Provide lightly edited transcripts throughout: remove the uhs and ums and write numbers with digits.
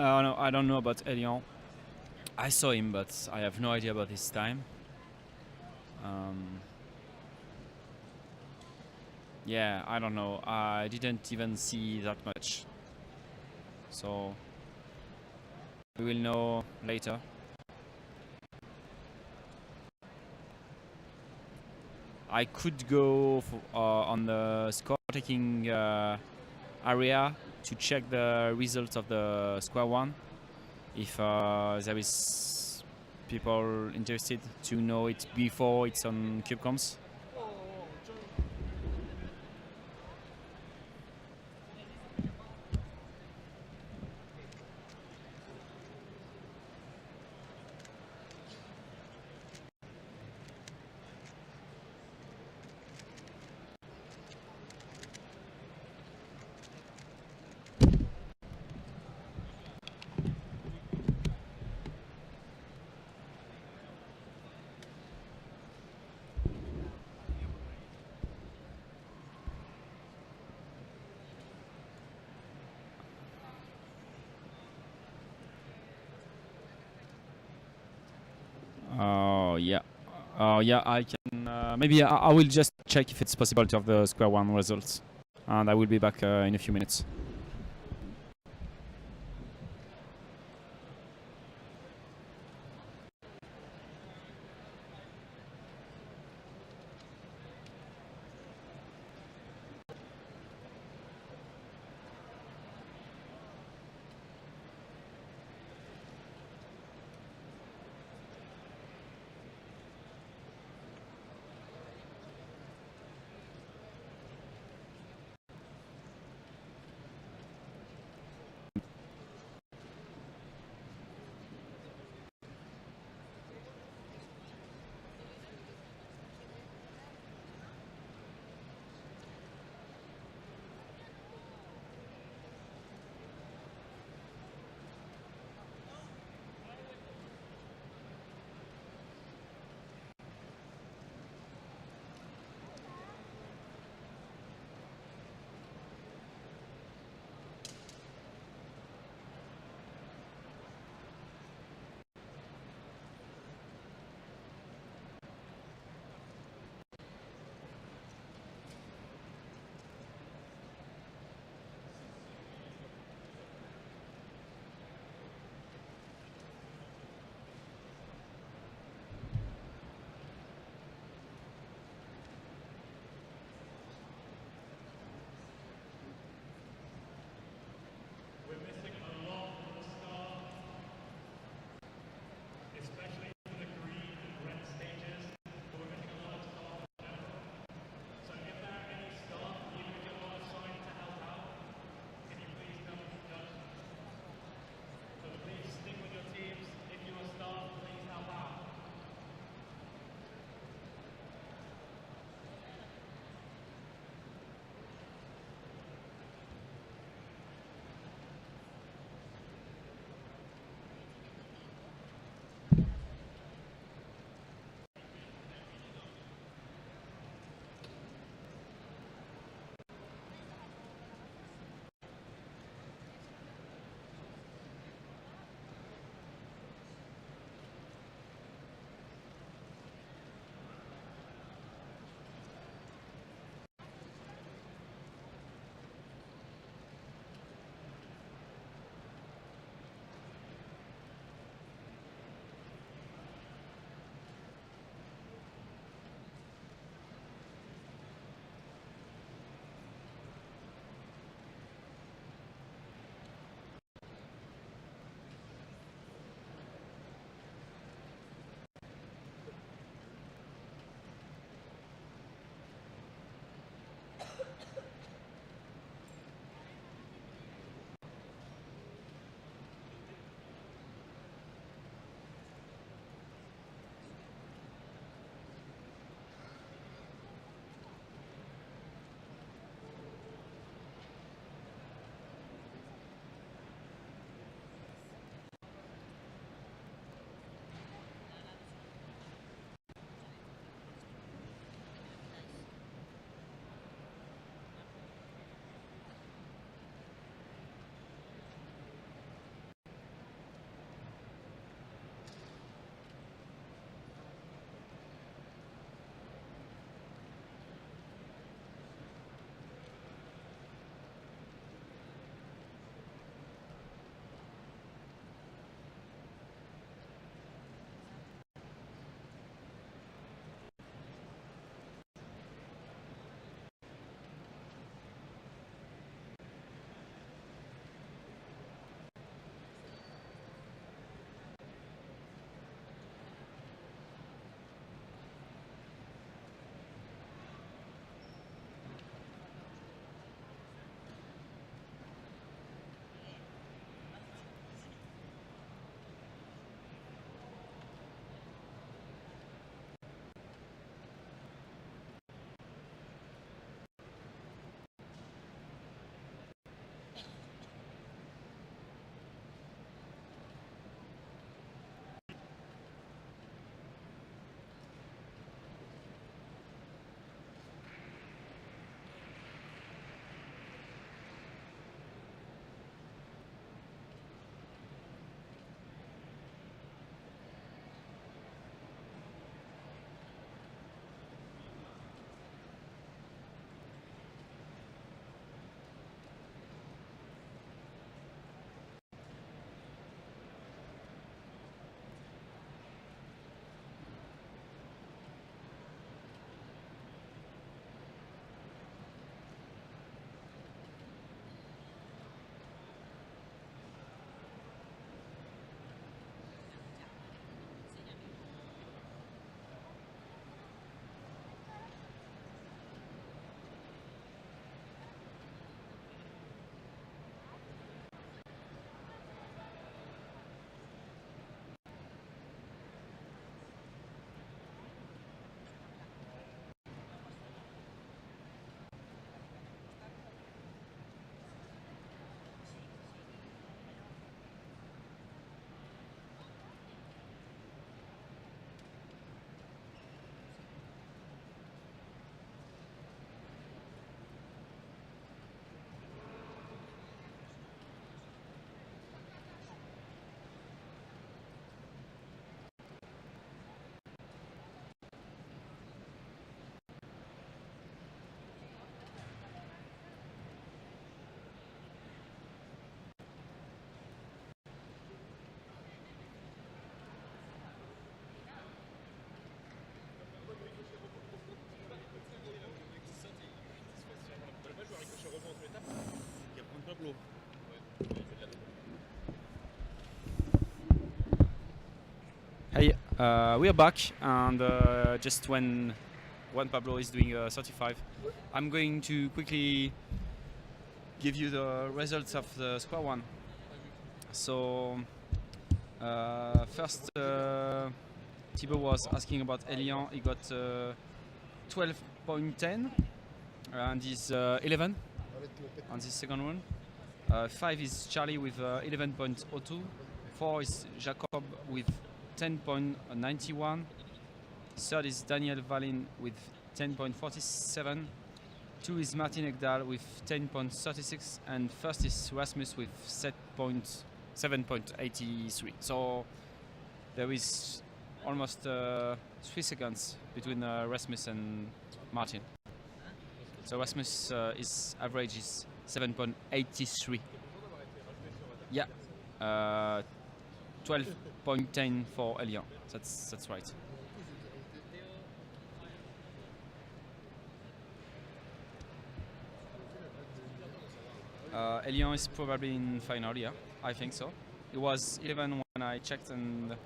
No, I don't know about Elian. I saw him, but I have no idea about his time. Yeah, I don't know. I didn't even see that much. So we will know later. I could go on the score taking area to check the result of the square one. If there is people interested to know it before it's on CubeComms. Oh yeah. Oh yeah, I can. Maybe I will just check if it's possible to have the square one results, and I will be back in a few minutes. Hey, we are back, and just when Juan Pablo is doing 35, I'm going to quickly give you the results of the square one. So, first, Thibaut was asking about Elian. He got 12.10, and he's 11 on this second one. 5 is Charlie with 11.02. 4 is Jacob with 10.91. Third is Daniel Valin with 10.47. 2 is Martin Ekdal with 10.36. And first is Rasmus with 7.83. So there is almost 3 seconds between Rasmus and Martin. So Rasmus' his average is 7.83. Yeah. 12.10 for Elian. That's right. Elian is probably in final, yeah. I think so. It was 11 when I checked, and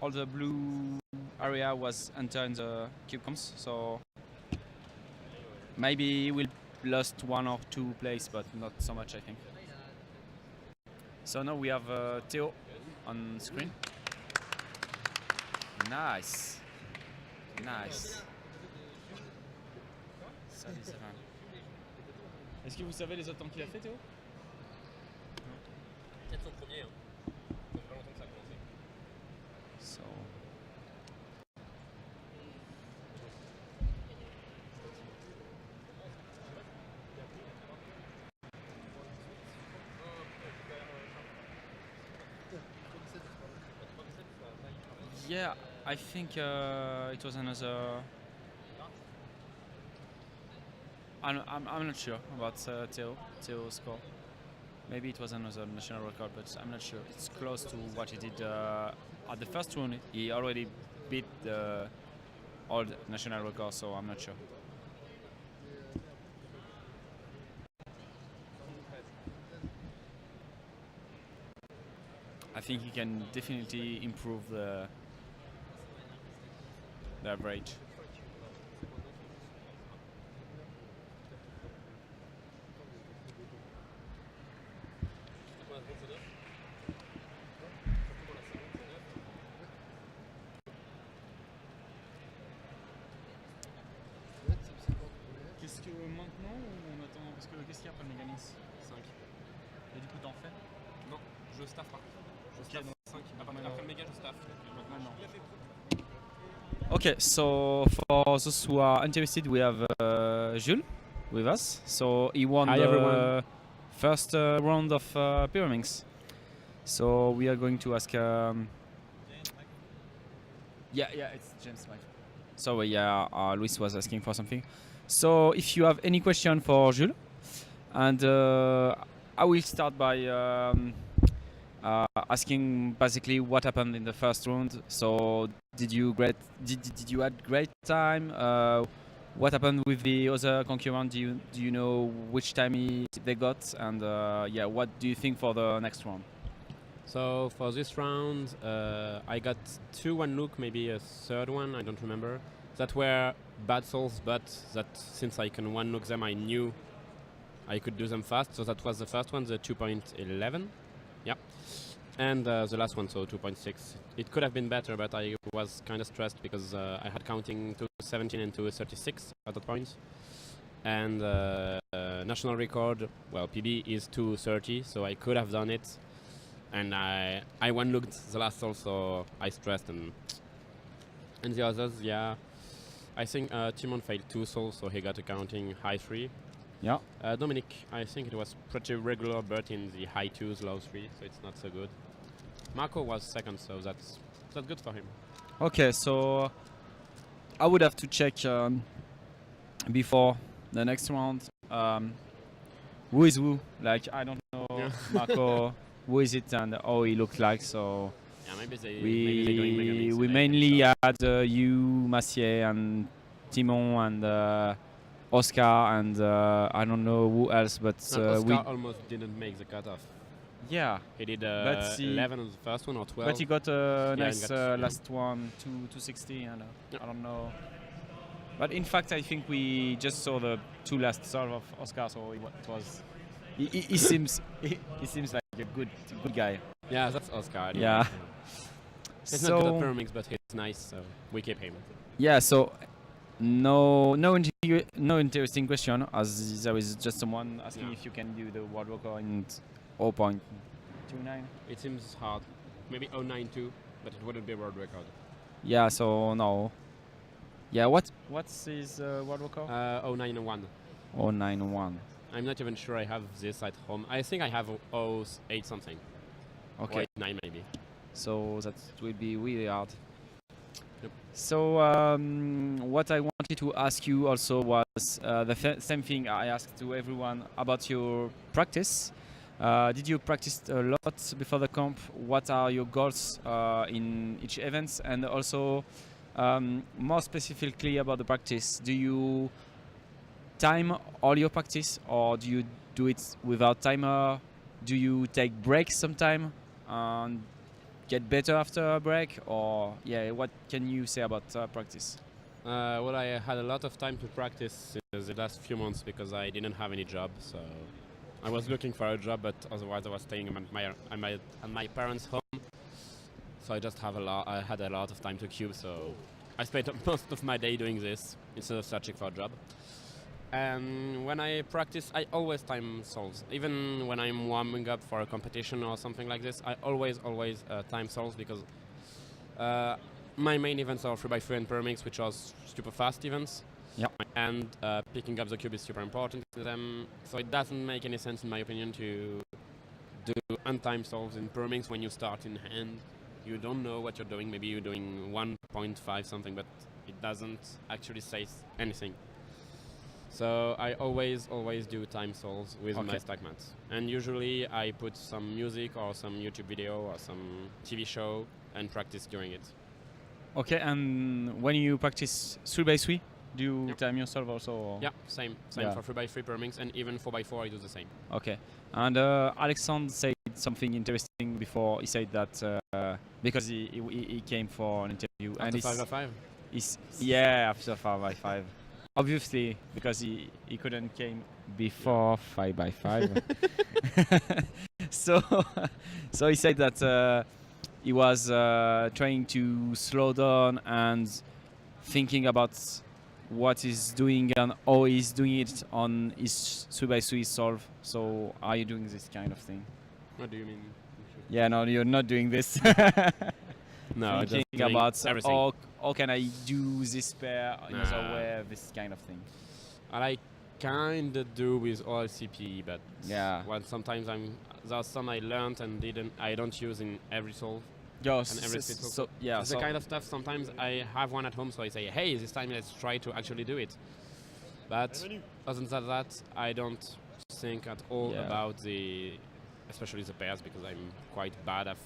all the blue area was entered in the cube comps, so maybe we'll lost 1 or 2 places, but not so much, I think. So now we have Theo on screen. Nice. Nice. Salut, ça va. Est-ce que vous savez les autres temps qu'il a fait, Théo? Peut-être son premier. Hein. Ça fait pas longtemps que ça a commencé. So. Yeah, I think it was another. I'm not sure about Theo's score. Maybe it was another national record, but I'm not sure. It's close to what he did at the first round. He already beat the old national record, so I'm not sure. I think he can definitely improve the average. Qu'est-ce que maintenant ou on attend? Parce que qu'est-ce qu'il y a après le mécanisme 5. Et du coup t'en fais? Non, je staff par contre. Je staff 5. Après le méga, je staff. Maintenant. Okay, so for those who are interested, we have Jules with us. So he won the first round of Pyraminx. So we are going to ask. Yeah, it's James. Right. So yeah, Luis was asking for something. So if you have any question for Jules, and I will start by asking basically what happened in the first round. So did you had great time? What happened with the other concurrent? Do you know which time they got? And yeah, what do you think for the next round? So for this round, I got 2 one look, maybe a third one, I don't remember. That were bad souls, but that since I can one look them, I knew I could do them fast. So that was the first one, the 2.11. Yeah. And the last one, so 2.6. It could have been better, but I was kind of stressed because I had counting 217 and 236 at that point. And national record, well, PB is 230, so I could have done it. And I one looked the last soul, so I stressed, and the others, yeah. I think Timon failed 2 souls, so he got a counting high 3. Yeah. Dominic, I think it was pretty regular, but in the high 2s, low 3, so it's not so good. Marco was second, so that's good for him. Okay, so I would have to check before the next round. Who is who? Like, I don't know Marco. Who is it and how he looked like? So yeah, maybe we mainly had you, Massier, and Timon, and Oscar, and I don't know who else, but Oscar almost didn't make the cutoff. Yeah, He did but he 11 on the first one or 12. but he got a Yeah, nice he got, last one, 260, and Yeah. I don't know. But in fact, I think we just saw the two last serve of Oscar, so it was. He seems he seems like a good guy. Yeah, that's Oscar. Anyway. Yeah. He's not good at Pyraminx, but he's nice, so we keep him. Yeah. So no interesting question, as there is just someone asking if you can do the world record in 0.29. It seems hard. Maybe 092, but it wouldn't be a world record. Yeah. So no. Yeah. What's his world record? 091. 091. I'm not even sure I have this at home. I think I have 08 something. Okay. Or 89 maybe. So that will be really hard. Yep. So what I wanted to ask you also was the same thing I asked to everyone about your practice. Did you practice a lot before the comp? What are your goals in each event? And also more specifically about the practice, do you time all your practice, or do you do it without timer? Do you take breaks sometime and get better after a break? Or what can you say about practice? Well, I had a lot of time to practice the last few months because I didn't have any job, so I was looking for a job, but otherwise I was staying at my parents' home. So I had a lot of time to cube, so I spent most of my day doing this instead of searching for a job. And when I practice, I always time solves. Even when I'm warming up for a competition or something like this, I always time solves because my main events are 3x3 and Pyraminx, which are super fast events. Yeah. And picking up the cube is super important to them. So it doesn't make any sense, in my opinion, to do untimed solves in Pyraminx when you start in hand. You don't know what you're doing. Maybe you're doing 1.5 something, but it doesn't actually say anything. So I always do time solves with my stack mats. And usually I put some music or some YouTube video or some TV show and practice during it. Okay, and when you practice 3x3, do you time yourself also? Or? Yeah, same for 3x3 Pyraminx, and even 4x4 I do the same. Okay, and Alexandre said something interesting before. He said that because he came for an interview. After 5x5? After 5x5. Obviously, because he couldn't came before 5x5. So he said that he was trying to slow down and thinking about what he's doing and how he's doing it on his 3x3 solve. So are you doing this kind of thing? What do you mean? Yeah, no, you're not doing this. No, thinking about how can I do this pair in other way, this kind of thing. I kind of do with OLCP, but sometimes there's some I learned and I don't use in every solve. Yes, and every it's the kind of stuff. Sometimes I have one at home, so I say, hey, this time let's try to actually do it. But other than that, I don't think at all about especially the pairs, because I'm quite bad at.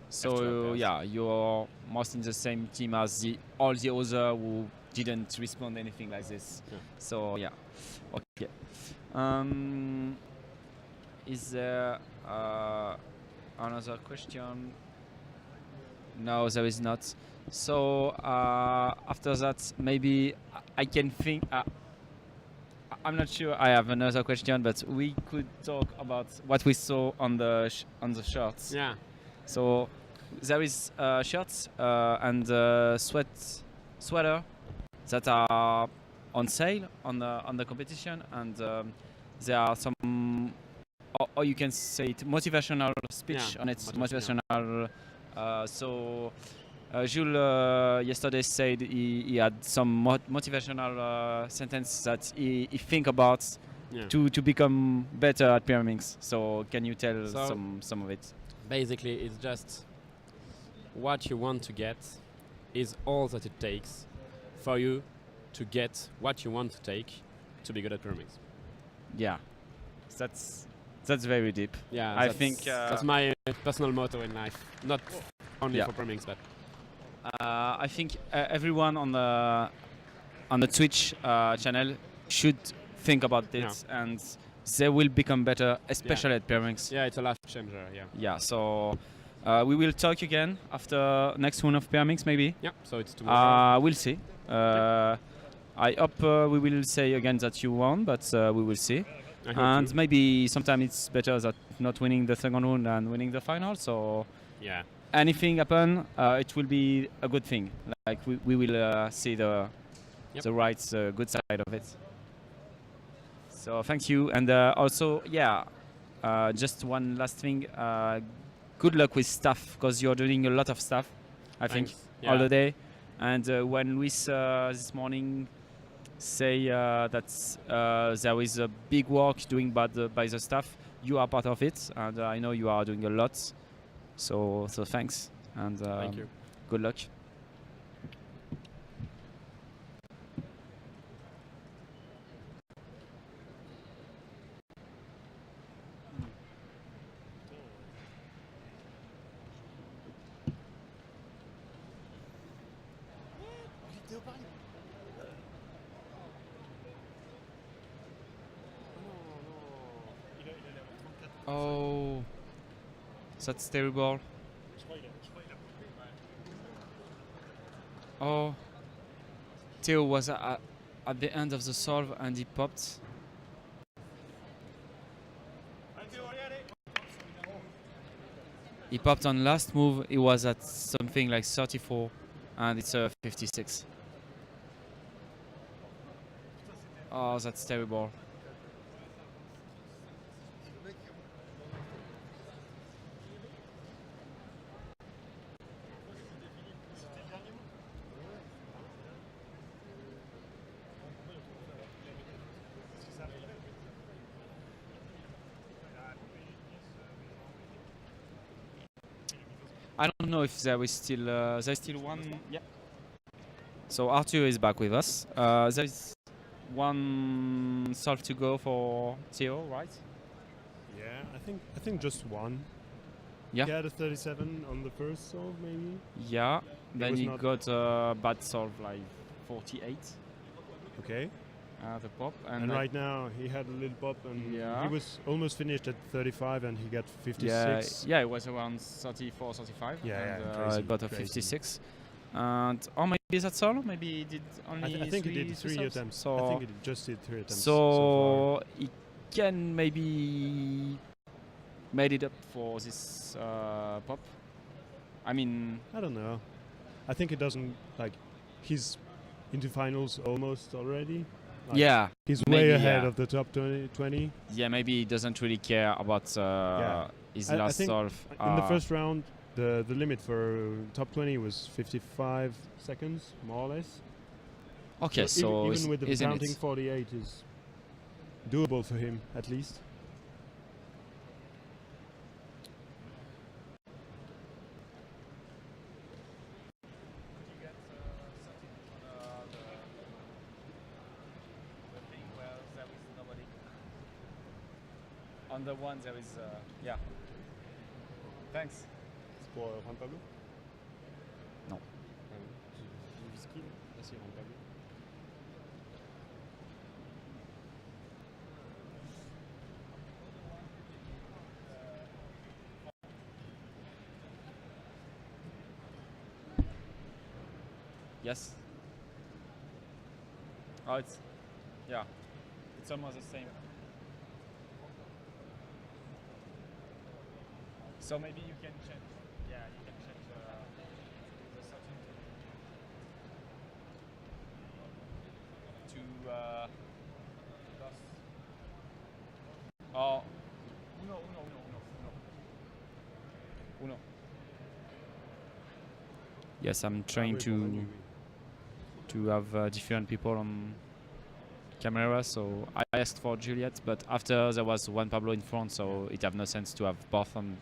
So you're most in the same team as all the others who didn't respond anything like this. Yeah. So okay. Is there another question? No, there is not. So after that, maybe I can think. I'm not sure. I have another question, but we could talk about what we saw on the shirts. Yeah. So there is shirts and sweater that are on sale on the competition, and there are some, or you can say it, motivational speech on it. Motivational. So Jules yesterday said he had some motivational sentence that he think about to become better at Pyraminx. So can you tell some of it? Basically, it's just what you want to get is all that it takes for you to get what you want to take to be good at Pyraminx. Yeah, that's very deep. Yeah, I think that's my personal motto in life. Not only for Pyraminx, but I think everyone on the Twitch channel should think about this and they will become better, especially at pairings. Yeah, it's a life changer. Yeah. Yeah. So we will talk again after next one of pairings, maybe. Yeah. So it's tomorrow. We'll see. I hope we will say again that you won, but we will see. I hope And too. maybe sometimes it's better that not winning the second round than winning the final. So Yeah. anything happen, it will be a good thing. Like we will see the right good side of it. So thank you, and also just one last thing. Good luck with stuff because you're doing a lot of stuff. I think Thanks. all Yeah. the day, and when Luis this morning say that there is a big work doing by the staff, you are part of it, and I know you are doing a lot. So thanks, and Thank you. good luck. Oh, that's terrible. Oh, Theo was at the end of the solve and he popped. He popped on last move. He was at something like 34 and it's a 56. Oh, that's terrible. I don't know if there is still there's still one. Yeah. So Arthur is back with us. There's one solve to go for Theo, right? Yeah, I think just one. Yeah. He had a 37 on the first solve, maybe. Yeah. Then was he not- got a bad solve like 48 Okay. the pop, And like, right now he had a little pop, and Yeah. he was almost finished at 35, and he got yeah, 56. yeah, it was around 34, 35. Yeah, and yeah, crazy, got a crazy. 56. And maybe that's all. Maybe he did only. I think he did three solves. attempts. So I think he just did 3 attempts. so he can maybe made it up for this pop. I mean, I don't know. I think it doesn't like. He's into finals almost already. Like, yeah, He's maybe, way ahead yeah. of the top 20. yeah, maybe he doesn't really care about his I last think solve. In the first round, the limit for top 20 was 55 seconds, more or less. Okay, so even with the isn't counting, it? 48 is doable for him at least. On the one there is yeah. Thanks. Pour Juan Pablo? Non. Whisky? Merci Juan Pablo. Yes. Oh, it's yeah. It's almost the same. So maybe you can change. Yeah, you can change the setting to plus. Oh. Uno. Yes, I'm trying to have different people on camera, so I asked for Juliet, but after there was Juan Pablo in front, so it have no sense to have both on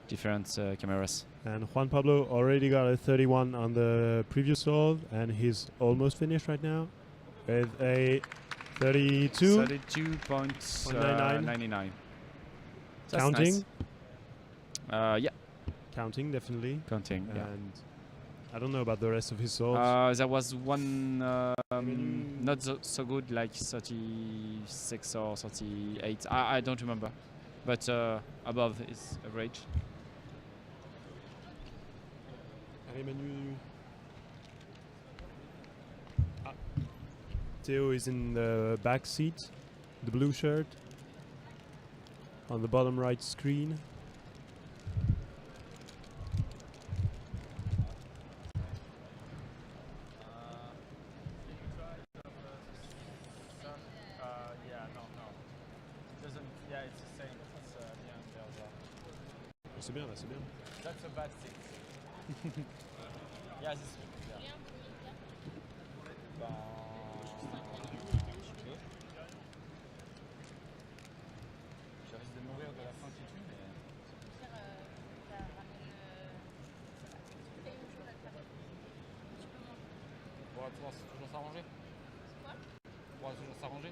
different cameras. And Juan Pablo already got a 31 on the previous solve, and he's almost finished right now with a 32. 32.99. Counting? Nice. Yeah, Counting, definitely. counting. Yeah. And I don't know about the rest of his solves. There was one not so good, like 36 or 38. I don't remember, but above his average. Allez, Manu. Theo is in the back seat, the blue shirt, on the bottom right screen. C'est bien là, c'est bien. That's a bad thing. Yeah, this is yeah. Je risque de mourir de la faim qui tue, mais. On va toujours s'arranger. Quoi? On va toujours s'arranger.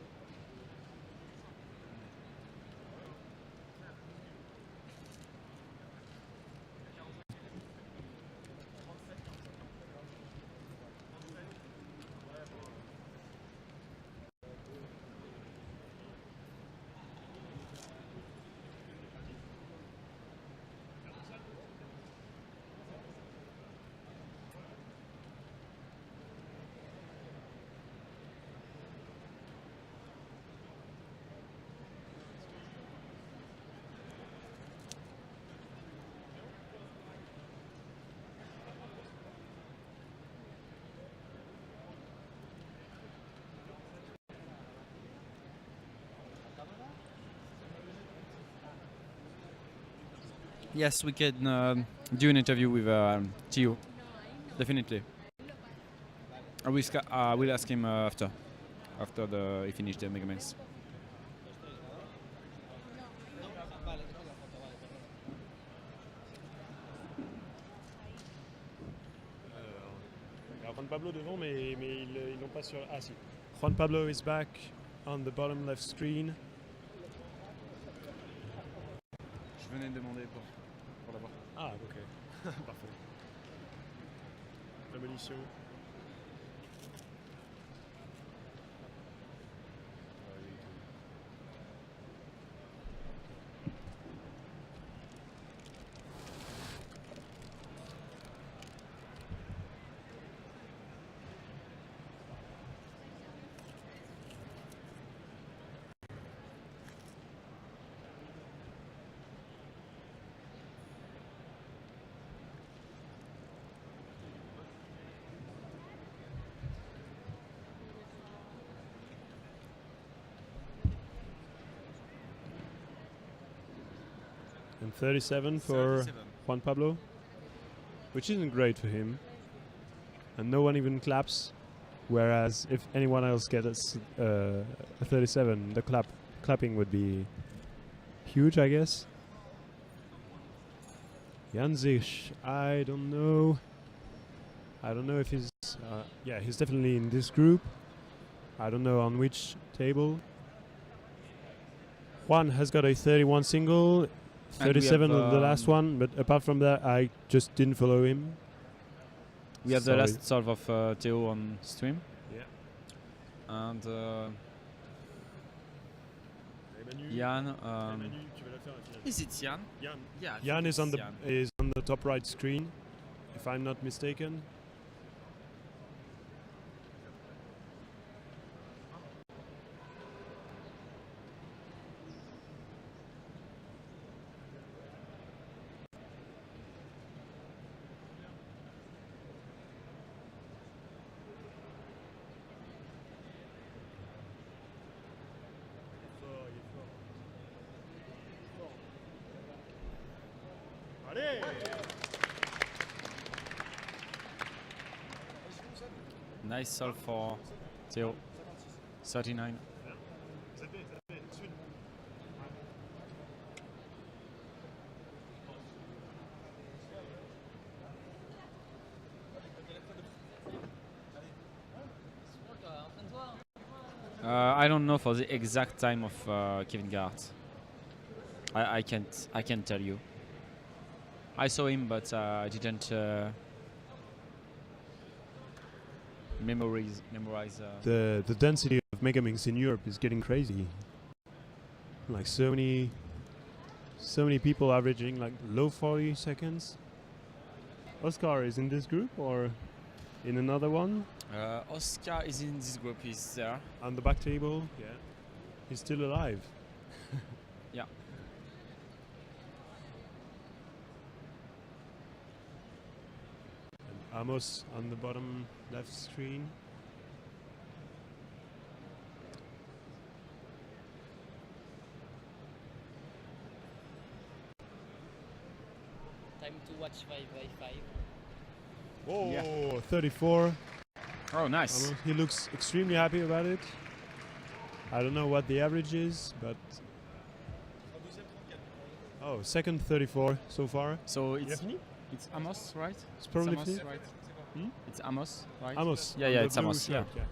Yes, we can do an interview with Theo. Definitely. We'll ask him after he finished the Mega Mix. Alors Juan Pablo devant, mais ils l'ont pas sur. Ah si. Juan Pablo is back on the bottom left screen. Je venais de demander pour l'avoir. Ah ok. Parfait. Abolition. And 37 for 37. Juan Pablo, which isn't great for him. And no one even claps. Whereas if anyone else gets a 37, the clapping would be huge, I guess. Jan Zich, I don't know. I don't know if he's... yeah, he's definitely in this group. I don't know on which table. Juan has got a 31 single. 37 on the last one, but apart from that, I just didn't follow him. We have the last solve of Theo on stream. Yeah. And Jan. Is it Jan? Jan. Yeah. Jan is on the top right screen, if I'm not mistaken. Nice solve for Theo. 39. I don't know for the exact time of Kevin Gart. I can't tell you. I saw him, but I didn't memorize. The density of megaminx in Europe is getting crazy. Like so many people averaging like low 40 seconds. Oscar is in this group or in another one? Oscar is in this group. He's there. On the back table, yeah. He's still alive. Yeah. And Amos on the bottom left screen. Time to watch 5x5. Oh, Yeah. 34. Oh, nice. Amos, he looks extremely happy about it. I don't know what the average is, but... Oh, second 34 so far. So Yeah. it's Amos, right? It's probably Amos, fini- right? Hmm? It's Amos, right? Amos. Yeah, on yeah, the it's blue Amos, shirt, yeah.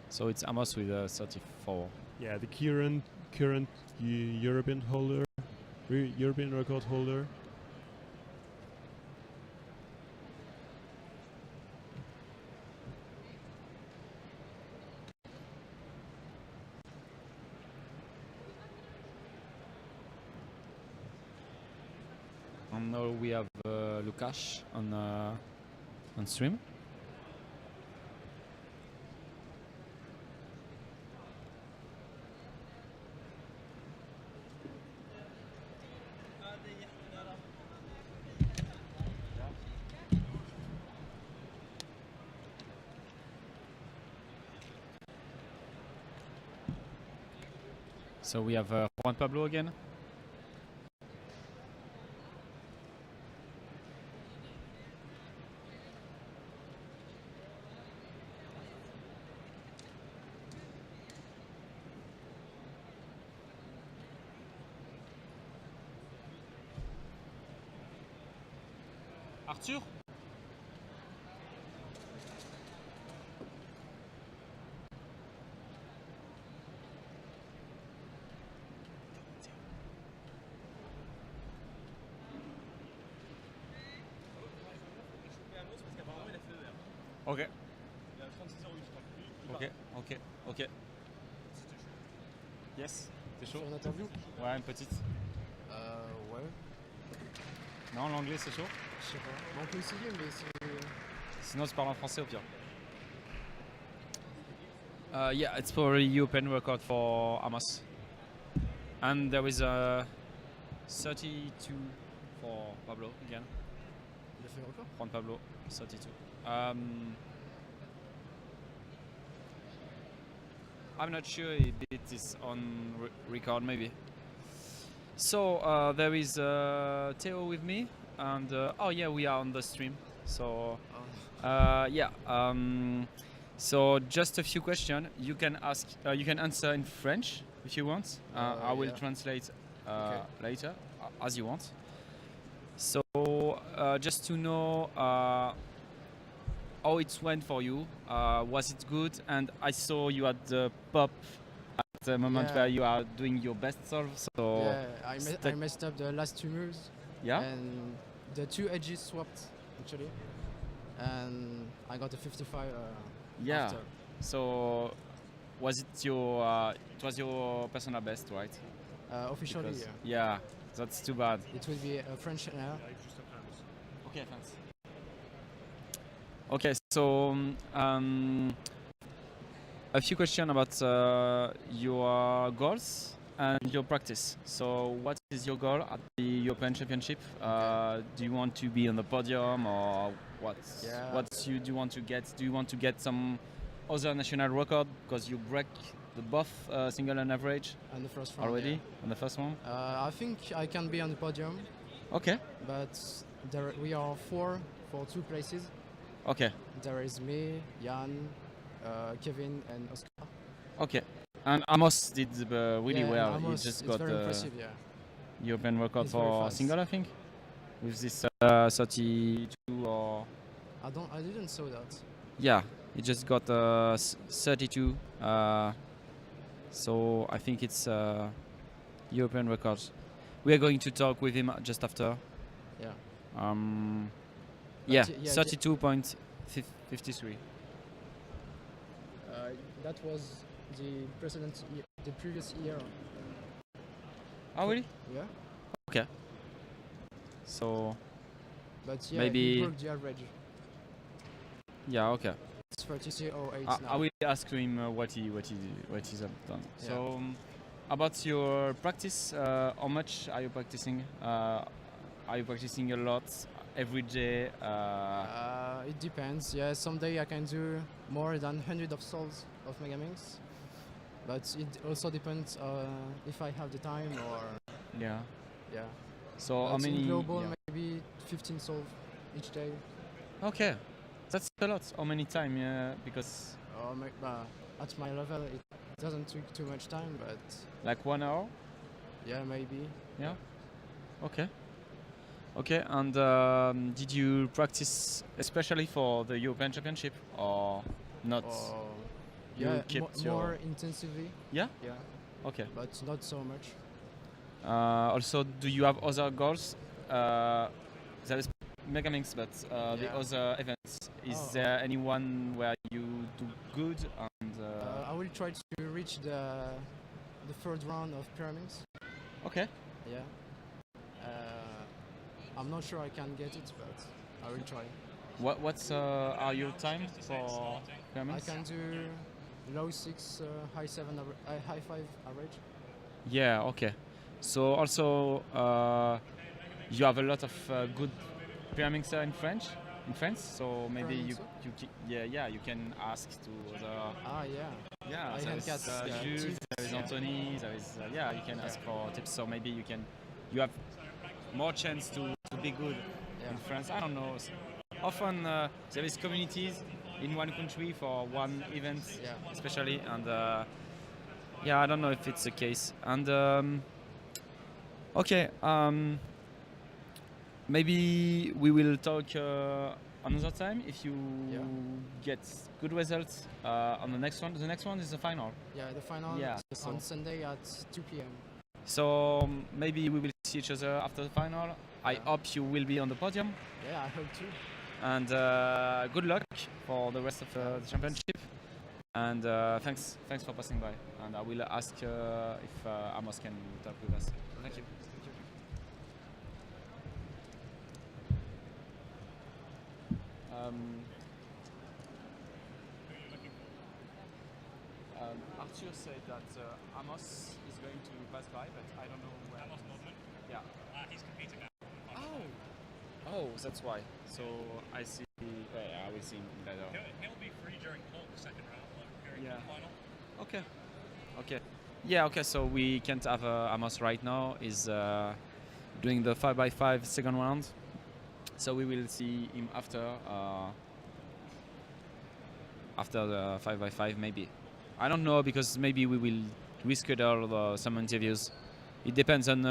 So it's Amos with 34. Yeah, the current European holder, European record holder. And now we have Lukasz on stream. So we have Juan Pablo again. Arthur? Ok. Ok. Yes, t'es chaud? Faire une interview Ouais, une petite. Ouais, Non, l'anglais c'est chaud? je sais pas. Bon, on peut essayer, mais c'est. Sinon, tu parles en français au pire. Yeah, it's probably European record for Amos. And there is a 32 for Pablo again. Il a fait le record. Juan Pablo, 32. I'm not sure if it is on record, maybe. So there is Theo with me, and oh yeah, we are on the stream. So yeah. So just a few questions. You can ask. You can answer in French if you want. I will Yeah. translate Okay. later, as you want. So just to know how it went for you. Was it good? And I saw you had the pop at the moment Yeah. where you are doing your best serve. So Yeah, I Stuck- messed up the last two moves. yeah. And the two edges swapped, actually. And I got a 55 Yeah. after. So was it your it was your personal best, right? Officially, Because- yeah. yeah, that's too bad. It will be a French air. Okay, thanks. Okay, so a few questions about your goals and your practice. So, what is your goal at the European Championship? Do you want to be on the podium, or what? Yeah. What do you want to get? Do you want to get some other national record because you break the both single and average On the first round. already on the first one? I think I can be on the podium, Okay, but we are four for two places. okay, There is me, Jan, Kevin, and Oscar. okay. And Amos did really Yeah, well. and Amos, He just it's got very the impressive, yeah. European record He's very for fast. single, I think, with this 32 or I didn't saw that. yeah, he just got 32. So I think it's European record. We are going to talk with him just after. Yeah. Yeah, yeah, 32.53. that was the previous year. Oh, really? Yeah. Okay. So, But yeah, Maybe- he broke the average. yeah, okay. It's 32.08 now. I will ask him what he's done. Yeah. So, about your practice, how much are you practicing? Are you practicing a lot every day? It depends. Yeah, someday I can do more than 100 of souls of Megaminx, but it also depends if I have the time or Yeah. yeah. So, how But many? in global, yeah. maybe 15 solve each day. Okay, that's a lot. How many time? Yeah, because Or at my level, it doesn't take too much time, but like 1 hour. yeah, maybe. Yeah. Okay. Okay. And did you practice especially for the European Championship or not? Or You yeah, kept your- more intensively. Yeah? Yeah, Okay. but not so much. Also, do you have other goals? There is Megaminx, but the Yeah. other events. Is Oh, there anyone where you do good and? I will try to reach the third round of pyramids. Okay. Yeah. I'm not sure I can get it, but I will try. What's are your time for I pyramids? can do low 6, high 7, high 5 average. Yeah. Okay. So also you have a lot of good pyramids in France. So maybe Pyramids? you can ask to other. Ah, yeah. Yeah, I there had is cats, Jules, tips, there is yeah. Anthony, there is you can ask for tips. So maybe you have more chance to be good Yeah. in France. I don't know. Often there is communities in one country for one event, Yeah. especially, and yeah, I don't know if it's the case. And okay, maybe we will talk another time if you Yeah. get good results on the next one. The next one is the final. Yeah, the final Yeah, is on Sunday at 2 p.m. So maybe we will see each other after the final. I Yeah. hope you will be on the podium. Yeah, I hope too. And good luck for the rest of the championship. And thanks for passing by. And I will ask if Amos can talk with us. Thank you. Arthur said that Amos is going to pass by, but I don't know where. Amos Nordman? Yeah. He's competing now. Oh, that's why. So I see. I will see him later. He'll be free during the second round, during Yeah. the final. Okay. Okay. Yeah. Okay. So we can't have Amos right now. He's doing the 5x5 second round. So we will see him after the 5x5 maybe. I don't know because maybe we will reschedule some interviews. It depends on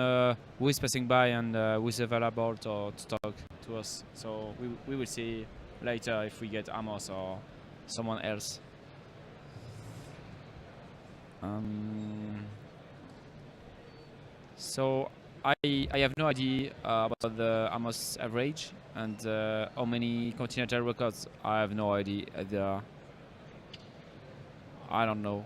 who is passing by and who is available to talk to us. So we will see later if we get Amos or someone else. So I have no idea about the Amos average and how many continental records. I have no idea either. I don't know.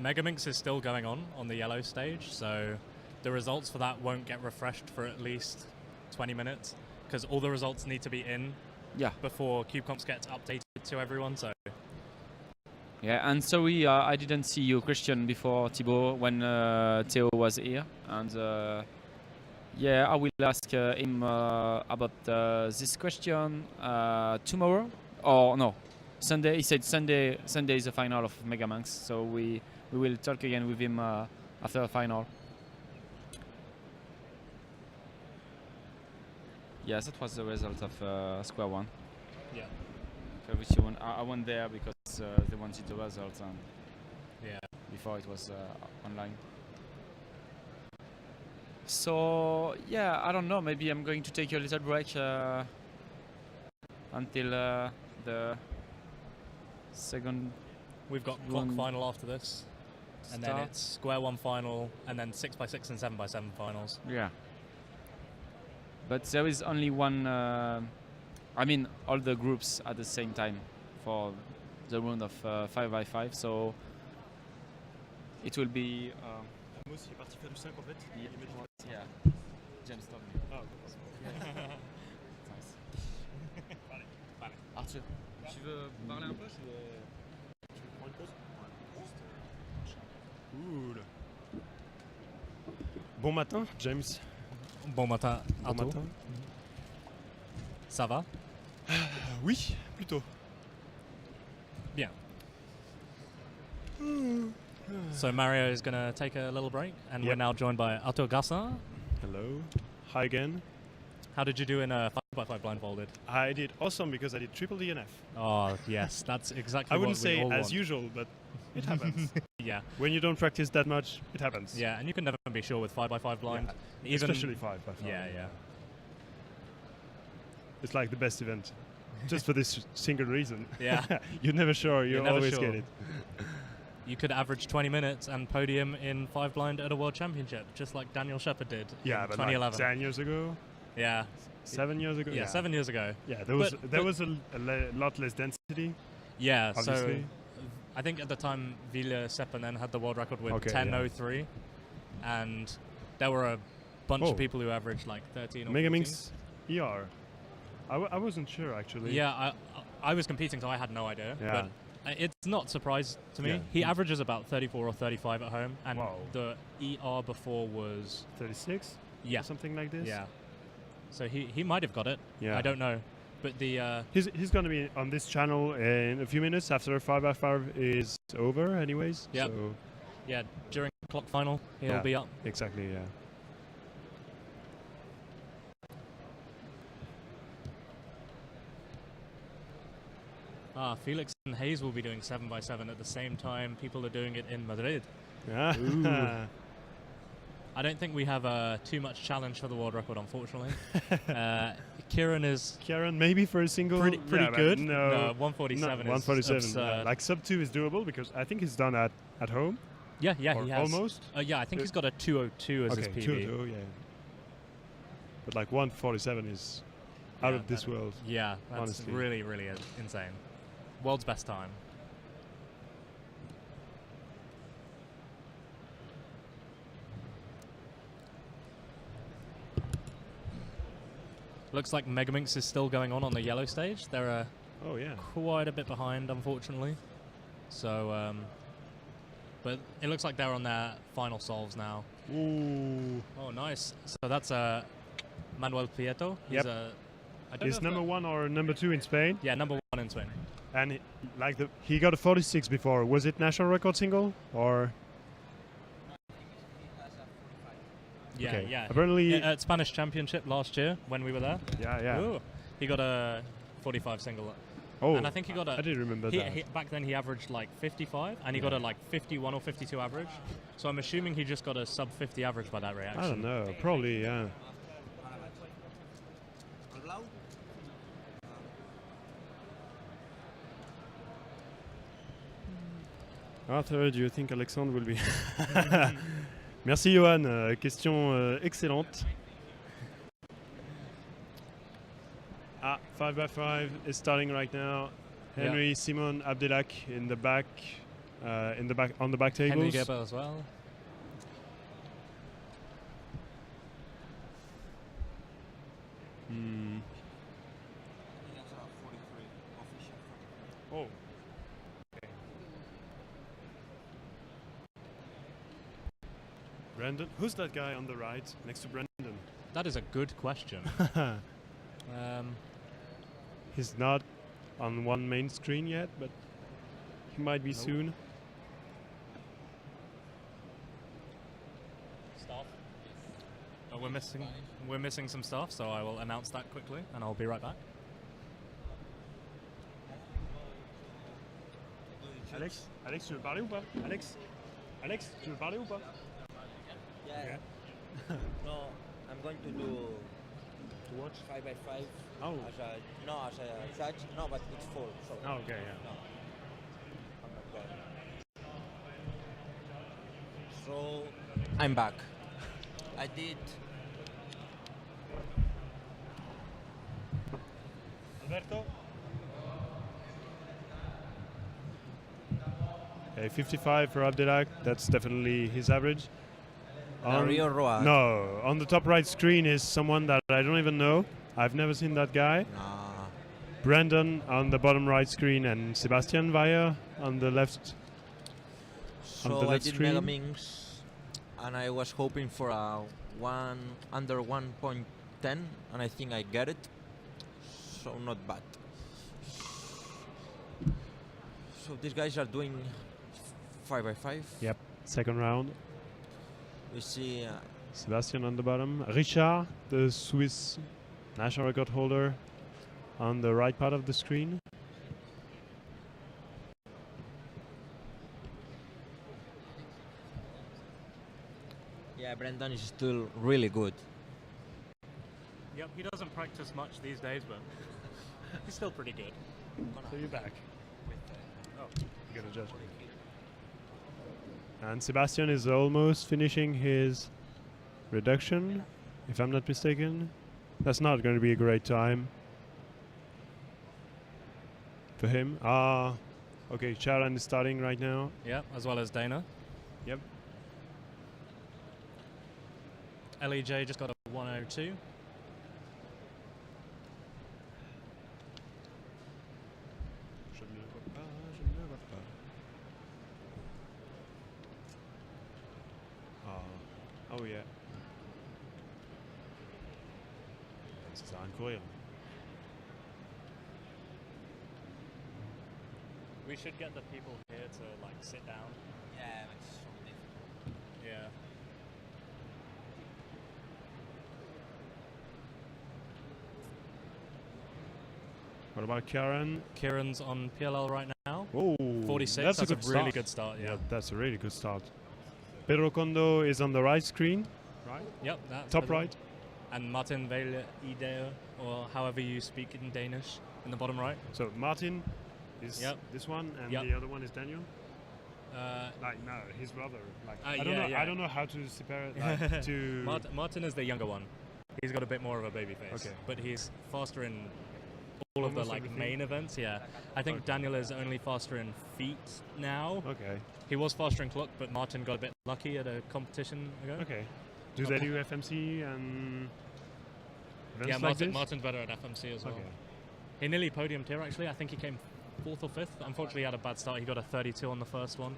Megaminx is still going on the yellow stage, so the results for that won't get refreshed for at least 20 minutes because all the results need to be in Yeah. before CubeComps gets updated to everyone. So Yeah, and sorry, I didn't see you, Christian, before Thibaut when Theo was here, and yeah, I will ask him about this question tomorrow, or no, Sunday. He said Sunday is the final of Megaminx, so we will talk again with him after the final. Yes, that was the result of Square One. yeah, I went there because they wanted the results, and yeah. before it was online. So yeah, I don't know. Maybe I'm going to take a little break until the second We've got block One final after this, and then start. it's Square One final, and then 6x6 and 7x7 finals. Yeah. But there is only one. I mean, all the groups at the same time for the round of 5x5. So it will be. Amos, il est parti faire du 5 en fait. Yeah, James told me. Ah, Nice. Arthur, tu veux parler un peu? Tu prends une pause? Cool. Bon matin, James. Bon matin, Bon Arthur. matin. Ça va? Oui, plutôt. Bien. So Mario is going to take a little break, and we're Yep. now joined by Arthur Gassin. Hello. Hi again. How did you do in a 5x5 blindfolded? I did awesome because I did triple DNF. Oh, yes, that's exactly I what wouldn't we say all as want. usual, but it happens. Yeah, When you don't practice that much, it happens. yeah, and you can never be sure with 5x5 blind. Yeah, especially 5x5. Yeah, yeah. It's like the best event. Just for this single reason. Yeah. You're never sure. You You're never always sure. get it. You could average 20 minutes and podium in 5 blind at a world championship, just like Daniel Shepard did Yeah, in but 2011. like 10 years ago, Yeah, 7 years ago. yeah, 7 years ago. Yeah, there was But- there was a lot less density. Yeah, Obviously. so I think at the time Ville Seppänen had the world record with Okay, 10:03, and there were a bunch Oh. of people who averaged like 13 or 14. Megaminx ER. I wasn't sure actually. Yeah, I was competing, so I had no idea. Yeah. But it's not surprise to me. Yeah. He averages about 34 or 35 at home, and Wow. the ER before was 36. yeah, Something like this. yeah. So he might have got it. Yeah. I don't know, but the He's going to be on this channel in a few minutes after 5x5 is over, anyways. Yep. So yeah during the clock final he'll Yeah. be up. exactly, yeah. Felix and Hayes will be doing 7x7 at the same time. People are doing it in Madrid. Yeah. Ooh. I don't think we have too much challenge for the world record, unfortunately. Kieran is Kieran, maybe for a single. pretty yeah, but good. No, 147 no, is 147. absurd. Like sub 2 is doable because I think he's done at home. yeah, or he has. almost. Yeah, I think he's got a 202 as his Okay, PB. 2-2, yeah. But like 147 is out Yeah, of this that- world. Yeah, that's Honestly. really, really insane. World's best time. Looks like Megaminx is still going on the yellow stage. They're Oh yeah. quite a bit behind, unfortunately. So, but it looks like they're on their final solves now. Ooh. Oh, nice. So that's Manuel Prieto. He's Yep. I don't know He's if number that- 1 or number 2 in Spain, Yeah, number 1 in Spain. and he got a 46 before. Was it national record single or? Yeah, Okay. yeah. Apparently, At Spanish Championship last year when we were there. yeah. Ooh, he got a 45 single. Oh, And I think he got a. I didn't remember that. Back then he averaged like 55, and he Yeah. got a like 51 or 52 average. So I'm assuming he just got a sub 50 average by that reaction. I don't know. Probably, yeah. Arthur, do you think Alexandre will be? Merci Johan, question excellente. 5x5 is starting right now. Yeah. Henry, Simon, Abdelak in the back, on the back Henry tables. Gerber as well. Hmm. Oh. Brandon, who's that guy on the right next to Brandon? That is a good question. He's not on one main screen yet, but he might be Nope. soon. Staff. Oh, we're missing some stuff, so I will announce that quickly, and I'll be right back. Alex, tu veux parler ou pas? Alex, tu veux parler ou pas? Yeah. No, I'm going to do To watch? 5x5 Oh. as a judge. No, but it's full. So Oh, okay, yeah. no, I'm not going. So I'm back. I did. Alberto? Okay, 55 for Abdelak. That's definitely his average. Dario Roa. No, on the top right screen is someone that I don't even know. I've never seen that guy. Nah. Brandon on the bottom right screen and Sebastian Weyer on the left. On the So I left did screen. Megaminx, and I was hoping for a one under 1.10, and I think I get it. So not bad. So these guys are doing 5x5. Yep, second round. We see Sebastian on the bottom. Richard, the Swiss national record holder, on the right part of the screen. yeah, Brendan is still really good. Yep, he doesn't practice much these days, but he's still pretty good. So you're back. Oh, you're gonna judge me. And Sebastian is almost finishing his reduction, if I'm not mistaken. That's not going to be a great time for him. Okay, Charan is starting right now. Yep, as well as Dana. Yep. LEJ just got a 102. Oh yeah. C'est un courir. We should get the people here to like sit down. Yeah, it's so difficult. Yeah. What about Karen? Kieran's on PLL right now. Oh, 46. That's a good really start. good start. Yeah. That's a really good start. Pedro Kondo is on the right screen, right? Yep. That's Top the- right. And Martin Vele Ideo, or however you speak in Danish, in the bottom right. So Martin is Yep. this one, and Yep. the other one is Daniel. Like no, his brother. Like I I don't don't know- know. yeah. I don't know how to separate. Like, to Martin is the younger one. He's got a bit more of a baby face. Okay. But he's faster in all of the Almost like everything? main events. Yeah. I think Okay. Daniel is only faster in feet now. Okay. He was faster in clock, but Martin got a bit lucky at a competition ago. Okay. Do they do FMC and events Yeah, like this? Martin's better at FMC as well. Okay. He nearly podiumed here actually. I think he came 4th or 5th. Unfortunately, he had a bad start. He got a 32 on the first one.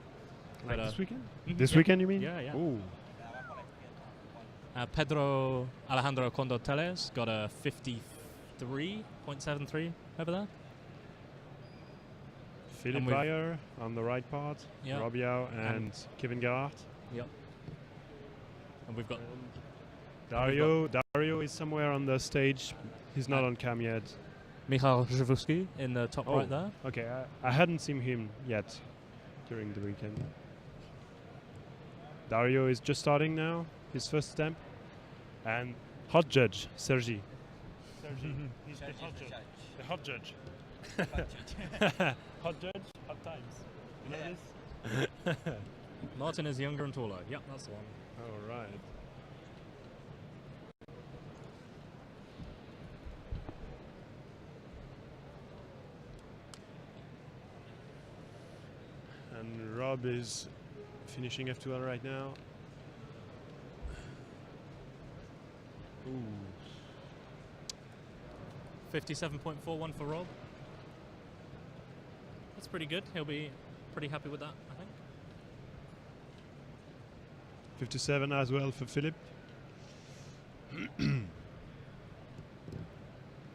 Like But, this weekend? Mhm, This yeah. weekend, you mean? Yeah, yeah. Ooh. Pedro Alejandro Condo Teles got a 53.73 over there. Philip And we've- Bayer on the right part. Yeah. Robiao and Kevin Gerhardt. Yep. And we've got Dario is somewhere on the stage. He's not on cam yet. Michal Żywuski in the top Oh. right there. Okay, I hadn't seen him yet during the weekend. Dario is just starting now, his first stamp. And hot judge, Sergi. He's the hot judge. The hot judge. Hot judge, hot times. You know this? Martin is younger and taller. Yep, that's the one. All right. And Rob is finishing F2L right now. Ooh. 57.41 for Rob. That's pretty good. He'll be pretty happy with that, I think. 57 as well for Philip.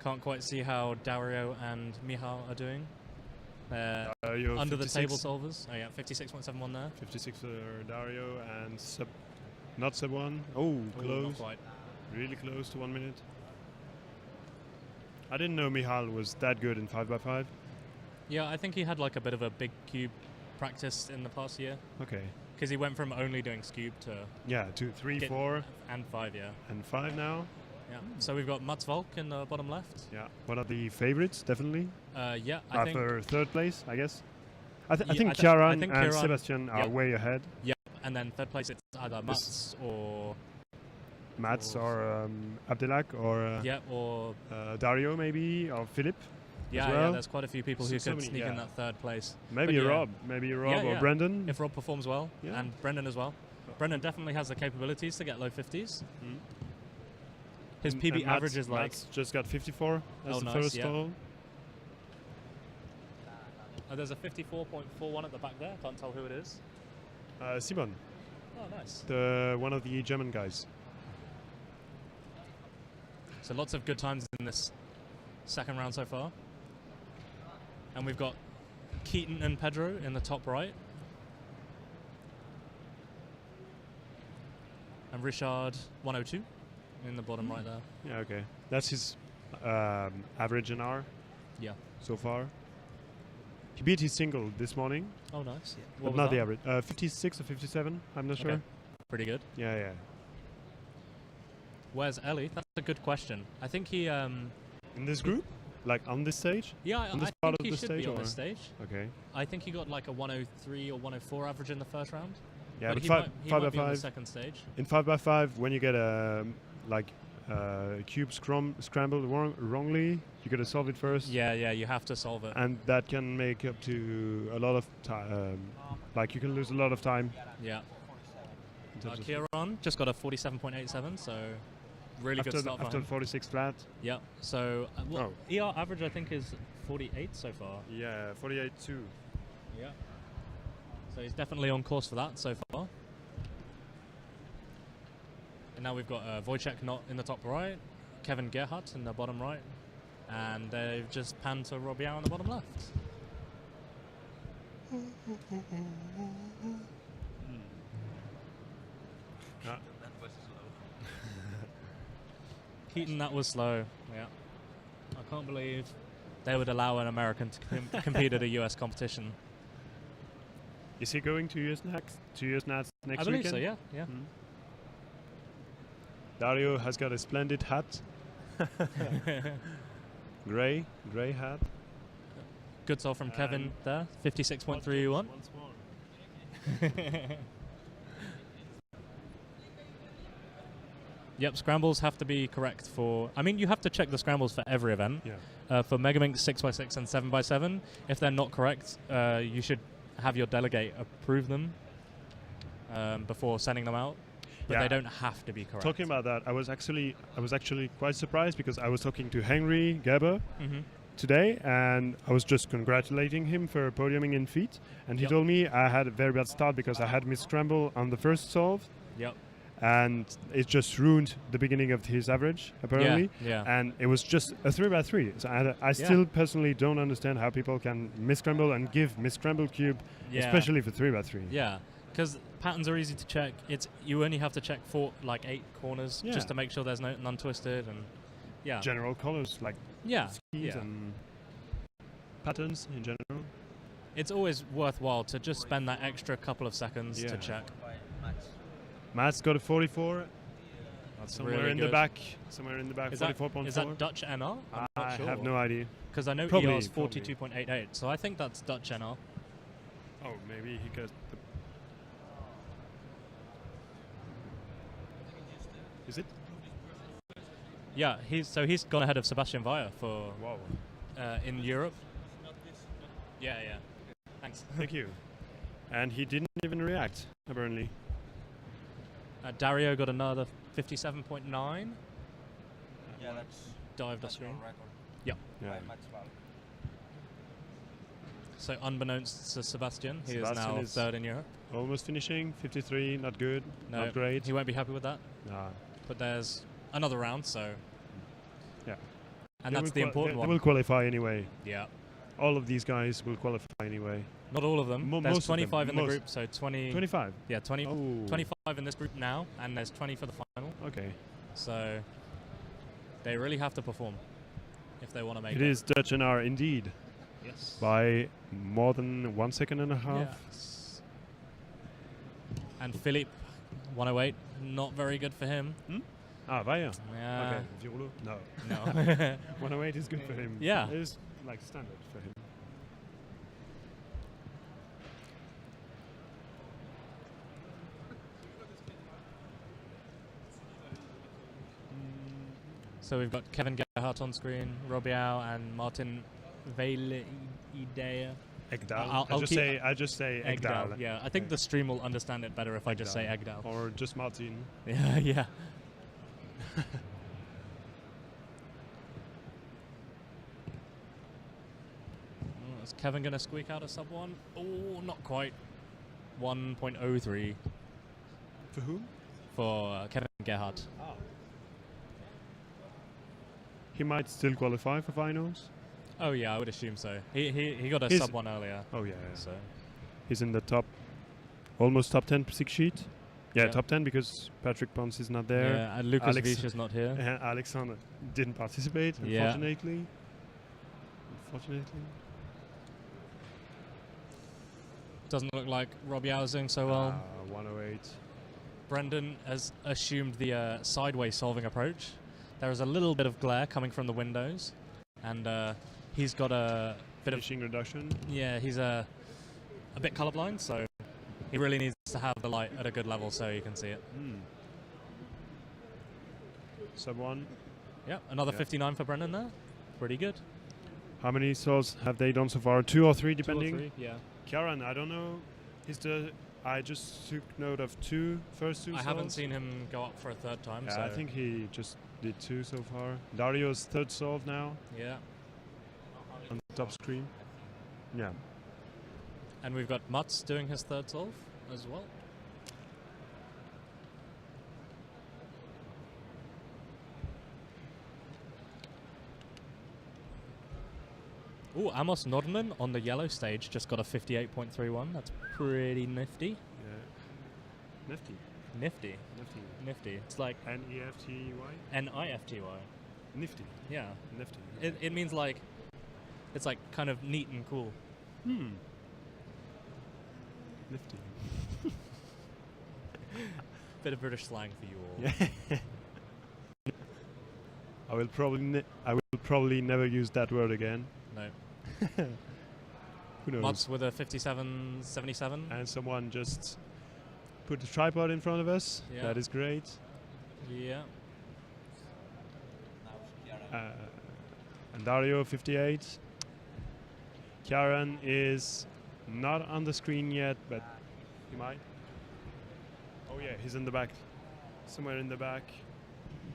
Can't quite see how Dario and Michal are doing. Dario Under the 56, table solvers. Oh yeah, 56.71 there. 56 for Dario and not sub 1. Oh, Ooh, not close. quite. Really close to 1 minute. I didn't know Michal was that good in 5x5. Yeah, I think he had like a bit of a big cube practice in the past year. Okay. Because he went from only doing Scube to Yeah, 2, 3, Get- 4, and 5, yeah. and 5 now. Yeah. So we've got Mats Volk in the bottom left. Yeah, one of the favorites, definitely. Yeah, I think. For third place, I guess. I Yeah, think I Kieran think and Kieran- Sebastian are yeah. way ahead. Yeah, and then third place it's either Mats or Mats Or- or Abdelak or yeah or Dario maybe or Philip. Yeah, well. there's quite a few people who So could many, sneak in yeah. that third place. Maybe But yeah. Rob. Maybe Rob Yeah, or yeah. Brendan. If Rob performs well, Yeah. and Brendan as well. Brendan definitely has the capabilities to get low 50s. Mm. His And- PB and Matt's- average is like... Matt's just got 54 as Oh, the nice, first yeah. stall. there's a 54.41 at the back there. Can't tell who it is. Simon, Oh, nice. one of the German guys. So lots of good times in this second round so far. And we've got Keaton and Pedro in the top right. And Richard 102 in the bottom right there. Yeah, okay. That's his average an hour Yeah. so far. He beat his single this morning, Oh, nice. but not the average. 56 or 57, I'm not sure. Okay. Pretty good. Yeah, yeah. Where's Ellie? That's a good question. I think he... In this group? Like on this stage? yeah, On this I part think of he the should stage, be on or- this stage. Okay. I think he got like a 103 or 104 average in the first round. Yeah, but but he five, might, he five might by be on the five. second stage. In 5x5, when you get a cube scrambled wrongly, you gotta solve it first. Yeah, you have to solve it. And that can make up to a lot of time. Like you can lose a lot of time. Yeah. in terms of- Kieran just got a 47.87, so really good start for after him. 46 flat. Yeah. So Oh. ER average I think is 48 so far. Yeah, 48.2. Yeah. So he's definitely on course for that so far. And now we've got Wojciech not in the top right, Kevin Gerhardt in the bottom right, and they've just panned to Robiao on the bottom left. Keaton, that was slow. Yeah. I can't believe they would allow an American to compete at a US competition. Is he going to US next? To US next I believe weekend? so, yeah. Yeah. Mm. Dario has got a splendid hat. Gray hat. Good solve from Kevin And there, 56.31. Yep, scrambles have to be correct for... I mean, you have to check the scrambles for every event. Yeah. For Megaminx 6x6 and 7x7, if they're not correct, you should have your delegate approve them before sending them out. But Yeah. they don't have to be correct. Talking about that, I was actually quite surprised because I was talking to Henry Gerber Mhm. today, and I was just congratulating him for podiuming in feet, and he Yep. told me I had a very bad start because I had missed scramble on the first solve, Yep. and it just ruined the beginning of his average apparently. Yeah. And it was just a 3x3. So I still personally don't understand how people can miss-scramble and give miss-scramble cube, Yeah. especially for 3x3. Yeah, because patterns are easy to check. You only have to check 8 corners Yeah. just to make sure there's none twisted, and yeah, General colors like yeah, skis yeah. and patterns in general. It's always worthwhile to just spend that extra couple of seconds Yeah. to check. Matt's got a 44. That's Somewhere really in good. the back. Somewhere in the back. Is that 44.4. Dutch NR? I'm I not sure. have no idea. Because I know Probably, ER's 42.88, so I think that's Dutch NR. Oh, maybe he got. Is it? Yeah, he's gone ahead of Sebastian Weyer for Wow. in Europe. Yeah. Thanks. Thank you. And he didn't even react, apparently. Dario got another 57.9. Yeah, that's Dived off screen. Yeah. So unbeknownst to Sebastian, he is Sebastian now is third in Europe. Almost finishing. 53, not good. No, Not great. He won't be happy with that. Nah. But there's another round, so Yeah. and They that's will the qual- important they one. will qualify anyway. Yeah, All of these guys will qualify anyway. not all of them. Mo- There's most of them, 25 in the most. group, so 20. 25. Yeah, 20. Oh. 25 in this group now, and there's 20 for the final. Okay. So they really have to perform if they want to make It is Dutch NR indeed. Yes. By more than 1 second and a half. Yes. And Philippe, 108, not very good for him. Ah, Weyer. Yeah. Okay. Virolo? No. No. 108 is good for him. Yeah. It is like standard for him. So we've got Kevin Gerhardt on screen, Robiao and Martin Vele Idea. Egdal. I just say Egdal. Yeah, I think the stream will understand it better if I just say Egdal. Or just Martin. Yeah, yeah. Is Kevin going to squeak out a sub 1? Oh, not quite. 1.03 For whom? for Kevin Gerhardt. Oh. He might still qualify for finals. Oh yeah, I would assume so. He got a He's- sub 1 earlier. Oh yeah. So He's in the almost top 10 6 sheet. Yeah, Yeah. top 10 because Patrick Ponce is not there. yeah, and Lucas Alex- Visch is not here. Alexander didn't participate, Yeah. unfortunately. Doesn't look like Rob Yao is doing so well. 108. Brendan has assumed the sideways solving approach. There is a little bit of glare coming from the windows, and he's got a bit of Finishing reduction. yeah. He's a bit colorblind, so he really needs to have the light at a good level so you can see it. Sub 1. Yeah, another Yeah. 59 for Brendan there. Pretty good. How many souls have they done so far? 2 or 3 2 or depending? 3, yeah. Kieran, I don't know. I just took note of first two I souls. haven't seen him go up for a third time. Yeah, so I think he just did 2 so far. Dario's third solve now yeah. on the top screen. Yeah. And we've got Mutz doing his third solve as well. Ooh, Amos Nordman on the yellow stage just got a 58.31. That's pretty nifty. Yeah. Nifty. Nifty. Nifty. Nifty. It's like N-E-F-T-Y? N-I-F-T-Y. Nifty. Yeah. Nifty. It means like, it's like kind of neat and cool. Nifty. Bit of British slang for you all. Yeah. I will probably never use that word again. No. Who knows? Mutz with a 57.77. And someone just put the tripod in front of us. Yeah. That is great. Yeah. And Dario 58. Kieran is not on the screen yet, but he might. Oh yeah, he's in the back. Somewhere in the back.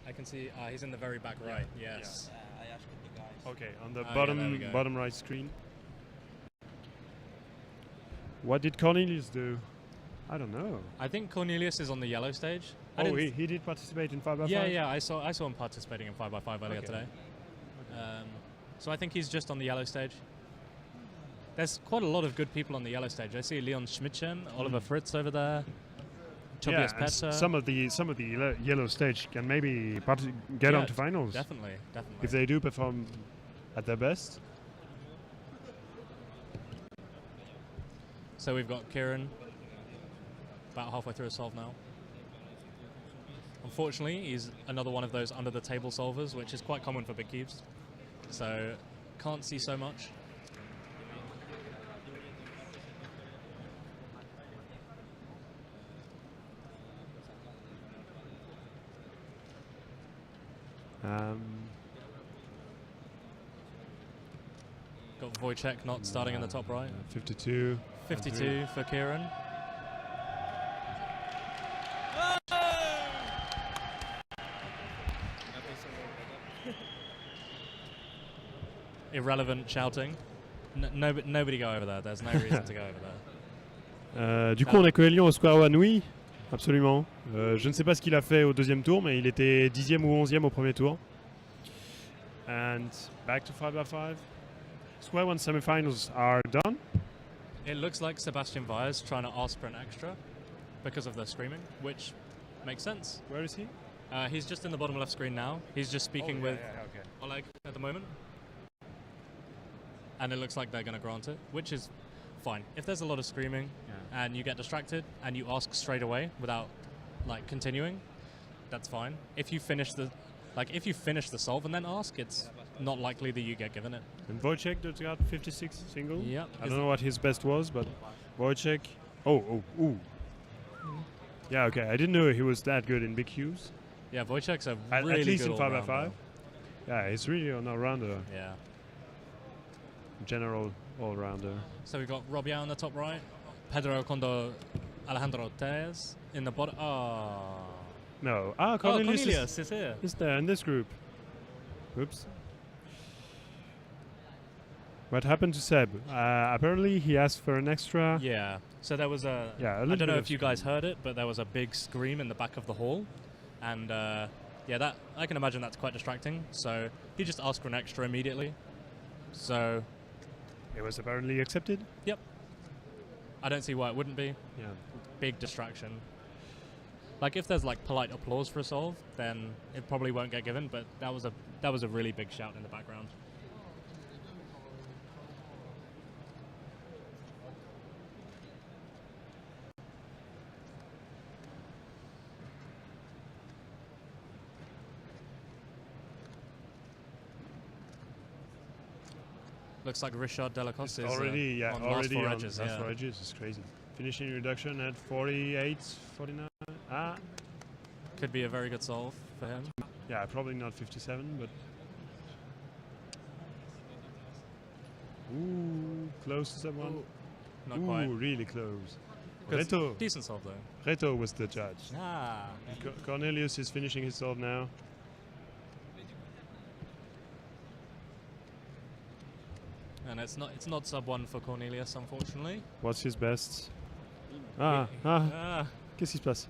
I can see he's in the very back right. Yes. I asked the guys. Okay, on the Oh, yeah, there we go. bottom right screen. What did Cornelius do? I don't know. I think Cornelius is on the yellow stage. I Oh, didn't he did participate in 5x5? yeah, yeah. I saw him participating in 5x5 earlier Okay. today. So I think he's just on the yellow stage. There's quite a lot of good people on the yellow stage. I see Leon Schmidtchen, Oliver Fritz over there, Tobias and Petter. some of the yellow stage can maybe get Yeah, onto finals Definitely. if they do perform at their best. So we've got Kieran about halfway through a solve now. Unfortunately, he's another one of those under the table solvers, which is quite common for big cubes. So can't see so much. Got Wojciech not starting in the top right. 52. 52 for Kieran. Irrelevant shouting. Nobody go over there. There's no reason to go over there. Du coup, on a Coelion au square one, oui, absolument. Je ne sais pas ce qu'il a fait au deuxième tour, mais il était 10e ou 11e au premier tour. And back to 5x5. Square one semifinals are done. It looks like Sebastian Vyers trying to ask for an extra because of the screaming, which makes sense. Where is he? He's just in the bottom left screen now. He's just speaking with Oleg at the moment. And it looks like they're going to grant it, which is fine. If there's a lot of screaming and you get distracted and you ask straight away without like continuing, that's fine. If you finish the solve and then ask, it's not likely that you get given it. And Wojciech just got 56 single. Yep. I don't know what his best was, but Wojciech. Ooh. Yeah, okay. I didn't know he was that good in big cubes. Yeah, Wojciech's a At really least good in all-rounder. 5x5. Yeah, he's really an all-rounder. Yeah. general all-rounder. So we've got Robiao on the top right, Pedro Condo, Alejandro Tellez in the bottom. Oh. No. Cornelius is here. is there in this group. Oops. What happened to Seb? Apparently he asked for an extra. Yeah. So there was a. Yeah, a I little don't know bit if of you guys heard it, but there was a big scream in the back of the hall, and yeah, that I can imagine that's quite distracting. So he just asked for an extra immediately. So It was apparently accepted. I don't see why it wouldn't be. Yeah. Big distraction. Like if there's like polite applause for a solve, then it probably won't get given. But that was a really big shout in the background. Looks like Richard Delacoste is Already, yeah, on already last four on edges. last Yeah. 4 edges. It's crazy. Finishing reduction at 48, 49. Could be a very good solve for him. Yeah, probably not 57, but. Ooh, close to someone. Not Ooh, quite. really close. Good- Reto. Decent solve though. Reto was the judge. Ah. Cornelius is finishing his solve now. And it's not sub 1 for Cornelius, unfortunately. What's his best? Ah. Qu'est-ce qui se passe?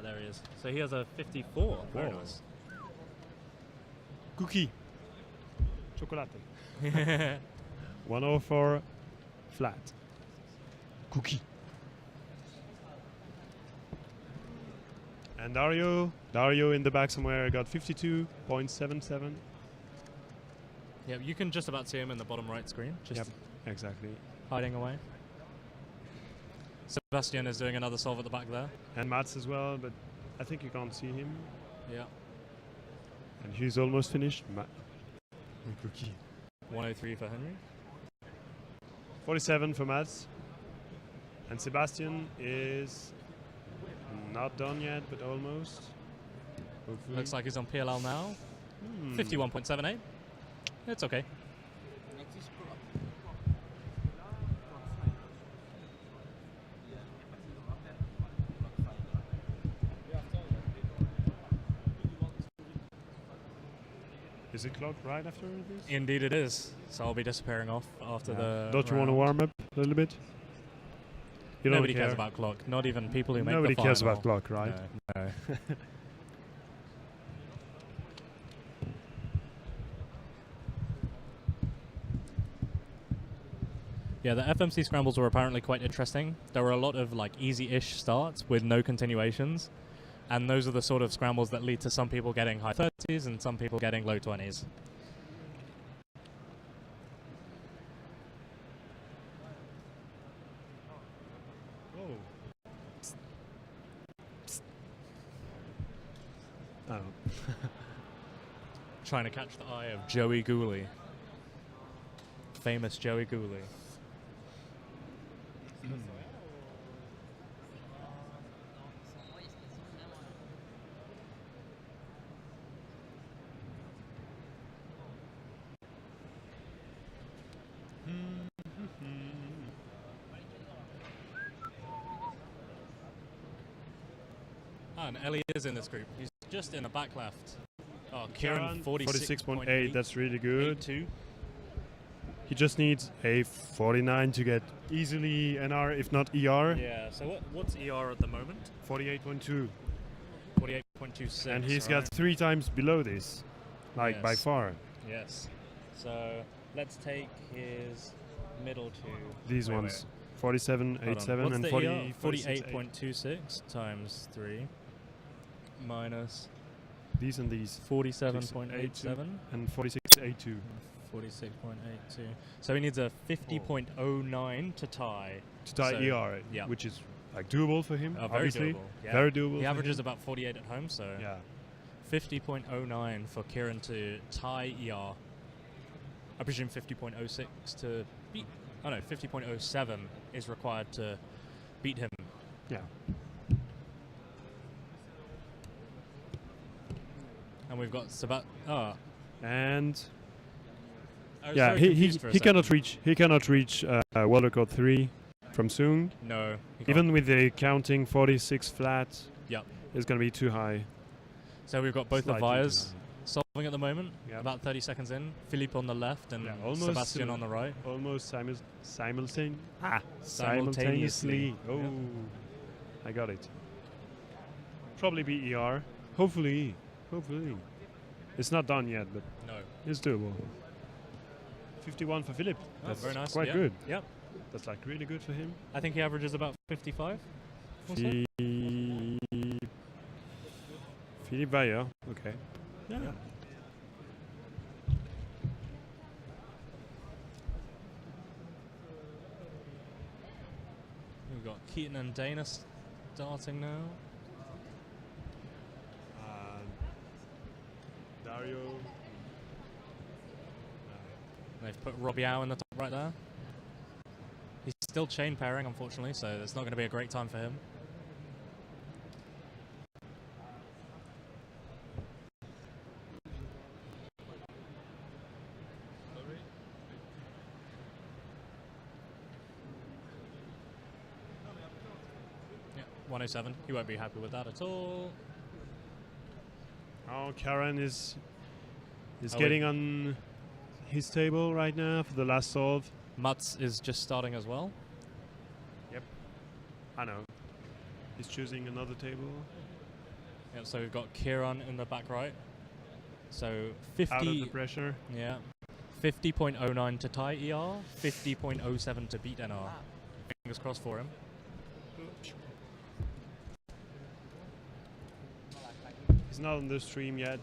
There he is. So he has a 54. Very Whoa. nice. Cookie. Chocolate. 104 flat. Cookie. And Dario in the back somewhere got 52.77. Yeah, you can just about see him in the bottom right screen, just Yep, exactly. hiding away. Sebastian is doing another solve at the back there. And Mats as well, but I think you can't see him. Yeah. And he's almost finished. Cookie. 103 for Henry. 47 for Mats. And Sebastian is not done yet, but almost. Hopefully. Looks like he's on PLL now. Hmm. 51.78. It's okay. Is it clocked right after this? Indeed it is. So I'll be disappearing off after the Don't you want to round. warm up a little bit? You Nobody don't care. cares about clock. Not even people who Nobody make the cares final. about clock, right? No. Yeah, the FMC scrambles were apparently quite interesting. There were a lot of like easy-ish starts with no continuations, and those are the sort of scrambles that lead to some people getting high 30s and some people getting low 20s. Oh. Trying to catch the eye of Joey Gooley. Famous Joey Gooley. And Ellie is in this group. He's just in the back left. Oh, Kieran 46.8, that's really good. 82. He just needs a 49 to get easily NR, if not ER. Yeah, so what's ER at the moment? 48.2. 48.26. And he's right? got 3 times below this, like by Yes. far. Yes. So let's take his middle two. These Wait, ones. wait. 47, Hold on. 87, What's and the 40. ER? 46.8. 48.26 times 3 minus These and these. 47.87. And 46.82. 46.82. So he needs a 50.09 to tie. To tie So, ER, yeah. which is like doable for him, Very obviously. doable. Yeah. Very doable. He for averages him. about 48 at home, so Yeah. 50.09 for Kieran to tie ER. I presume 50.06 to beat. Oh no, 50.07 is required to beat him. Yeah. And we've got And I was Yeah, very he confused for a he cannot second. reach world record 3 from Soong. No. he can't. Even with the counting 46 flat, Yep. it's gonna be too high. So we've got both the Slightly too Vyres solving at the moment. Yep. About 30 seconds in. Philippe on the left and Yeah, almost Sebastian on the right. Almost simultaneously. Simultaneously. Oh, Yep. I got it. Probably be ER. Hopefully. It's not done yet, but No. it's doable. 51 for Philippe. Oh, That's very nice. quite Yep. good. Yep. That's like really good for him. I think he averages about 55. Also. Philippe Vailleur. Okay. Yeah. We've got Keaton and Dana starting now. Dario. They've put Robbie Howe in the top right there. He's still chain pairing, unfortunately, so it's not going to be a great time for him. Yeah, 107. He won't be happy with that at all. Oh, Karen is Oh, getting on his table right now for the last solve. Mats is just starting as well. I know. He's choosing another table. Yeah, so we've got Kieran in the back right. So 50. Out of the pressure. Yeah. 50.09 to tie ER, 50.07 to beat NR. Fingers crossed for him. He's not on the stream yet.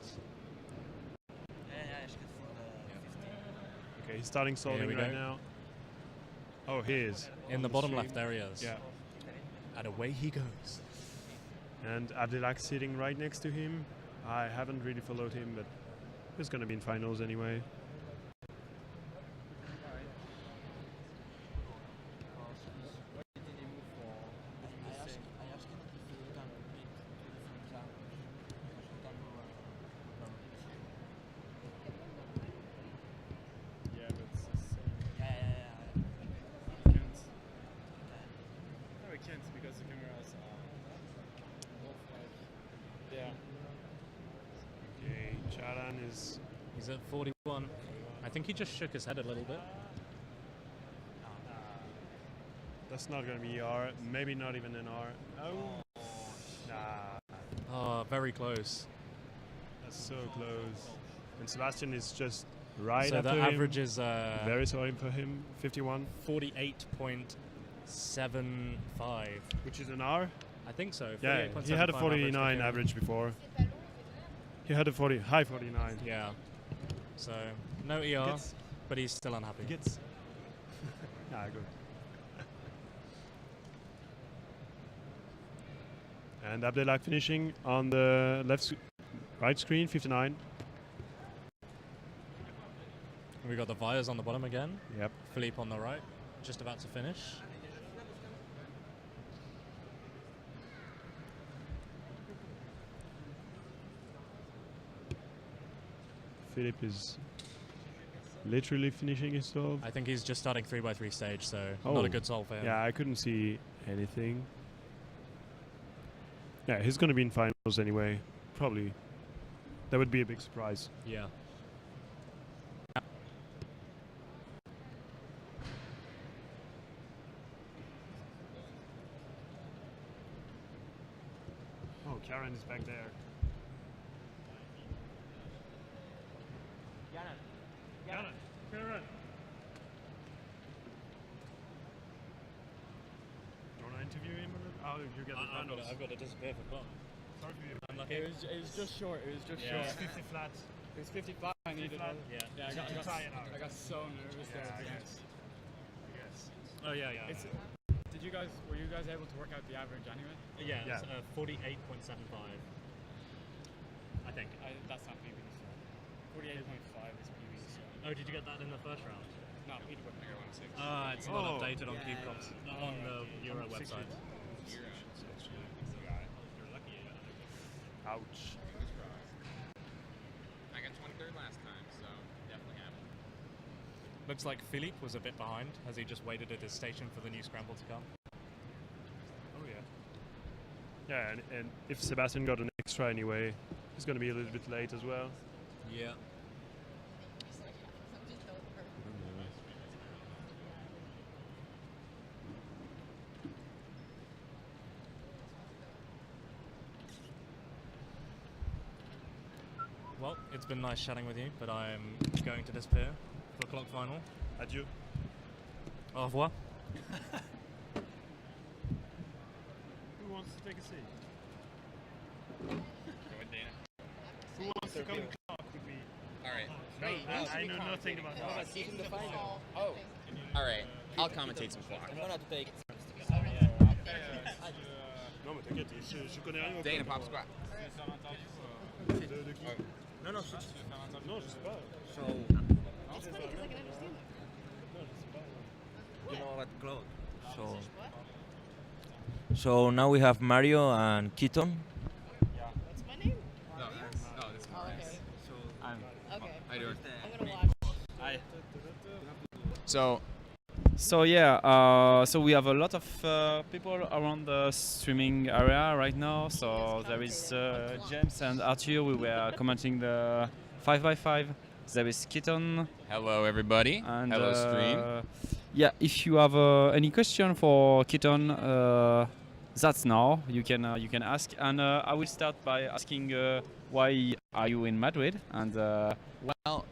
Okay, he's starting solving we right go. now. Oh, he is. In on the bottom stream. left there he is. Yeah. And away he goes. And Abdelak sitting right next to him. I haven't really followed him, but he's going to be in finals anyway. Okay, Charan is... He's at 41. I think he just shook his head a little bit. That's not going to be ER. Maybe not even an R. Oh. Nah. Oh, very close. That's so close. And Sebastian is just right So after the him. average is Very sorry for him. 51. 48.75. Which is an R? I think so. Yeah, he had a 48.75 49 for average before. He had a high 49. Yeah. So no ER, but he's still unhappy. Gets. Yeah, good. And Abdelak finishing on the right screen, 59. We got the Vyres on the bottom again. Yep. Philippe on the right, just about to finish. Philippe is literally finishing his solve. I think he's just starting 3x3 stage, so Oh. not a good solve for him. Yeah, I couldn't see anything. Yeah, he's going to be in finals anyway. Probably. That would be a big surprise. Yeah. Oh, Karen is back there. Karen. You want to interview him? Oh, you get the finals. I've got to disappear for class. Sorry for you. It was just short. It was just Yeah. short. 50 flats. It was 55. I needed flat. it. Yeah. Yeah, You tie it out. I got so nervous there. Yeah, at I the end. guess. Oh yeah, yeah. It's, were you guys able to work out the average anyway? yeah, Yeah. it's 48.75. I think. That's not PB. 48.5 is PB. Oh, did you get that in the first round? No, Peterborough. I got 1.6. It's not Oh. updated on CubeComps on the Euro website. Ouch. I got 23rd last time, so definitely happened. Looks like Philippe was a bit behind as he just waited at his station for the new scramble to come. Oh yeah. Yeah, and if Sebastian got an extra anyway, he's going to be a little bit late as well. Yeah. Well, it's been nice chatting with you, but I'm going to disappear for clock final. Adieu. Au revoir. Who wants to take a seat? Who wants to come and talk with me? Alright. I know nothing about that. Oh. Alright. I'll commentate some clock. I'm gonna take. Non mais t'inquiète, je connais rien. Dana Pop Squat. De qui? No, Non, je sais pas. So. It's funny because I can understand that. You know about Claude. So now we have Mario and Keaton. What's my name? No, this is Oh, okay. Okay. How you doing? I'm gonna watch. Hi. So So we have a lot of people around the streaming area right now. So there is James and Arthur. We were commenting the 5x5. There is Keaton. hello everybody. And Hello stream. yeah, if you have any question for Keaton, that's now you can ask. And I will start by asking why are you in Madrid? And Well,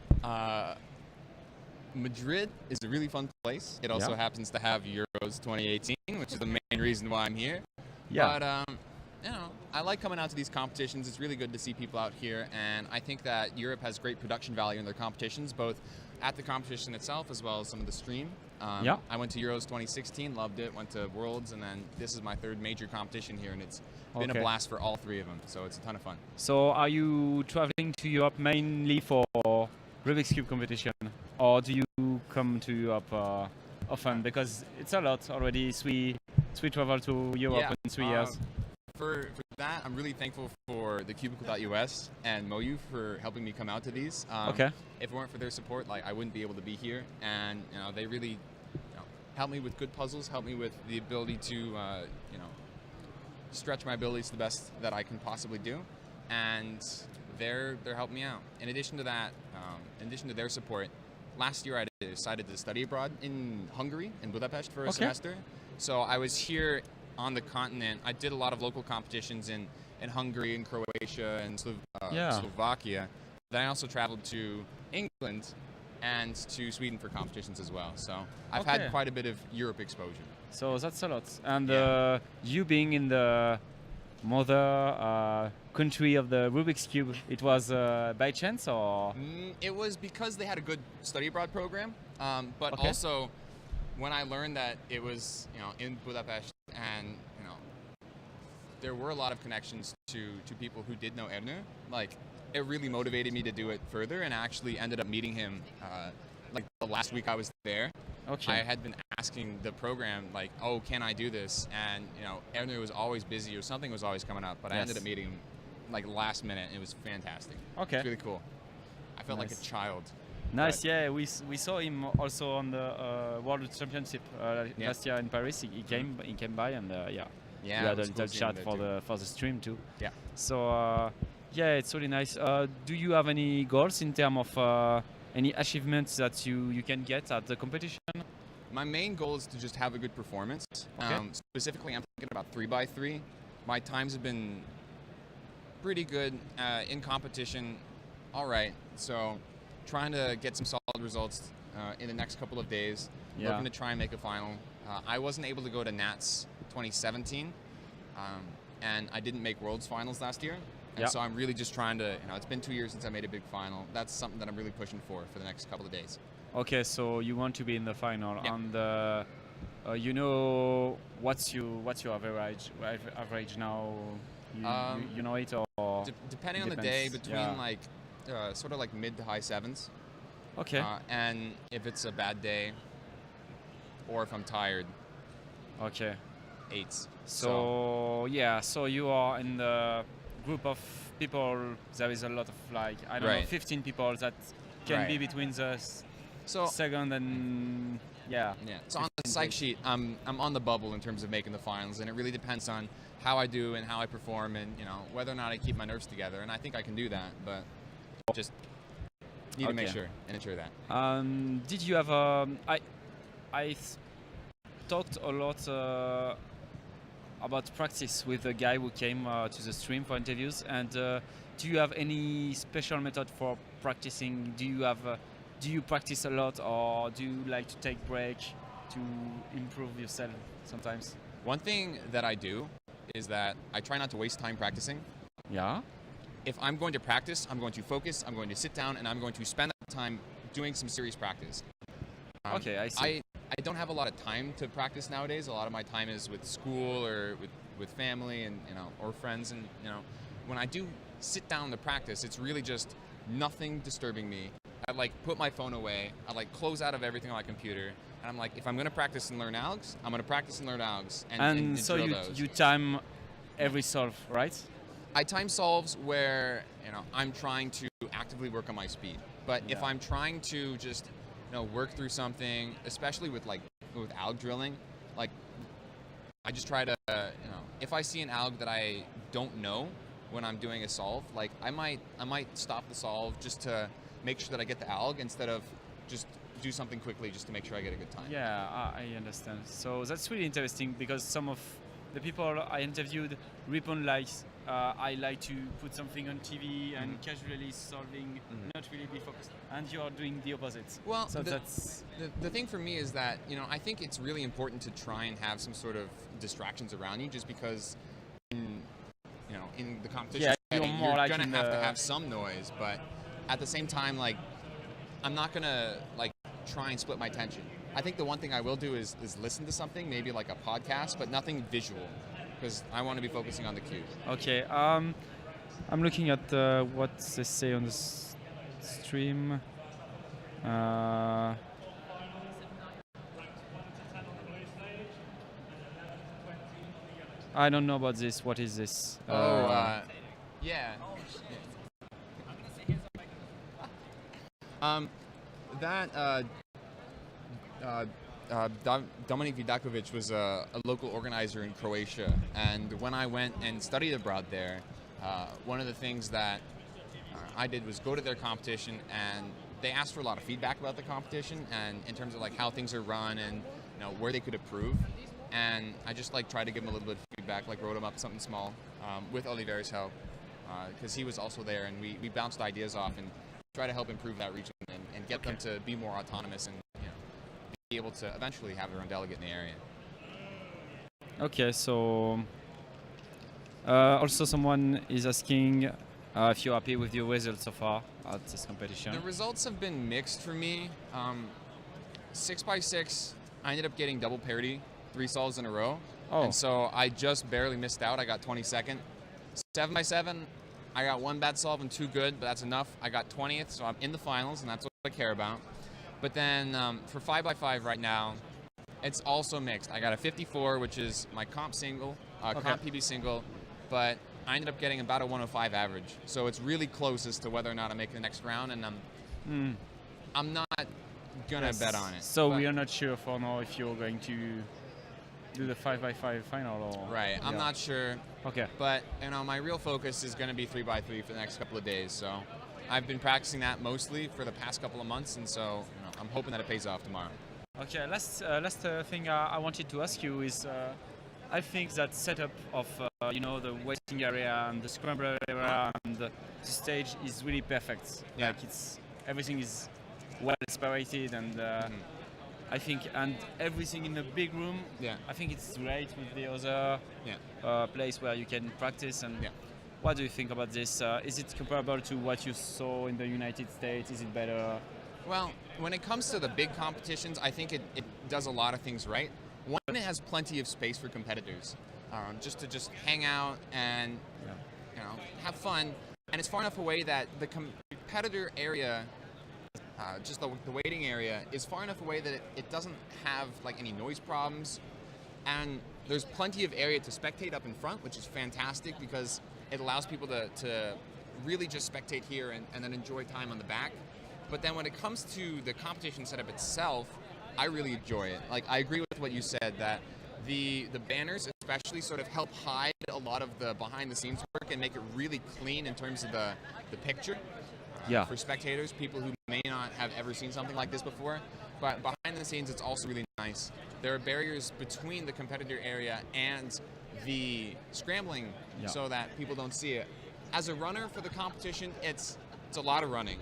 Madrid is a really fun place. It also Yeah. happens to have Euros 2018, which is the main reason why I'm here. yeah, But you know, I like coming out to these competitions. It's really good to see people out here, and I think that Europe has great production value in their competitions, both at the competition itself as well as some of the stream. Yeah. I went to Euros 2016, loved it. Went to Worlds, and then this is my third major competition here, and it's been a Okay. blast for all three of them. So it's a ton of fun. So are you traveling to Europe mainly for Rubik's Cube competition, or do you come to Europe often? Because it's a lot already. We travel to Europe Yeah, in 3 years. For that, I'm really thankful for the Cubicle.us and Moyu for helping me come out to these. Okay. If it weren't for their support, like I wouldn't be able to be here. And they really help me with good puzzles, help me with the ability to stretch my abilities to the best that I can possibly do. And they're helping me out. In addition to that, in addition to their support, last year I decided to study abroad in Hungary, in Budapest for a Okay. semester. So I was here on the continent. I did a lot of local competitions in Hungary and Croatia and Yeah. Slovakia. Then I also traveled to England and to Sweden for competitions as well. So I've Okay. had quite a bit of Europe exposure. So that's a lot. And Yeah. you being in the mother country of the Rubik's Cube, it was by chance or? It was because they had a good study abroad program, but Okay. also when I learned that it was in Budapest and there were a lot of connections to people who did know Ernő, like it really motivated me to do it further, and I actually ended up meeting him like the last week I was there. Okay. I had been asking the program like, oh, can I do this? And Ernő was always busy or something was always coming up, but I ended Yes. up meeting him like last minute. And it was fantastic. Okay. It's really cool. I felt like a Nice. child. Nice, But- yeah. We saw him also on the World Championship Yeah. last year in Paris. He came by and yeah, Yeah, we it had a was cool little seeing chat him for there too. the stream too. Yeah. So yeah, it's really nice. Do you have any goals in terms of any achievements that you can get at the competition? My main goal is to just have a good performance. Okay. Specifically, I'm thinking about 3x3. My times have been pretty good in competition. All right, so trying to get some solid results in the next couple of days. Yeah. Looking to try and make a final. I wasn't able to go to Nats 2017, and I didn't make Worlds finals last year. And Yeah. so I'm really just trying to, it's been 2 years since I made a big final. That's something that I'm really pushing for the next couple of days. Okay, so you want to be in the final, Yeah. and what's your average now? You know it or? Depending on the day, Depends, between yeah. sort of like mid to high sevens. Okay. And if it's a bad day, or if I'm tired, Okay. eights. So yeah, so you are in the group of people. There is a lot of I don't know, Right. 15 people that can be Right. between the So second and yeah. yeah. So on the psych sheet, I'm on the bubble in terms of making the finals, and it really depends on how I do and how I perform, and whether or not I keep my nerves together. And I think I can do that, but just need to make Okay. sure and ensure that. Did you have talked a lot about practice with the guy who came to the stream for interviews, and do you have any special method for practicing? Do you practice a lot, or do you like to take break to improve yourself sometimes? One thing that I do is that I try not to waste time practicing. Yeah. If I'm going to practice, I'm going to focus, I'm going to sit down, and I'm going to spend that time doing some serious practice. Okay, I see. I don't have a lot of time to practice nowadays. A lot of my time is with school or with family and or friends, and when I do sit down to practice, it's really just nothing disturbing me. I put my phone away. I close out of everything on my computer, and I'm like, if I'm gonna practice and learn algs, I'm gonna practice and learn algs and so drill you those. you time every solve, right? I time solves where I'm trying to actively work on my speed. But if Yeah. I'm trying to just work through something, especially with alg drilling, I just try to if I see an alg that I don't know when I'm doing a solve, I might stop the solve just to make sure that I get the alg instead of just do something quickly just to make sure I get a good time. Yeah, I understand. So that's really interesting because some of the people I interviewed respond I like to put something on TV and casually solving, not really be focused. And you're doing the opposite. Well, So the, that's the thing for me is that I think it's really important to try and have some sort of distractions around you, just because in the competition Yeah, setting, you're more you're like gonna in have to the- have some noise, but at the same time, I'm not gonna try and split my attention. I think the one thing I will do is listen to something, maybe like a podcast, but nothing visual, because I want to be focusing on the cues. okay. I'm looking at what they say on the stream. I don't know about this. What is this? Yeah. Dominik Vidakovic was a local organizer in Croatia, and when I went and studied abroad there, one of the things that I did was go to their competition, and they asked for a lot of feedback about the competition and in terms of how things are run and where they could improve. And I just tried to give them a little bit of feedback, wrote them up something small with Oliver's help, because he was also there, and we bounced ideas off and try to help improve that region and get them to be more autonomous and be able to eventually have their own delegate in the area. Okay, so also someone is asking if you're happy with your results so far at this competition. The results have been mixed for me. 6x6, I ended up getting double parity, 3 solves in a row. Oh. And so I just barely missed out. I got 22nd. 7x7, I got 1 bad solve and 2 good, but that's enough. I got 20th, so I'm in the finals, and that's what I care about. But then for 5x5 right now, it's also mixed. I got a 54, which is my comp single, comp PB single, but I ended up getting about a 105 average. So it's really close as to whether or not I make the next round, and I'm not gonna bet on it. So but- we are not sure for now if you're going to do the 5x5 final or. Right, I'm not sure. Okay. But my real focus is going to be 3x3 for the next couple of days. So I've been practicing that mostly for the past couple of months, and so I'm hoping that it pays off tomorrow. Okay. Last thing I wanted to ask you is, I think that setup of the waiting area and the scrambler area and the stage is really perfect. Yeah. Everything is well separated and. I think, and everything in the big room, Yeah. I think it's great with the other place where you can practice. And what do you think about this? Is it comparable to what you saw in the United States? Is it better? Well, when it comes to the big competitions, I think it does a lot of things right. One, it has plenty of space for competitors, just to hang out and have fun. And it's far enough away that the competitor area, just the waiting area, is far enough away that it doesn't have any noise problems. And there's plenty of area to spectate up in front, which is fantastic because it allows people to really just spectate here and then enjoy time on the back. But then when it comes to the competition setup itself, I really enjoy it. Like, I agree with what you said, that the banners especially sort of help hide a lot of the behind the scenes work and make it really clean in terms of the picture. Yeah. For spectators, people who may not have ever seen something like this before. But behind the scenes, it's also really nice. There are barriers between the competitor area and the scrambling so that people don't see it. As a runner for the competition, it's a lot of running.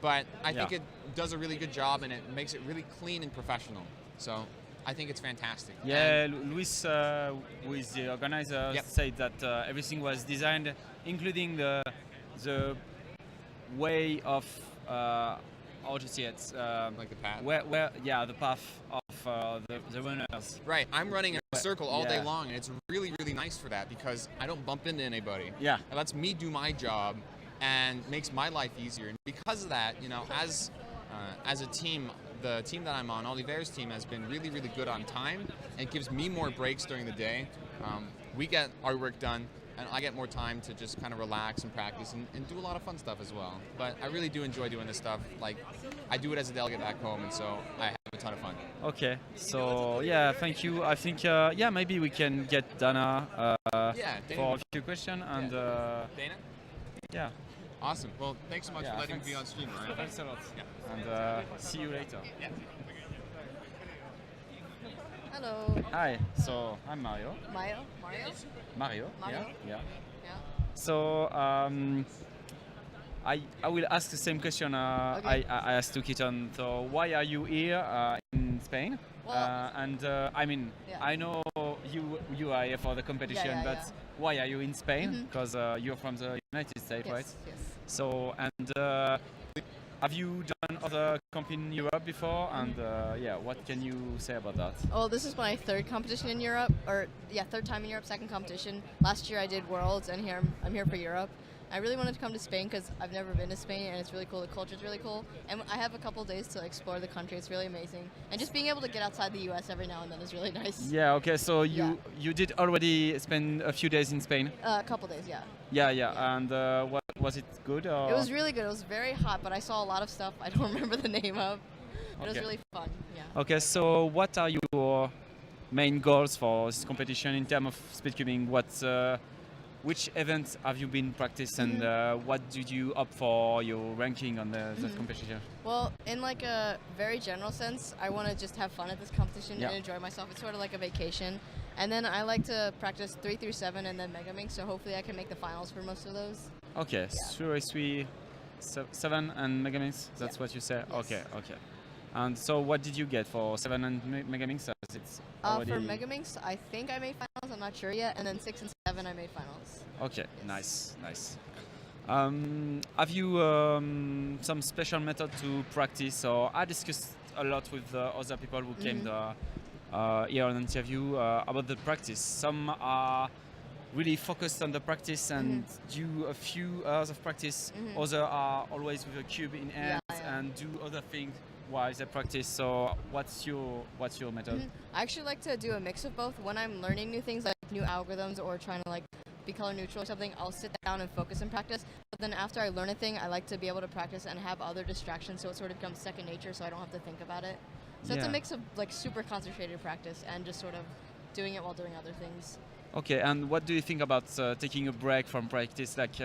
But I think it does a really good job, and it makes it really clean and professional. So I think it's fantastic. Yeah, Luis, who is the organizer, said that everything was designed, including the way of how to see it, like the path. The path of the runners. Right, I'm running in a circle all day long, and it's really, really nice for that because I don't bump into anybody. Yeah, it lets me do my job and makes my life easier. And because of that, you know, as a team, the team that I'm on, Oliver's team, has been really, really good on time. And it gives me more breaks during the day. We get our work done, and I get more time to just kind of relax and practice and do a lot of fun stuff as well. But I really do enjoy doing this stuff. Like, I do it as a delegate back home, and so I have a ton of fun. Okay, so yeah, thank you. I think maybe we can get Dana for a few questions and Dana? Yeah. Awesome. Well, thanks so much for letting me be on stream. Right? Thanks a lot. Yeah. And see you later. Yeah. Hello. Hi. So I'm Mario. Mario? Mario. Mario? Yeah. Yeah. So I will ask the same question Okay. I asked to Keaton. So why are you here in Spain? Well, I mean, yeah. I know you are here for the competition, Yeah, but why are you in Spain? Mhm. Because you're from the United States, Yes, right? yes. So have you done other comp in Europe before? And what can you say about that? Oh, this is my third competition in Europe, third time in Europe, second competition. Last year I did Worlds, and I'm here for Europe. I really wanted to come to Spain because I've never been to Spain, and it's really cool. The culture is really cool, and I have a couple days to explore the country. It's really amazing, and just being able to get outside the U.S. every now and then is really nice. Yeah. Okay. So you did already spend a few days in Spain. A couple days, yeah. Yeah. And what was it good? Or? It was really good. It was very hot, but I saw a lot of stuff I don't remember the name of. But it was really fun. Yeah. Okay. So what are your main goals for this competition in terms of speedcubing? Which events have you been practiced, and what did you opt for your ranking on the competition? Well, in like a very general sense, I want to just have fun at this competition and enjoy myself. It's sort of like a vacation. And then I like to practice 3 through 7 and then Megaminx, so hopefully I can make the finals for most of those. Okay, 3, 7 and Megaminx, that's what you said? Yes. Okay. And so what did you get for 7 and Megaminx? It's already for Megaminx, I think I made finals, I'm not sure yet, and then 6 and 7 I made finals. Okay, yes. Nice. Have you some special method to practice? Or I discussed a lot with other people who came here on interview about the practice. Some are really focused on the practice and do a few hours of practice. Others are always with a cube in hand and do other things while they practice. So what's your method? I actually like to do a mix of both. When I'm learning new things like new algorithms or trying to like be color neutral or something, I'll sit down and focus and practice. But then after I learn a thing, I like to be able to practice and have other distractions, so it sort of becomes second nature, so I don't have to think about it. So it's a mix of like super concentrated practice and just sort of doing it while doing other things. Okay, and what do you think about taking a break from practice? Like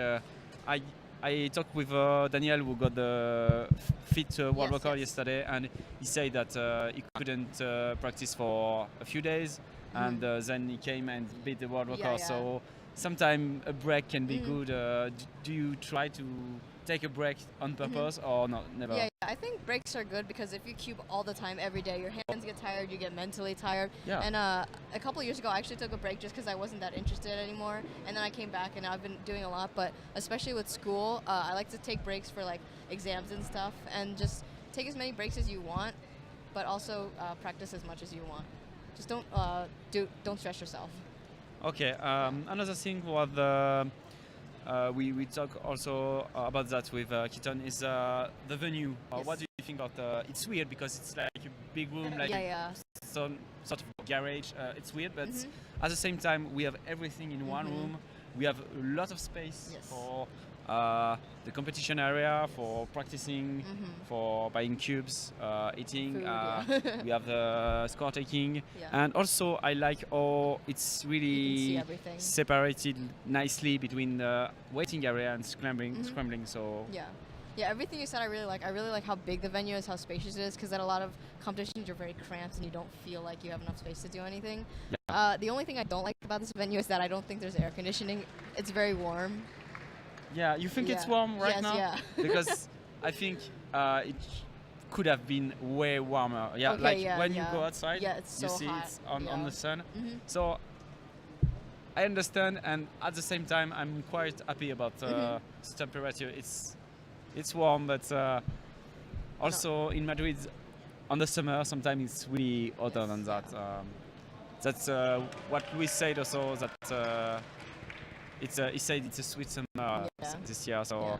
I talked with Daniel, who got the fit world record yesterday, and he said that he couldn't practice for a few days, and then he came and beat the world record. So sometimes a break can be good. Do you try to take a break on purpose or not? Never? Yeah, I think breaks are good because if you cube all the time every day, your hands get tired, you get mentally tired. Yeah. And a couple years ago, I actually took a break just because I wasn't that interested anymore. And then I came back and I've been doing a lot. But especially with school, I like to take breaks for like exams and stuff and just take as many breaks as you want, but also practice as much as you want. Just don't stress yourself. Okay. Another thing was we talk also about that with Keaton is the venue. What do you think about? It's weird because it's like a big room, like some sort of garage. It's weird, but at the same time we have everything in one room. We have a lot of space for the competition area for practicing, for buying cubes, eating. Food, yeah. We have the score taking, Yeah. and also I like how it's You can see really everything. separated nicely between the waiting area and scrambling. So Yeah. Yeah, everything you said I really like. I really like how big the venue is, how spacious it is, because at a lot of competitions you're very cramped and you don't feel like you have enough space to do anything. The only thing I don't like about this venue is that I don't think there's air conditioning. It's very warm. yeah, you think it's Yeah. warm right Yes, now? yeah. Because I think it could have been way warmer. Yeah, Okay, like yeah, when yeah. you go outside, Yeah, it's you so see hot. it's on Yeah. the sun. Mhm. So I understand, and at the same time, I'm quite happy about the temperature. It's warm, but also in Madrid, on the summer, sometimes it's really hotter Yes, than that. yeah. That's what Luis said also, that he said it's a sweet summer Yeah. this year. So Yeah.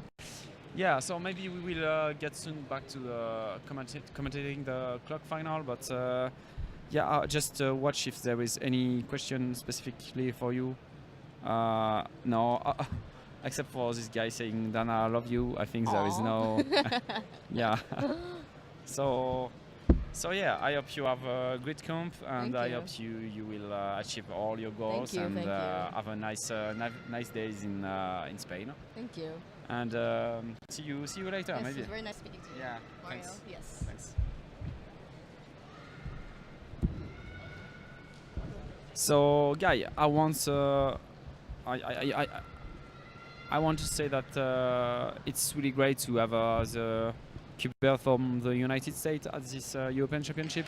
yeah, so maybe we will get soon back to the commentating the clock final, but yeah, I'll just watch if there is any question specifically for you. No, except for this guy saying, Dana, I love you. I think there is no. Yeah. So yeah, I hope you have a great comp, and Thank I you. hope you will achieve all your goals you, and thank you. have a nice days in Spain. Thank you. And see you later, Yes, maybe. it was very nice speaking to you. Yeah, Mario. thanks. Yes. Thanks. So, Guy, I want I want to say that it's really great to have the keeper from the United States at this European Championship.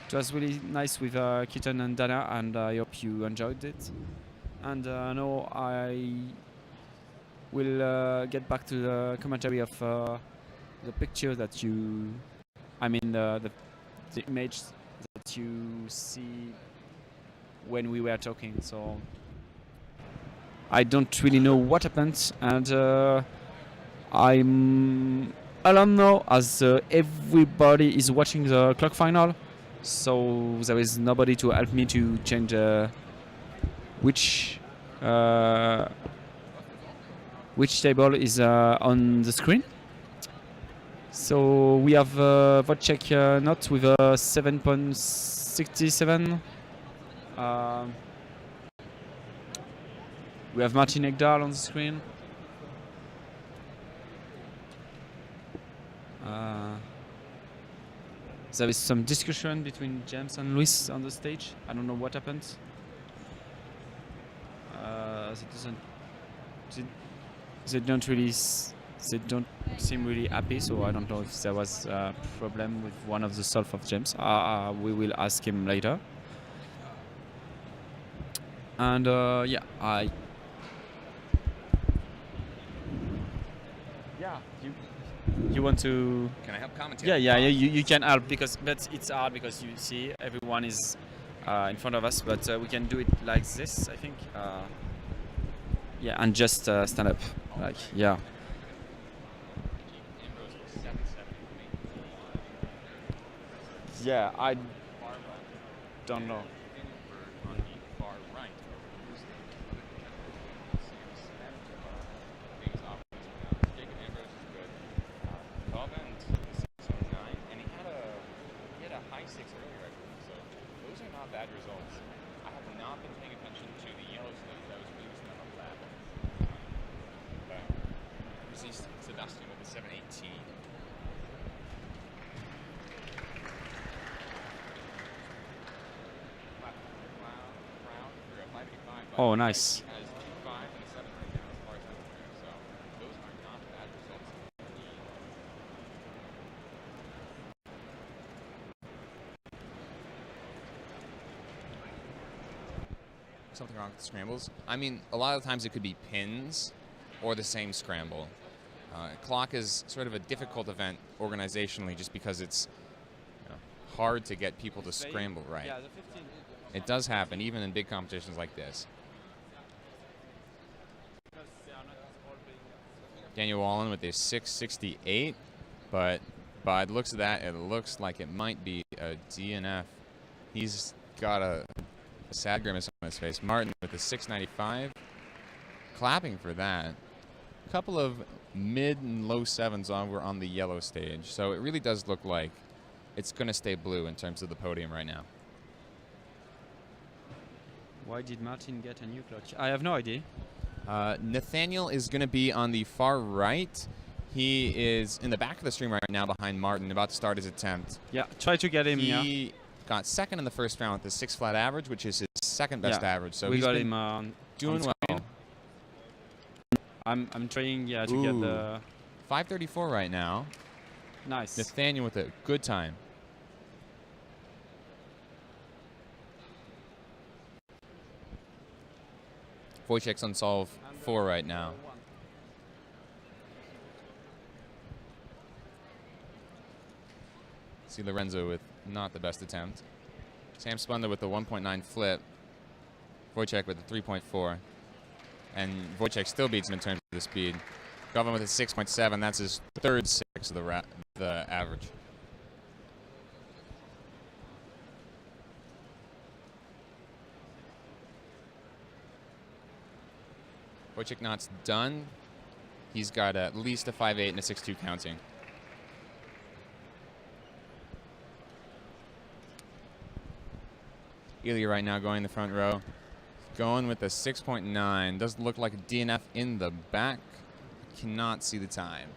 It was really nice with Keaton and Dana, and I hope you enjoyed it. And now I will get back to the commentary of the picture that I mean the image that you see when we were talking. So I don't really know what happened, and I'm alone now as everybody is watching the clock final. So there is nobody to help me to change which table is on the screen. So we have Wojciech not with a 7.67. We have Martin Egdal on the screen. There is some discussion between James and Luis on the stage. I don't know what happened. They don't seem really happy, so I don't know if there was a problem with one of the self of James. We will ask him later. And yeah, you want to? Can I help commentate? Yeah. You can help but it's hard because you see everyone is in front of us, but we can do it like this, I think. Yeah, and just stand up, like yeah. Yeah, I don't know. On the far right. Jacob Ambrose is good. 12 and 609, and he had a high 6 earlier, I believe. So those are not bad results. I have not been paying attention to the yellow stuff that was previously on the lab. Sebastian with the 718. Oh, nice. Has 2.5 and a 7 right now, as far as I'm aware. So those are not bad results. Something wrong with the scrambles? I mean, a lot of times it could be pins or the same scramble. Clock is sort of a difficult event organizationally, just because it's hard to get people to scramble right. Yeah, the 15. It does happen, even in big competitions like this. Daniel Wallen with a 668, but by the looks of that, it looks like it might be a DNF. He's got a sad grimace on his face. Martin with a 695. clapping for that. A couple of mid and low 7s were on the yellow stage, so it really does look like it's going to stay blue in terms of the podium right now. Why did Martin get a new clutch? I have no idea. Nathaniel is going to be on the far right. He is in the back of the stream right now behind Martin, about to start his attempt. Yeah, try to get him. He got second in the first round with a 6 flat average, which is his second best average. So we he's got been him doing well. I'm trying to get the 5:34 right now. nice. Nathaniel with a good time. Wojciech's on solve 4 right now. See Lorenzo with not the best attempt. Sam Splendor with the 1.9 flip. Wojciech with the 3.4. And Wojciech still beats him in terms of the speed. Govan with a 6.7. That's his third 6 of the average. Wojciech Not's done. He's got at least a 5.8 and a 6.2 counting. Ilya right now going in the front row. Going with a 6.9. Doesn't look like a DNF in the back. Cannot see the time.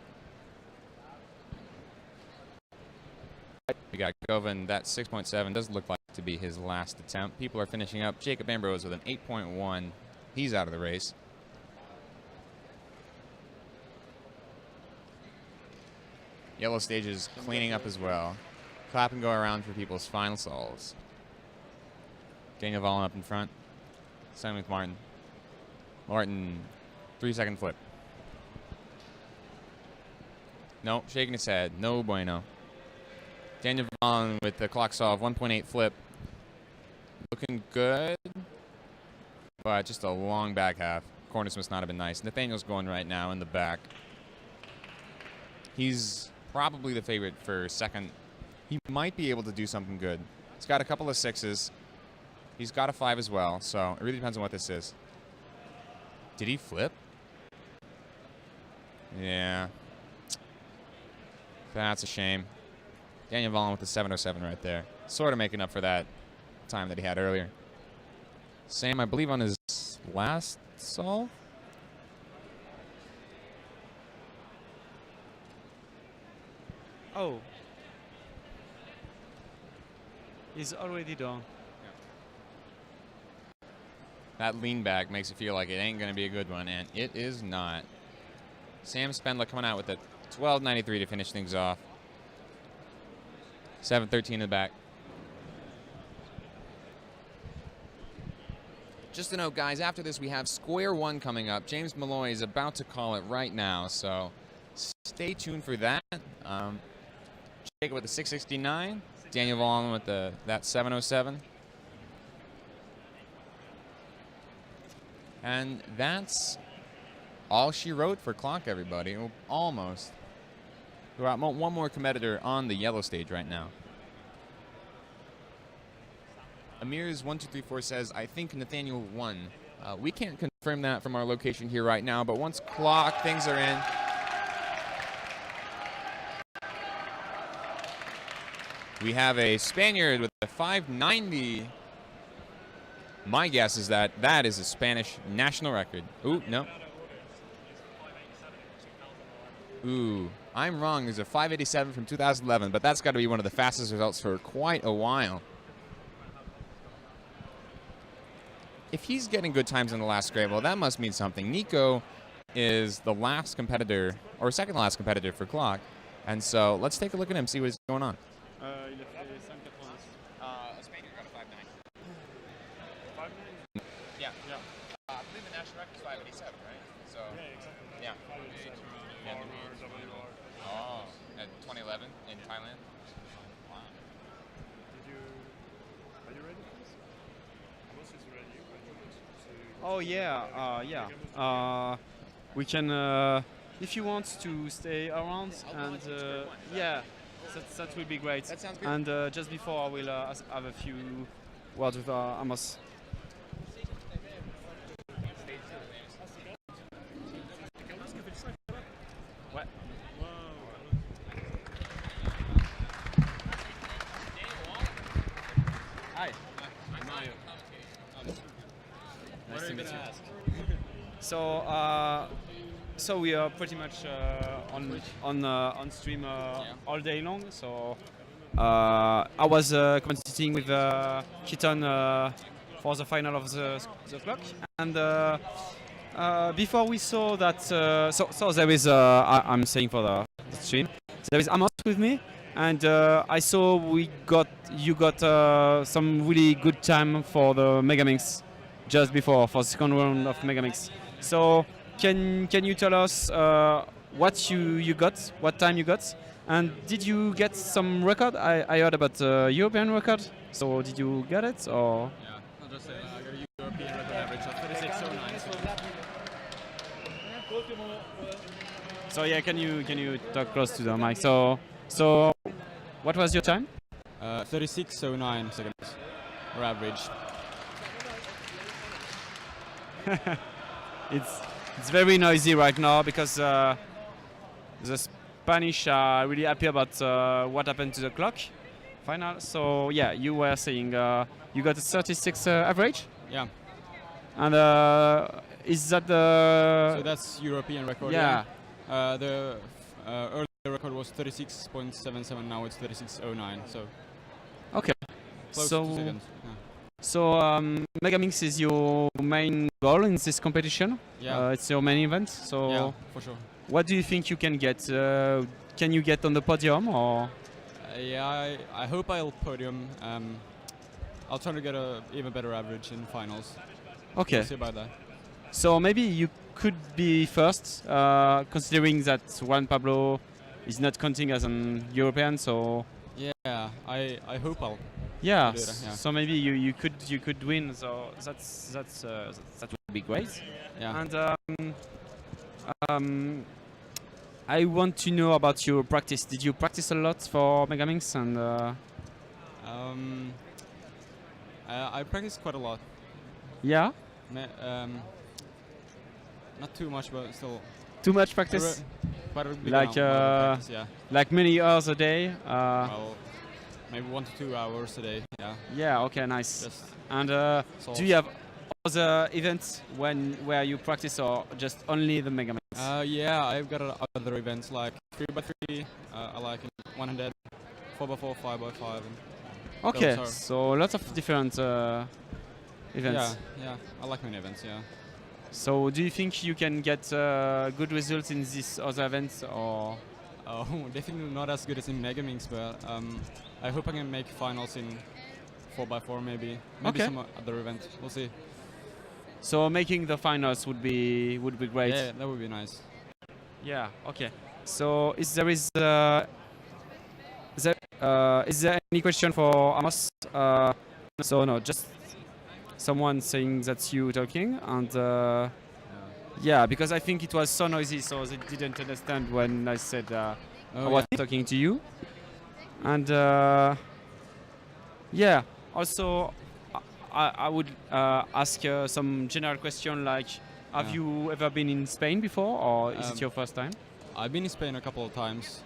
We got Govan. That 6.7 doesn't look like to be his last attempt. People are finishing up. Jacob Ambrose with an 8.1. He's out of the race. Yellow stage is cleaning up as well. Clap and go around for people's final solves. Daniel Vollen up in front. Same with Martin. Martin, 3-second flip. No, shaking his head. No bueno. Daniel Vollen with the clock solve, 1.8 flip. Looking good, but just a long back half. Corners must not have been nice. Nathaniel's going right now in the back. He's probably the favorite for second. He might be able to do something good. He's got a couple of 6s. He's got a 5 as well, so it really depends on what this is. Did he flip? Yeah. That's a shame. Daniel Vollen with the 707 right there. Sort of making up for that time that he had earlier. Sam, I believe, on his last solve. Oh. He's already done. That lean back makes it feel like it ain't going to be a good one, and it is not. Sam Spendler coming out with a 12.93 to finish things off. 7.13 in the back. Just to note, guys, after this we have square one coming up. James Malloy is about to call it right now, so stay tuned for that. Jacob with the 669. Daniel Vollen with that 707. And that's all she wrote for clock, everybody. Well, almost. We've got one more competitor on the yellow stage right now. Amir's 1234 says, I think Nathaniel won. We can't confirm that from our location here right now, but once clock, things are in. We have a Spaniard with a 590. My guess is that that is a Spanish national record. Ooh, no. Ooh, I'm wrong. There's a 587 from 2011, but that's got to be one of the fastest results for quite a while. If he's getting good times in the last straight, well, that must mean something. Nico is the last competitor, or second to last competitor for clock. And so let's take a look at him, see what's going on. A Spaniard got a 5.9. 5.9? Yeah. I believe the national record is 587, right? So, yeah, exactly. Yeah. Oh, at 2011 in Thailand? Wow. Are you ready, please? Amos is ready. Oh yeah, we can, if you want to stay around, and yeah, that will be great. That sounds good. And just before, I will have a few words with Amos. Hi. Nice to meet you. So, so we are pretty much on stream all day long. So I was competing with Keaton for the final of the clock, and before we saw that, so there is I'm saying for the stream, there is Amos with me, and I saw you got some really good time for the Megamix just before for the second round of Megamix. So can you tell us what you got, what time you got, and did you get some record? I heard about European record. So did you get it or? Yeah, I'll just say I got a European record average of 36.09. So yeah, can you talk close to the mic? So what was your time? 36.09 seconds, or average. It's very noisy right now because the Spanish are really happy about what happened to the clock final. So yeah, you were saying you got a 36 average, Yeah, and is that the? so that's European record. Yeah. The earlier record was 36.77. Now it's 36.09. So Okay. close So to 2 seconds. so Megamix is your main goal in this competition. Yeah. It's your main event. So Yeah, for sure. what do you think you can get? Can you get on the podium or? Yeah, I hope I'll podium. I'll try to get a even better average in finals. Okay. We'll see about that. So maybe you could be first, considering that Juan Pablo is not counting as an European. So Yeah, I hope I'll. yeah, do that, yeah. so maybe you could win. So that would be great. Yeah. And I want to know about your practice. Did you practice a lot for Megamix? And I practice quite a lot. yeah, Not too much, but still. too much practice, Quite a big Like, amount of practice, yeah. like many hours a day. Well, maybe 1 to 2 hours a day. Yeah. Yeah. Okay. Nice. Just And solve. do you have other events where you practice, or just only the Megamix? Yeah, I've got other events like 3x3. I like 100, 4x4, 5x5. And Okay, those are- so lots of different events. yeah, I like many events. Yeah. So do you think you can get good results in these other events, or? Oh, definitely not as good as in Megamix, but I hope I can make finals in 4x4 maybe. Maybe Okay. some other event. We'll see. So making the finals would be great. Yeah, that would be nice. Yeah. Okay. So is there any question for Amos? So no, just someone saying that's you talking, and yeah, because I think it was so noisy, so they didn't understand when I said I was talking to you, and yeah. Also, I would ask some general question like, have Yeah. you ever been in Spain before, or is it Um, your first time? I've been in Spain a couple of times.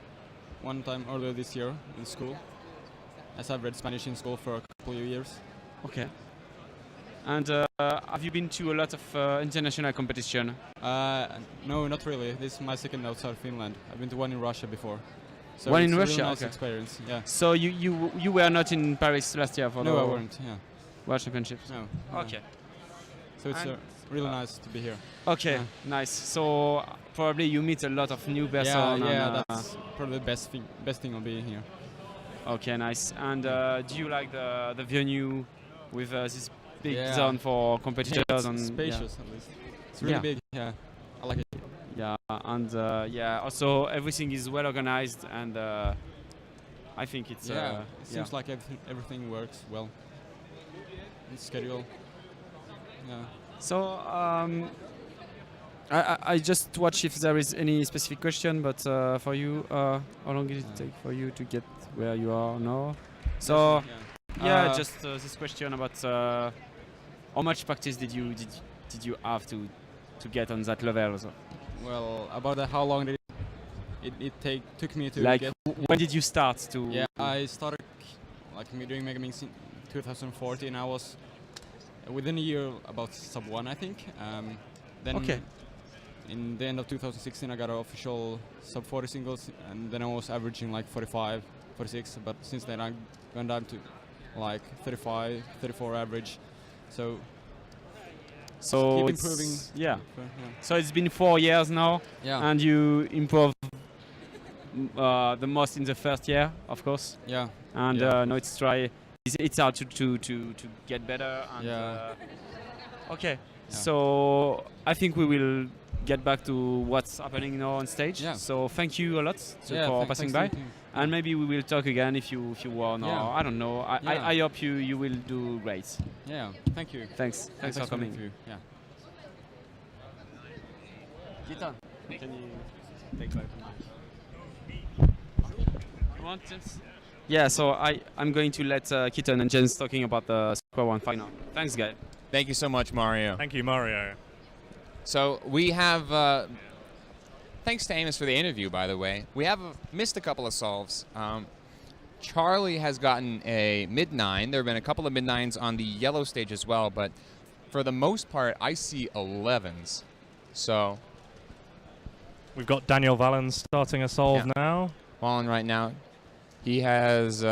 One time earlier this year in school, as I've read Spanish in school for a couple of years. Okay. And have you been to a lot of international competition? No, not really. This is my second outside Finland. I've been to one in Russia before. So One it's in a Russia, really nice okay. experience. Yeah. So you were not in Paris last year for No, the I weren't. Yeah. World Championships? No. Okay. So it's And, really nice to be here. Okay, Yeah. nice. So probably you meet a lot of new person. Yeah, and, that's probably the best thing of being here. okay, nice. And do you like the venue with this big Yeah. zone for Yeah, competitors? it's and spacious at least. It's really Yeah. big. Yeah, I like it. Yeah, and yeah. Also, everything is well organized, and I think it's It seems like everything works well. It's schedule. Yeah. So I just watch if there is any specific question, but for you, how long did it take for you to get where you are now? So yeah, just this question about how much practice did you have to get on that level? So, Well, about how long did it took me to like get? when did you start to? Yeah, I started like doing Megamix in 2014, I was within a year about sub 1, I think. Then Okay. in the end of 2016, I got an official sub 40 singles, and then I was averaging like 45, 46. But since then, I went down to like 35, 34 average. So So keep it's- improving. Yeah. Yeah. So it's been 4 years now, Yeah. and you improved the most in the first year, of course. Yeah. And Yeah. now it's hard to get better. And, Yeah. okay. Yeah. So I think we will get back to what's happening now on stage. Yeah. So thank you a lot Yeah, for passing by. thanks to you. And maybe we will talk again if you won, or Yeah. I don't know. Yeah. I hope you will do great. Yeah. Thank you. Thanks for coming. You. Yeah. Keaton, can you take back the mic? Yeah, so I'm going to let Keaton and Jens talking about the Square One final. Thanks, guys. Thank you so much, Mario. Thank you, Mario. So we have, thanks to Amos for the interview, by the way. We have missed a couple of solves. Charlie has gotten a mid-9. There have been a couple of mid-9s on the yellow stage as well, but for the most part, I see 11s. So We've got Daniel Valens starting a solve now. Wallen right now, he has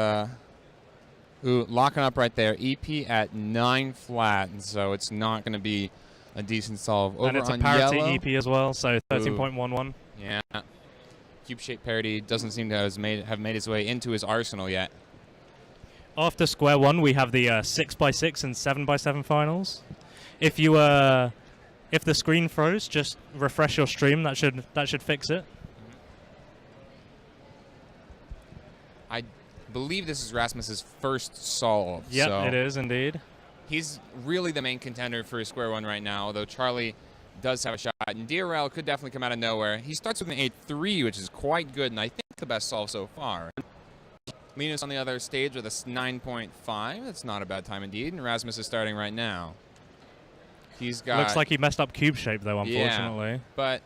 locking up right there. EP at 9 flat, and so it's not going to be a decent solve. Over And it's a on parity yellow, EP as well, so 13.11. yeah, cube shape parity doesn't seem to have made its way into his arsenal yet. After Square One, we have the 6x6 and 7x7 finals. If the screen froze, just refresh your stream. That should fix it. I believe this is Rasmus's first solve. Yep, so it is indeed. he's really the main contender for Square One right now, although Charlie does have a shot. And DRL could definitely come out of nowhere. He starts with an 8-3, which is quite good, and I think the best solve so far. Linus on the other stage with a 9.5. That's not a bad time indeed, and Rasmus is starting right now. He's got... Looks like he messed up cube shape though, unfortunately. Yeah, but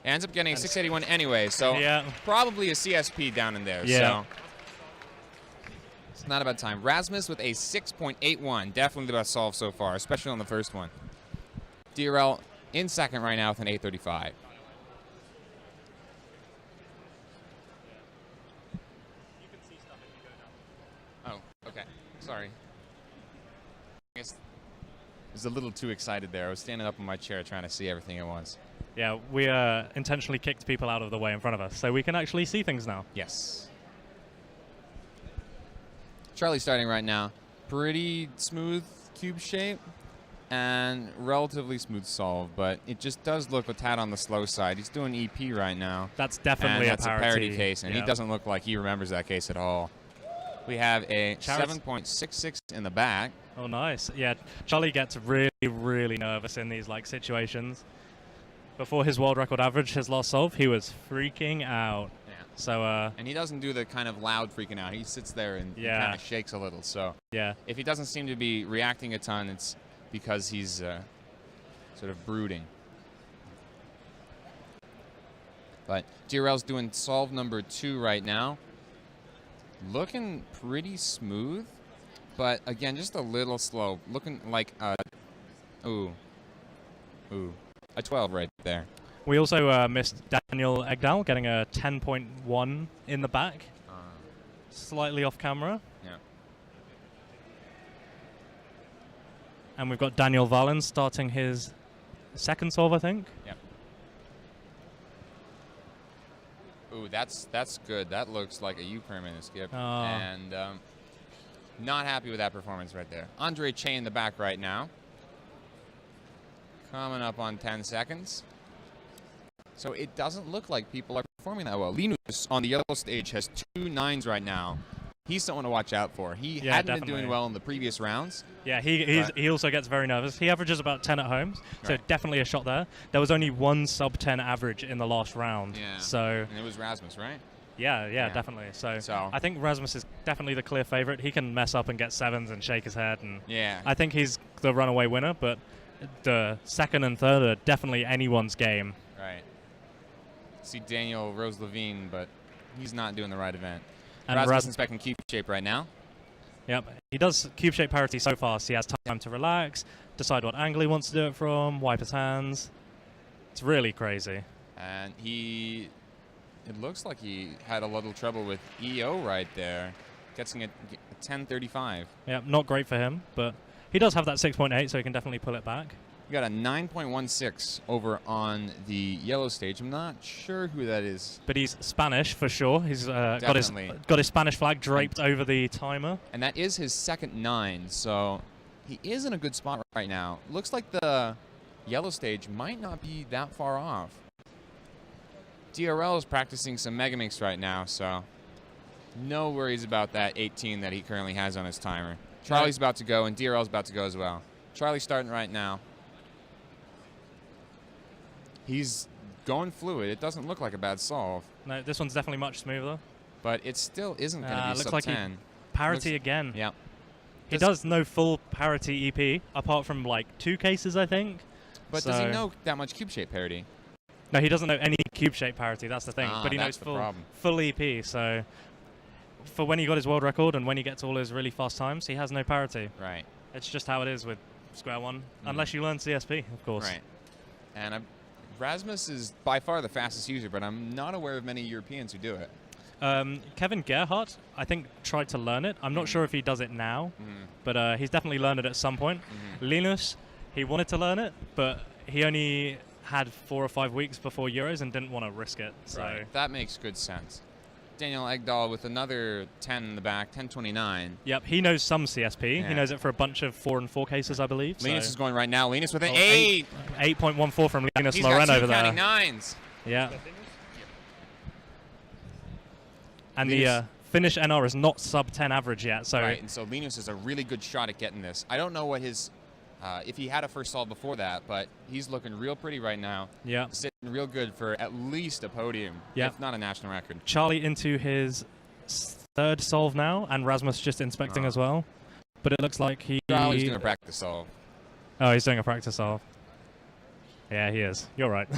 ends up getting a 681 anyway, so Yeah. probably a CSP down in there. Yeah. So it's not a bad time. Rasmus with a 6.81, definitely the best solve so far, especially on the first one. DRL in second right now with an 835. Oh, okay. Sorry. I guess I was a little too excited there. I was standing up in my chair trying to see everything at once. Yeah, we intentionally kicked people out of the way in front of us, so we can actually see things now. Yes. Charlie starting right now. Pretty smooth cube shape and relatively smooth solve, but it just does look a tad on the slow side. He's doing EP right now. That's definitely and that's a parity case, and he yeah. doesn't look like he remembers that case at all. We have a Charles- 7.66 in the back. Oh, nice. Yeah, Charlie gets really, really nervous in these like situations. Before his world record average, his last solve, he was freaking out. Yeah. So, And he doesn't do the kind of loud freaking out. He sits there and Yeah. kind of shakes a little. So yeah. if he doesn't seem to be reacting a ton, it's because he's sort of brooding. But DRL's doing solve number 2 right now. Looking pretty smooth, but again, just a little slow. Looking like a, a 12 right there. We also missed Daniel Egdal getting a 10.1 in the back. Slightly off camera. Yeah. And we've got Daniel Valens starting his second solve, I think. Yep. Ooh, that's good. That looks like a U-perm in a skip. Oh. And not happy with that performance right there. Andre Che in the back right now. Coming up on 10 seconds. So it doesn't look like people are performing that well. Linus on the yellow stage has 2 9s right now. He's someone to watch out for. He Yeah, hadn't been definitely. doing well in the previous rounds. Yeah, he also gets very nervous. He averages about 10 at home, so Right. definitely a shot there. There was only one sub 10 average in the last round. Yeah. So And it was Rasmus, right? yeah, definitely. So I think Rasmus is definitely the clear favorite. He can mess up and get 7s and shake his head, and Yeah. I think he's the runaway winner. But the second and third are definitely anyone's game. Right. See Daniel Rose Levine, but he's not doing the right event. And Rasmus Ras- inspecting cube shape right now. Yep, he does cube shape parity so fast. He has time to relax, decide what angle he wants to do it from, wipe his hands. It's really crazy. And it looks like he had a little trouble with EO right there, getting a 10.35. Yep, not great for him, but he does have that 6.8, so he can definitely pull it back. We got a 9.16 over on the yellow stage. I'm not sure who that is. But he's Spanish for sure. He's got his Spanish flag draped over the timer. And that is his second 9, so he is in a good spot right now. Looks like the yellow stage might not be that far off. DRL is practicing some Megaminx right now, so no worries about that 18 that he currently has on his timer. Charlie's about to go, and DRL's about to go as well. Charlie's starting right now. He's going fluid. It doesn't look like a bad solve. No, this one's definitely much smoother. But it still isn't going to be looks sub like 10. Parity again. Yeah. He does know full parity EP, apart from like 2 cases, I think. But does he know that much cube shape parity? No, he doesn't know any cube shape parity. That's the thing. But he knows problem. full EP. So for when he got his world record and when he gets all his really fast times, he has no parity. Right. It's just how it is with Square One, unless you learn CSP, of course. Right. And Rasmus is by far the fastest user, but I'm not aware of many Europeans who do it. Kevin Gerhardt, I think, tried to learn it. I'm not sure if he does it now, but he's definitely learned it at some point. Linus, he wanted to learn it, but he only had 4 or 5 weeks before Euros and didn't want to risk it. So right. That makes good sense. Daniel Egdahl with another 10 in the back, 10.29. Yep, he knows some CSP. Yeah. He knows it for a bunch of 4 and 4 cases, I believe. Linus is going right now. Linus with an 8. 8.14 from Linus He's Loren got 2 over there. counting 9s. Yeah. And the Finnish NR is not sub 10 average yet. So right, and so Linus is a really good shot at getting this. I don't know what his, if he had a first solve before that, but he's looking real pretty right now. Yeah. Sitting real good for at least a podium, if not a national record. Charlie into his 3rd solve now, and Rasmus just inspecting as well. But it looks like he's doing a practice solve. Oh, he's doing a practice solve. Yeah, he is. You're right.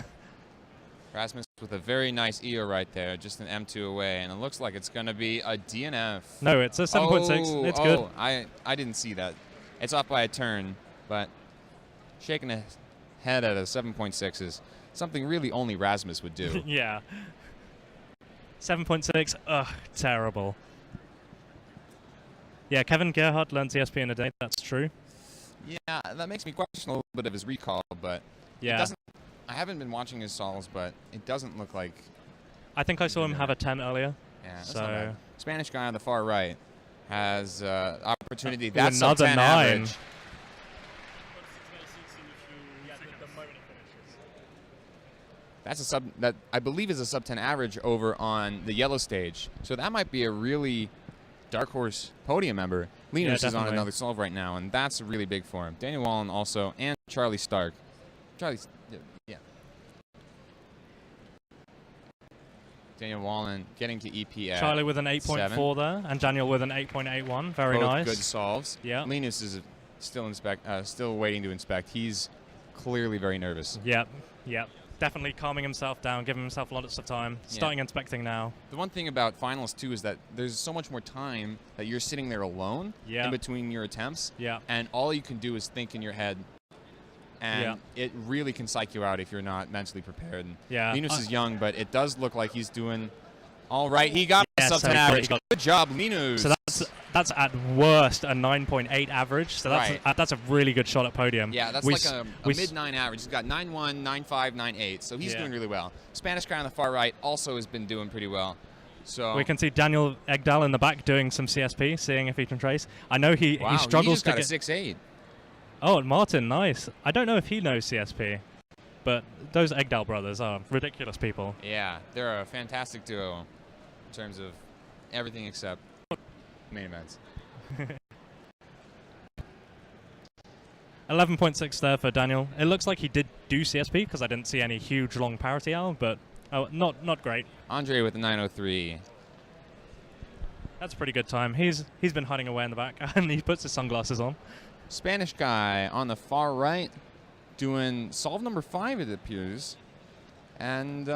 Rasmus with a very nice EO right there, just an M2 away, and it looks like it's going to be a DNF. No, it's a 7.6. It's good. I didn't see that. It's off by a turn, but shaking a head at a 7.6 is something really only Rasmus would do. Yeah. 7.6, ugh, terrible. Yeah, Kevin Gerhardt learned CSP in a day, that's true. Yeah, that makes me question a little bit of his recall, but yeah. It doesn't. I haven't been watching his solves, but it doesn't look like... I think I saw him have a 10 earlier. Yeah, that's so not bad. Spanish guy on the far right has opportunity. That's another sub 10 9. Average. That's a sub that I believe is a sub 10 average over on the yellow stage. So that might be a really dark horse podium member. Linus is on another solve right now, and that's really big for him. Daniel Wallen also, and Charlie Stark. Charlie's, yeah. Daniel Wallen getting to EP at Charlie with an 8.4 there, and Daniel with an 8.81. Very both nice. Good solves. Yeah. Linus is still waiting to inspect. He's clearly very nervous. Yep. Yep. Definitely calming himself down, giving himself lots of time. Starting inspecting now. The one thing about finals too is that there's so much more time that you're sitting there alone in between your attempts. Yeah. And all you can do is think in your head. And it really can psych you out if you're not mentally prepared. Yeah. Linus is young, but it does look like he's doing all right. He got a sub 10 average. Good job, Linus. So that's at worst a 9.8 average. So that's a really good shot at podium. Yeah, that's like a mid-9 average. He's got 9.1, 9.5, 9.8. So he's doing really well. Spanish guy on the far right also has been doing pretty well. So we can see Daniel Egdahl in the back doing some CSP, seeing if he can trace. I know he struggles to get... He just got a 6.8. Oh, Martin, nice. I don't know if he knows CSP, but those Egdahl brothers are ridiculous people. Yeah, they're a fantastic duo in terms of everything except main events. 11.6 there for Daniel. It looks like he did do CSP because I didn't see any huge long parity out, but not great. Andre with the 903. That's a pretty good time. He's been hiding away in the back, and he puts his sunglasses on. Spanish guy on the far right doing solve number 5, it appears. And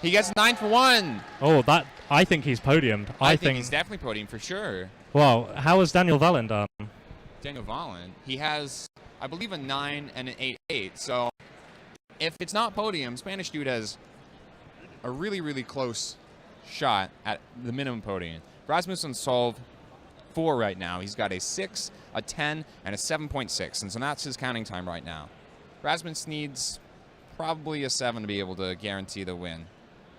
he gets 9 for 1. Oh, that I think he's podiumed. I think he's definitely podium for sure. Well, how has Daniel Valen done? Daniel Valen, he has, I believe, a 9 and an 8-8. So if it's not podium, Spanish dude has a really, really close shot at the minimum podium. Rasmussen solved 4 right now. He's got a 6, a 10, and a 7.6, and so that's his counting time right now. Rasmussen needs probably a 7 to be able to guarantee the win.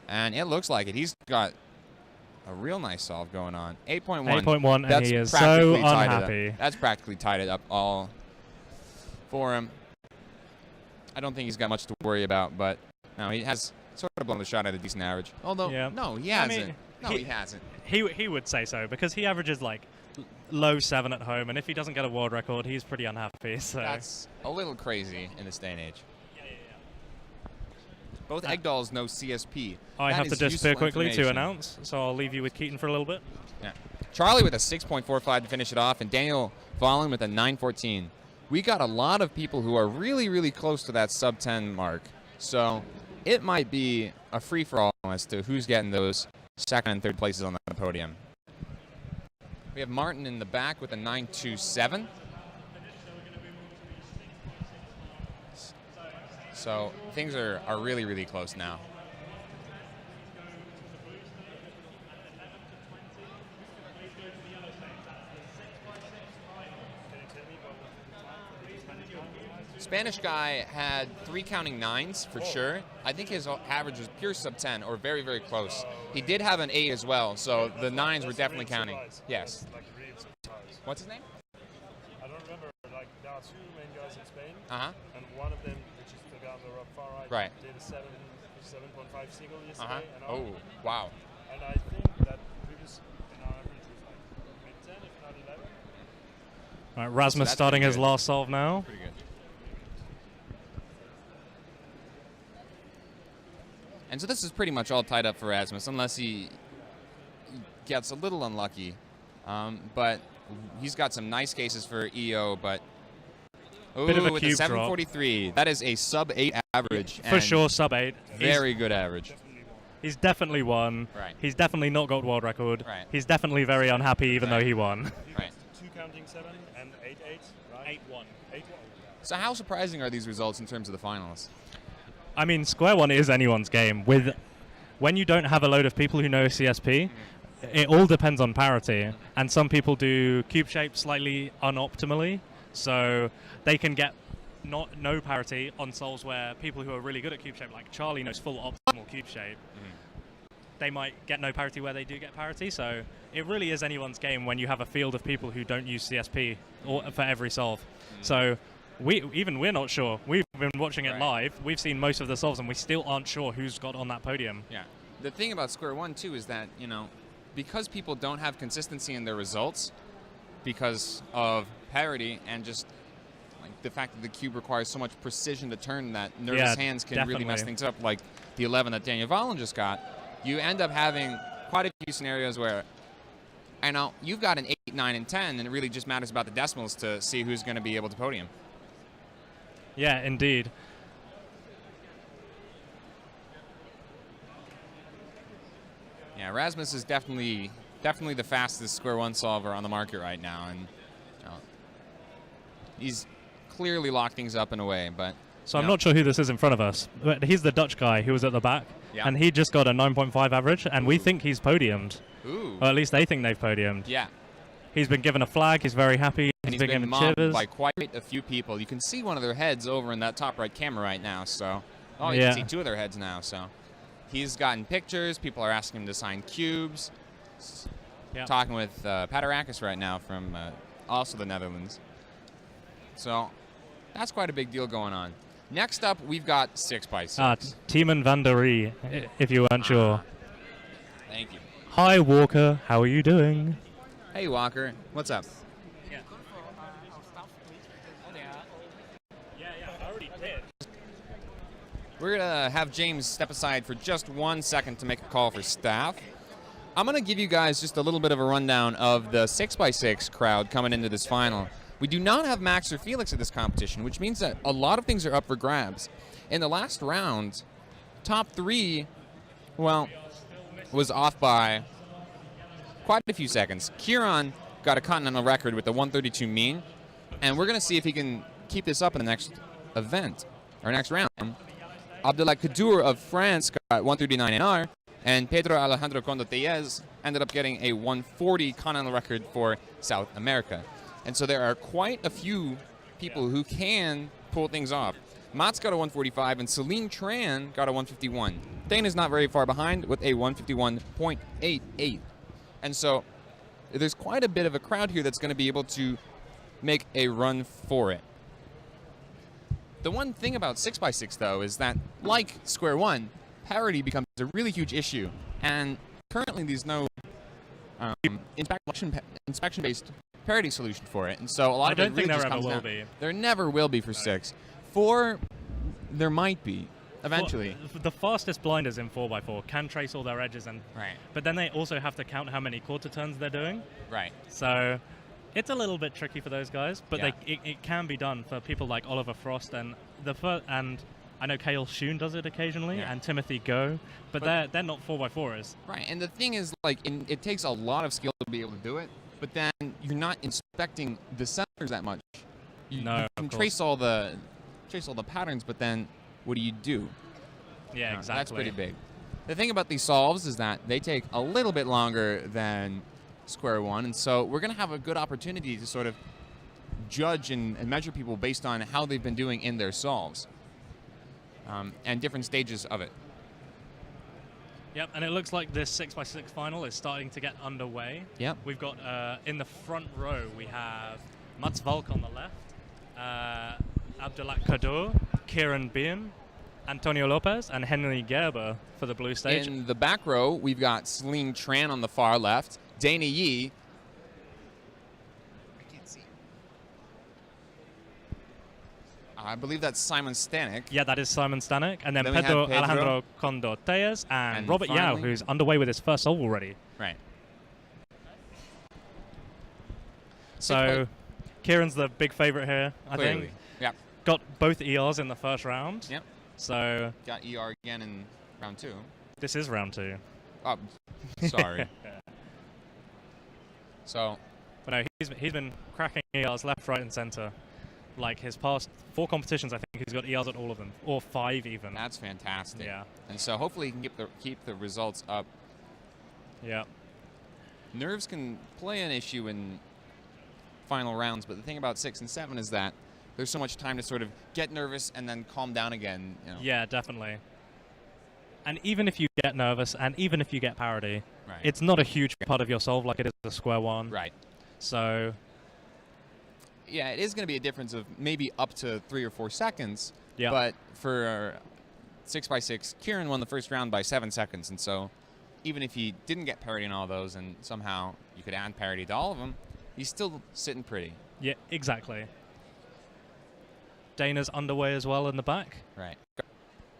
And it looks like it. He's got a real nice solve going on. 8.1. 8.1, and he is so unhappy. That's practically tied it up all for him. I don't think he's got much to worry about, but no, he has sort of blown the shot at a decent average. Although, no, he hasn't. He hasn't. He would say so, because he averages like low 7 at home, and if he doesn't get a world record, he's pretty unhappy. So that's a little crazy in this day and age. Both egg dolls know CSP. I have to disappear quickly to announce, so I'll leave you with Keaton for a little bit. Yeah. Charlie with a 6.45 to finish it off, and Daniel Valen with a 9.14. We got a lot of people who are really, really close to that sub-10 mark. So it might be a free-for-all as to who's getting those second and third places on the podium. We have Martin in the back with a 9.27. So things are really, really close now. Spanish guy had 3 counting 9s for sure. I think his average was pure sub-10 or very, very close. He did have an 8 as well, so the 9s were definitely counting. Yes. What's his name? I don't remember. Like, there are 2 main guys in Spain, and one of them, which is the guy on the far right, did a 7.5 single yesterday. And oh, wow. And I think that previous average was like mid-10, if not 11. All right, Rasmus starting his last solve now. Pretty good. And so this is pretty much all tied up for Rasmus, unless he gets a little unlucky. But he's got some nice cases for EO, but bit of a with cube a 743. drop. That is a sub-8 average. For sure, sub-8. Very good average. He's definitely won. Right. He's definitely not got world record. Right. He's definitely very unhappy, even though he won. Right. 2 counting 7 and 8-8, right? 8-1. 8-1. So how surprising are these results in terms of the finals? I mean, Square One is anyone's game. When you don't have a load of people who know CSP, it all depends on parity. And some people do cube shape slightly unoptimally, so they can get no parity on solves where people who are really good at cube shape, like Charlie knows full optimal cube shape, they might get no parity where they do get parity. So it really is anyone's game when you have a field of people who don't use CSP for every solve. So we're not sure. We've been watching it live. We've seen most of the solves, and we still aren't sure who's got on that podium. Yeah. The thing about Square One, too, is that, because people don't have consistency in their results because of parity and just like the fact that the cube requires so much precision to turn that nervous hands can really mess things up, like the 11 that Daniel Valen just got, you end up having quite a few scenarios where you've got an 8, 9, and 10, and it really just matters about the decimals to see who's going to be able to podium. Yeah, indeed. Yeah, Rasmus is definitely the fastest Square One solver on the market right now, and he's clearly locked things up in a way. But so I'm not sure who this is in front of us, but he's the Dutch guy who was at the back, and he just got a 9.5 average, and we think he's podiumed. Ooh. Or at least they think they've podiumed. Yeah. He's been given a flag. He's very happy. And he's been mobbed by quite a few people. You can see one of their heads over in that top right camera right now. So, you can see 2 of their heads now. So, he's gotten pictures. People are asking him to sign cubes. Talking with Patarakis right now from also the Netherlands. So, that's quite a big deal going on. Next up, we've got 6x6. Timon van der Rie, if you weren't sure. Thank you. Hi, Walker. How are you doing? Hey, Walker. What's up? We're going to have James step aside for just 1 second to make a call for staff. I'm going to give you guys just a little bit of a rundown of the 6x6 crowd coming into this final. We do not have Max or Felix at this competition, which means that a lot of things are up for grabs. In the last round, top three, well, was off by quite a few seconds. Keaton got a continental record with the 132 mean, and we're going to see if he can keep this up in the next event, or next round. Abdelak Kadour of France got 139 NR, and Pedro Alejandro Condotellez ended up getting a 140 continental record for South America. And so there are quite a few people who can pull things off. Mats got a 145, and Celine Tran got a 151. Dana's not very far behind with a 151.88. And so there's quite a bit of a crowd here that's going to be able to make a run for it. The one thing about 6x6, though, is that, like Square One, parity becomes a really huge issue. And currently there's no inspection-based parity solution for it. And so a lot of it really just comes down. There never will be for 6. 4, there might be, eventually. The fastest blinders in 4x4 can trace all their edges, but then they also have to count how many quarter turns they're doing. Right. So it's a little bit tricky for those guys, but it can be done for people like Oliver Frost and and I know Kale Shun does it occasionally, and Timothy Go, but they're not 4x4ers. Right, and the thing is, like, it takes a lot of skill to be able to do it, but then you're not inspecting the centers that much. You can trace all the patterns, but then what do you do? Yeah, exactly. That's pretty big. The thing about these solves is that they take a little bit longer than Square One, and so we're going to have a good opportunity to sort of judge and measure people based on how they've been doing in their solves. And different stages of it. Yep, and it looks like this 6x6 final is starting to get underway. Yep. We've got, in the front row, we have Mats Valk on the left, Abdelak Kadour, Kieran Bien, Antonio Lopez, and Henry Gerber for the blue stage. In the back row, we've got Celine Tran on the far left, Dana Yi. I believe that's Simon Stanek. Yeah, that is Simon Stanek. And then we Pedro have Pedro. Alejandro Condotellez and Robert Yao, finally- who's underway with his first solve already. Right. So Kieran's the big favorite here, I Clearly. think. Yep. Got both ERs in the first round. Yep. So Got ER again in round 2. this is round 2. Oh, sorry. So, But no, he's been cracking ERs left, right, and center. Like his past 4 competitions, I think he's got ERs at all of them, or 5 even. that's fantastic. Yeah. And so hopefully he can keep the results up. Yeah. Nerves can play an issue in final rounds, but the thing about 6 and 7 is that there's so much time to sort of get nervous and then calm down again. You know. Yeah, definitely. And even if you get nervous, and even if you get parity, it's not a huge part of your solve like it is a Square One. Right. So yeah, it is going to be a difference of maybe up to 3 or 4 seconds. Yeah. But for 6x6, Kieran won the first round by 7 seconds, and so even if he didn't get parity in all those, and somehow you could add parity to all of them, he's still sitting pretty. yeah, exactly. Dana's underway as well in the back. Right.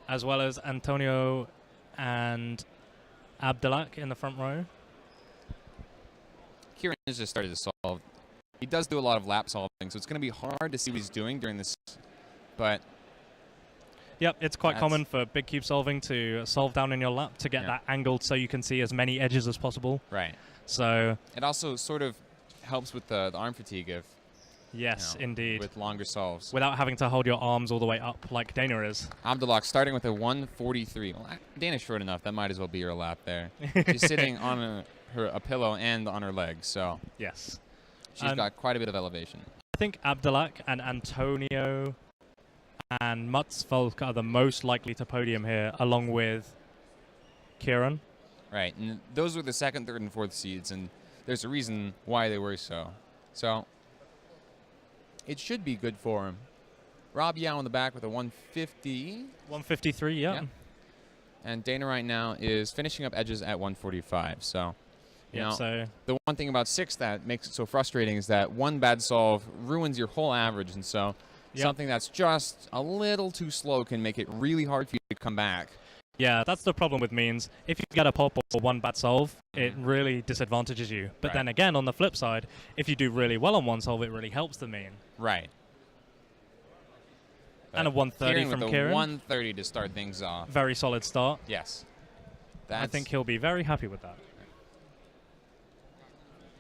As well as Antonio and Abdelak in the front row. Kieran has just started to solve. He does do a lot of lap solving, so it's going to be hard to see what he's doing during this, but Yep, it's quite common for big cube solving to solve down in your lap to get that angled so you can see as many edges as possible. Right. So it also sort of helps with the arm fatigue if yes, indeed. with longer solves. Without having to hold your arms all the way up like Dana is. Abdelak starting with a 143. Well, Dana's short enough. That might as well be your lap there. She's sitting on a pillow and on her legs, so yes. She's got quite a bit of elevation. I think Abdelak and Antonio and Mats Volk are the most likely to podium here, along with Kieran. Right, and those were the 2nd, 3rd, and 4th seeds, and there's a reason why they were so. So it should be good for him. Rob Yao in the back with a 150. 153, yeah. And Dana right now is finishing up edges at 145. So, you know, so the one thing about 6 that makes it so frustrating is that one bad solve ruins your whole average, and so something that's just a little too slow can make it really hard for you to come back. Yeah, that's the problem with means. If you get a pop or one bad solve, it really disadvantages you. But then again, on the flip side, if you do really well on one solve, it really helps the mean. Right. And a 130 Kieran from with a Kieran. 130 to start things off. Very solid start. Yes. I think he'll be very happy with that.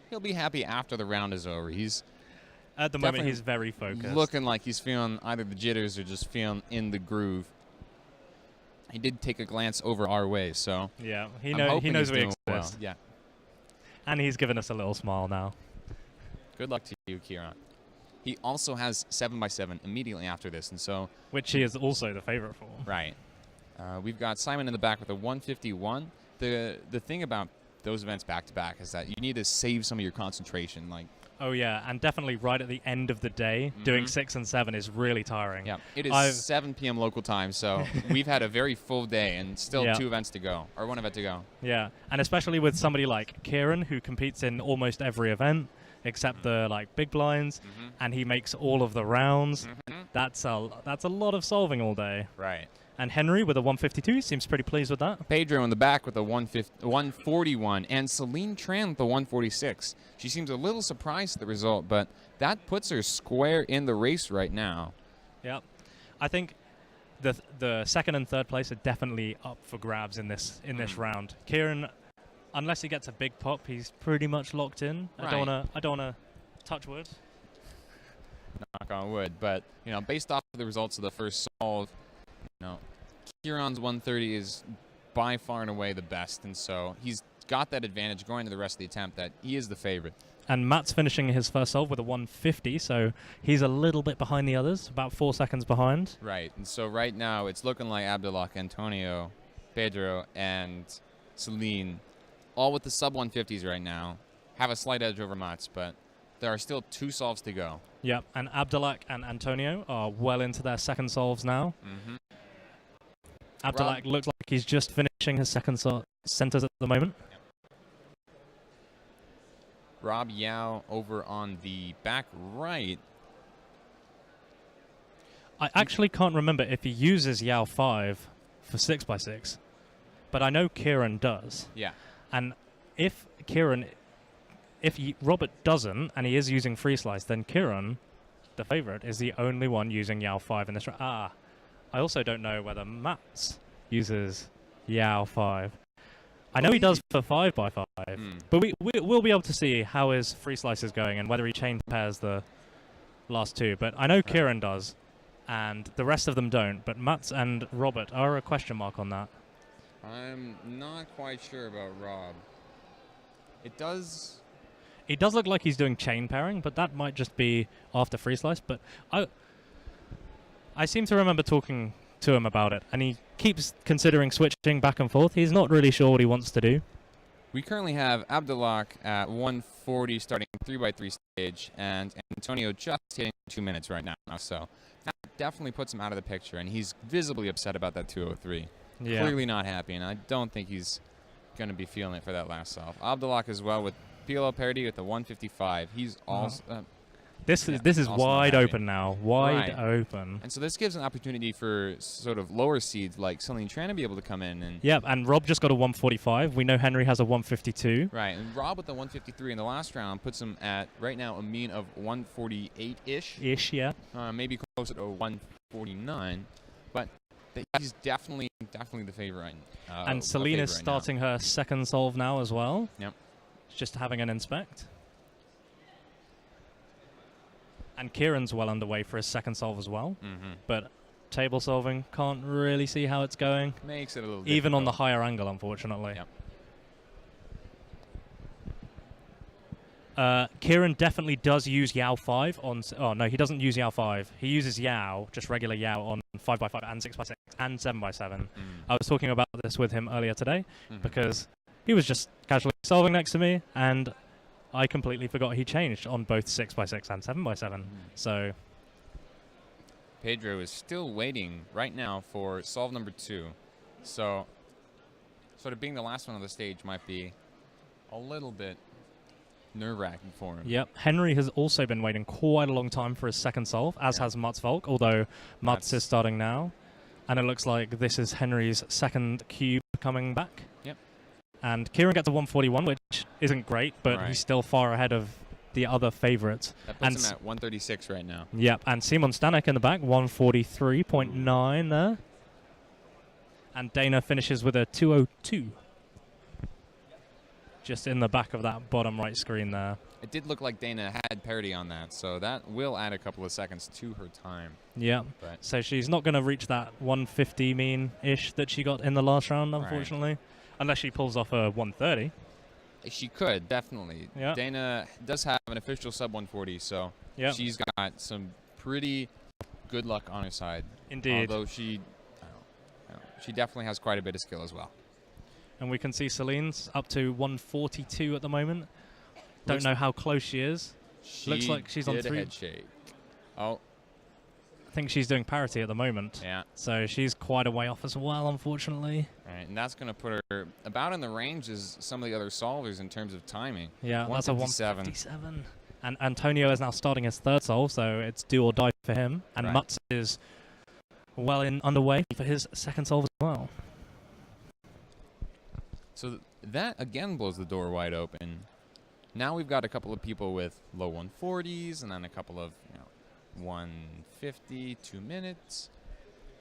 He'll be happy after the round is over. He's At the moment, he's very focused. looking like he's feeling either the jitters or just feeling in the groove. He did take a glance over our way, so Yeah, he I'm knows hoping he's we doing exist. well. Yeah. And he's given us a little smile now. Good luck to you, Kieran. He also has 7x7 immediately after this, and so Which he is also the favorite for. right. We've got Simon in the back with a 151. The thing about those events back to back is that you need to save some of your concentration. Like, Oh yeah, and definitely right at the end of the day, doing 6 and 7 is really tiring. yeah, it is 7 p.m. local time, so we've had a very full day and still Yeah. 2 events to go, or 1 event to go. Yeah, and especially with somebody like Kieran, who competes in almost every event except the like big blinds, and he makes all of the rounds. That's a lot of solving all day. Right. And Henry with a 152 seems pretty pleased with that. Pedro in the back with a 141, and Celine Tran with the 146. She seems a little surprised at the result, but that puts her square in the race right now. Yeah, I think the second and third place are definitely up for grabs in this round. Kieran, unless he gets a big pop, he's pretty much locked in. Right. I don't wanna touch wood. Knock on wood, but based off of the results of the first solve, Kieran's 130 is by far and away the best, and so he's got that advantage going to the rest of the attempt that he is the favorite. And Matt's finishing his first solve with a 150, so he's a little bit behind the others, about 4 seconds behind. Right, and so right now it's looking like Abdullah, Antonio, Pedro, and Celine, all with the sub 150s right now, have a slight edge over Mats, but there are still 2 solves to go. Yep, and Abdullah and Antonio are well into their second solves now. Abdullah looks like he's just finishing his second centers at the moment. Rob Yao over on the back right. I actually can't remember if he uses Yao 5 for 6x6, but I know Kieran does. Yeah. And if Robert doesn't, and he is using free slice, then Kieran, the favorite, is the only one using Yao 5 in this round. I also don't know whether Mats uses Yao 5. I know he does for 5x5, but we'll be able to see how his free slice is going and whether he chain pairs the last 2. But I know Kieran does, and the rest of them don't. But Mats and Robert are a question mark on that. I'm not quite sure about Rob. It does look like he's doing chain pairing, but that might just be after free slice. But I seem to remember talking to him about it, and he keeps considering switching back and forth. He's not really sure what he wants to do. We currently have Abdullah at 140 starting 3x3 stage, and Antonio just hitting 2 minutes right now. So that definitely puts him out of the picture, and he's visibly upset about that 203. Yeah. Clearly not happy, and I don't think he's going to be feeling it for that last solve. Abdullah as well with PLO parity with the 155. He's also... This is also wide happy. open now. Wide Right. open. And so this gives an opportunity for sort of lower seeds like Celine Tran to be able to come in. And Yep, and Rob just got a 145. We know Henry has a 152. right, and Rob with the 153 in the last round puts him at, right now, a mean of 148-ish. Ish, yeah. Maybe closer to 149. But he's definitely the favorite. And Celine is starting her second solve now as well. Yep. Just having an inspect. And Kieran's well underway for his second solve as well. But table solving, can't really see how it's going. Makes it a little even on the difficult. higher angle, unfortunately. Yep. Kieran definitely does use Yao 5 on... Oh, no, he doesn't use Yao 5. He uses Yao, just regular Yao, on 5x5 and 6x6 and 7x7. I was talking about this with him earlier today because he was just casually solving next to me, and I completely forgot he changed on both 6x6 and 7x7. So Pedro is still waiting right now for solve number 2. So sort of being the last one on the stage might be a little bit nerve-wracking for him. Yep. Henry has also been waiting quite a long time for his second solve, as has Mats Volk, although Mats is starting now. And it looks like this is Henry's second cube coming back. Yep. And Kieran gets a 141, which isn't great, but he's still far ahead of the other favourite. That puts him at 136 right now. Yep, and Simon Stanek in the back, 143.9 there. And Dana finishes with a 202. Just in the back of that bottom right screen there. It did look like Dana had parity on that, so that will add a couple of seconds to her time. Yeah, so she's not going to reach that 150 mean-ish that she got in the last round, unfortunately. Right. Unless she pulls off a 130. She could, definitely. Yeah. Dana does have an official sub 140, so she's got some pretty good luck on her side. Indeed. Although she definitely has quite a bit of skill as well. And we can see Celine's up to 142 at the moment. Don't know how close she is. Looks like she's on 3. Head shake. Oh. I think she's doing parity at the moment. Yeah. So she's quite a way off as well, unfortunately. All right, and that's going to put her about in the range as some of the other solvers in terms of timing. Yeah, that's a 157. And Antonio is now starting his third solve, so it's do or die for him. And Mutz is well underway for his second solve as well. So that again blows the door wide open. Now we've got a couple of people with low 140s and then a couple of 150, 2 minutes.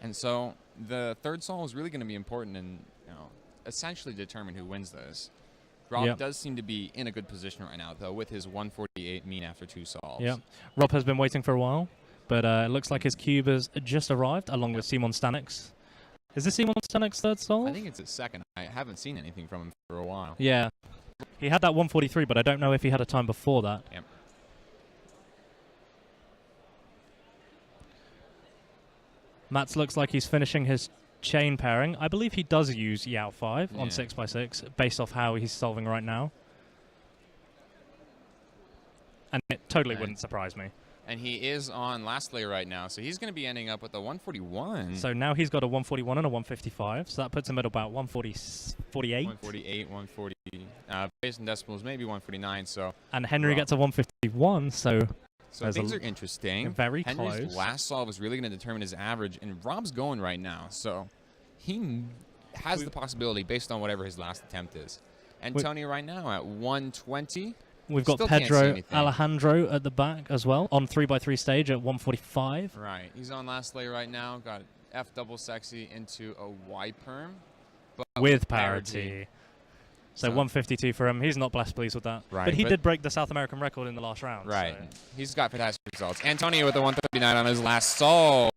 And so the third solve is really going to be important and essentially determine who wins this. Rob does seem to be in a good position right now, though, with his 148 mean after 2 solves. Yeah, Rob has been waiting for a while, but it looks like his cube has just arrived, along with Simon Stanek's. Is this Simon Stanek's third solve? I think it's his second. I haven't seen anything from him for a while. Yeah. He had that 143, but I don't know if he had a time before that. Yep. Mats looks like he's finishing his chain pairing. I believe he does use Yao 5 on 6x6, based off how he's solving right now. And it totally wouldn't surprise me. And he is on last layer right now, so he's going to be ending up with a 141. So now he's got a 141 and a 155, so that puts him at about 148. 148, 140. Based on decimals, maybe 149. So. And Henry gets a 151, so things are interesting. Very Henry's close. last solve is really going to determine his average, and Rob's going right now, so he has the possibility based on whatever his last attempt is. Antonio right now at 120. We've got Pedro Alejandro at the back as well on 3x3 stage at 145. Right, he's on last layer right now. Got F double sexy into a Y perm, but with parity. So 152 for him. He's not blessed pleased with that. Right, but he did break the South American record in the last round. Right, so. He's got fantastic results. Antonio with a 139 on his last solve.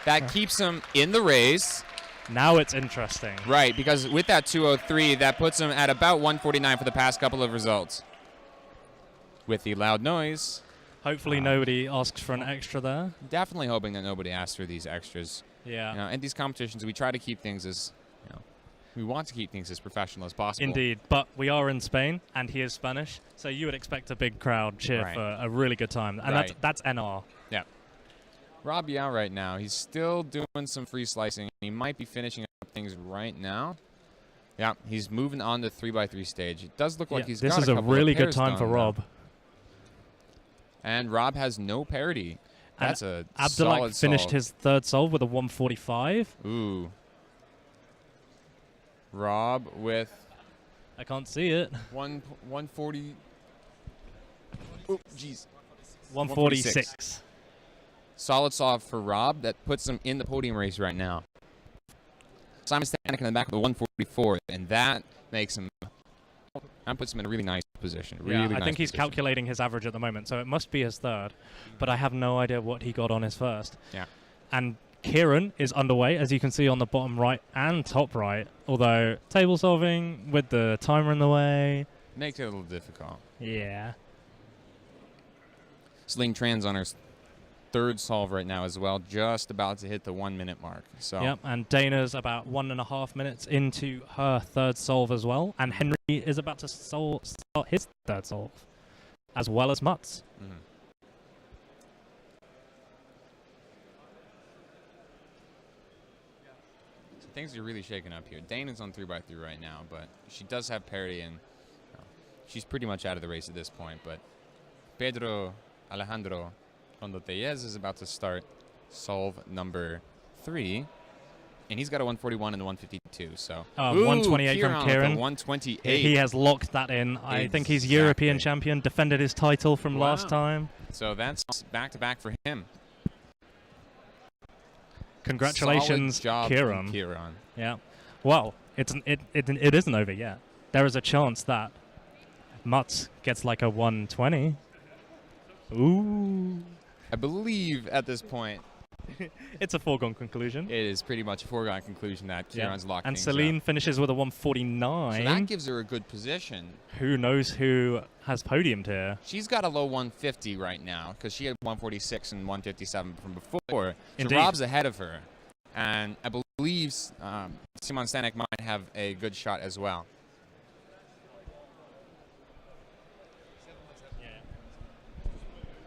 That keeps him in the race. Now it's interesting. Right, because with that 203, that puts him at about 149 for the past couple of results. With the loud noise. Hopefully nobody asks for an extra there. Definitely hoping that nobody asks for these extras. Yeah. In these competitions, we try to keep things as, we want to keep things as professional as possible. Indeed, but we are in Spain, and he is Spanish, so you would expect a big crowd cheer for a really good time, and that's NR. Yeah. Rob Yao right now, he's still doing some free slicing. He might be finishing up things right now. Yeah, he's moving on to 3x3 stage. It does look like he's got a couple This is a really good time for Rob. And Rob has no parity. That's a Abdullah finished solve. his third solve with a 145. Ooh. Rob with... I can't see it. 140... Oh, jeez. 146. Solid solve for Rob. That puts him in the podium race right now. Simon Stanek in the back with a 144, and that makes him... That puts him in a really nice position. I think he's calculating his average at the moment, so it must be his third. But I have no idea what he got on his first. Yeah. And Kieran is underway, as you can see on the bottom right and top right. Although table solving with the timer in the way makes it a little difficult. Yeah. Celine Tran's on her third solve right now as well, just about to hit the 1 minute mark. So. Yep, and Dana's about 1.5 minutes into her third solve as well, and Henry is about to start his third solve, as well as Mutz. Mm-hmm. So things are really shaking up here. Dana's on 3x3 right now, but she does have parity, and she's pretty much out of the race at this point. But Pedro Alejandro Rondotellez is about to start solve number 3. and he's got a 141 and a 152. So 128 from Kieran. 128. He has locked that in. I think he's European champion, defended his title from last time. So that's back-to-back for him. Congratulations, Solid job Keaton. from Keaton. Yeah. Well, it isn't over yet. There is a chance that Mutz gets like a 120. Ooh. I believe at this point It's a foregone conclusion. it is pretty much a foregone conclusion that Kieran's locked And things Celine up. finishes with a 149. So that gives her a good position. Who knows who has podiumed here? She's got a low 150 right now because she had 146 and 157 from before. So Indeed. Rob's ahead of her. And I believe Simon Stanek might have a good shot as well.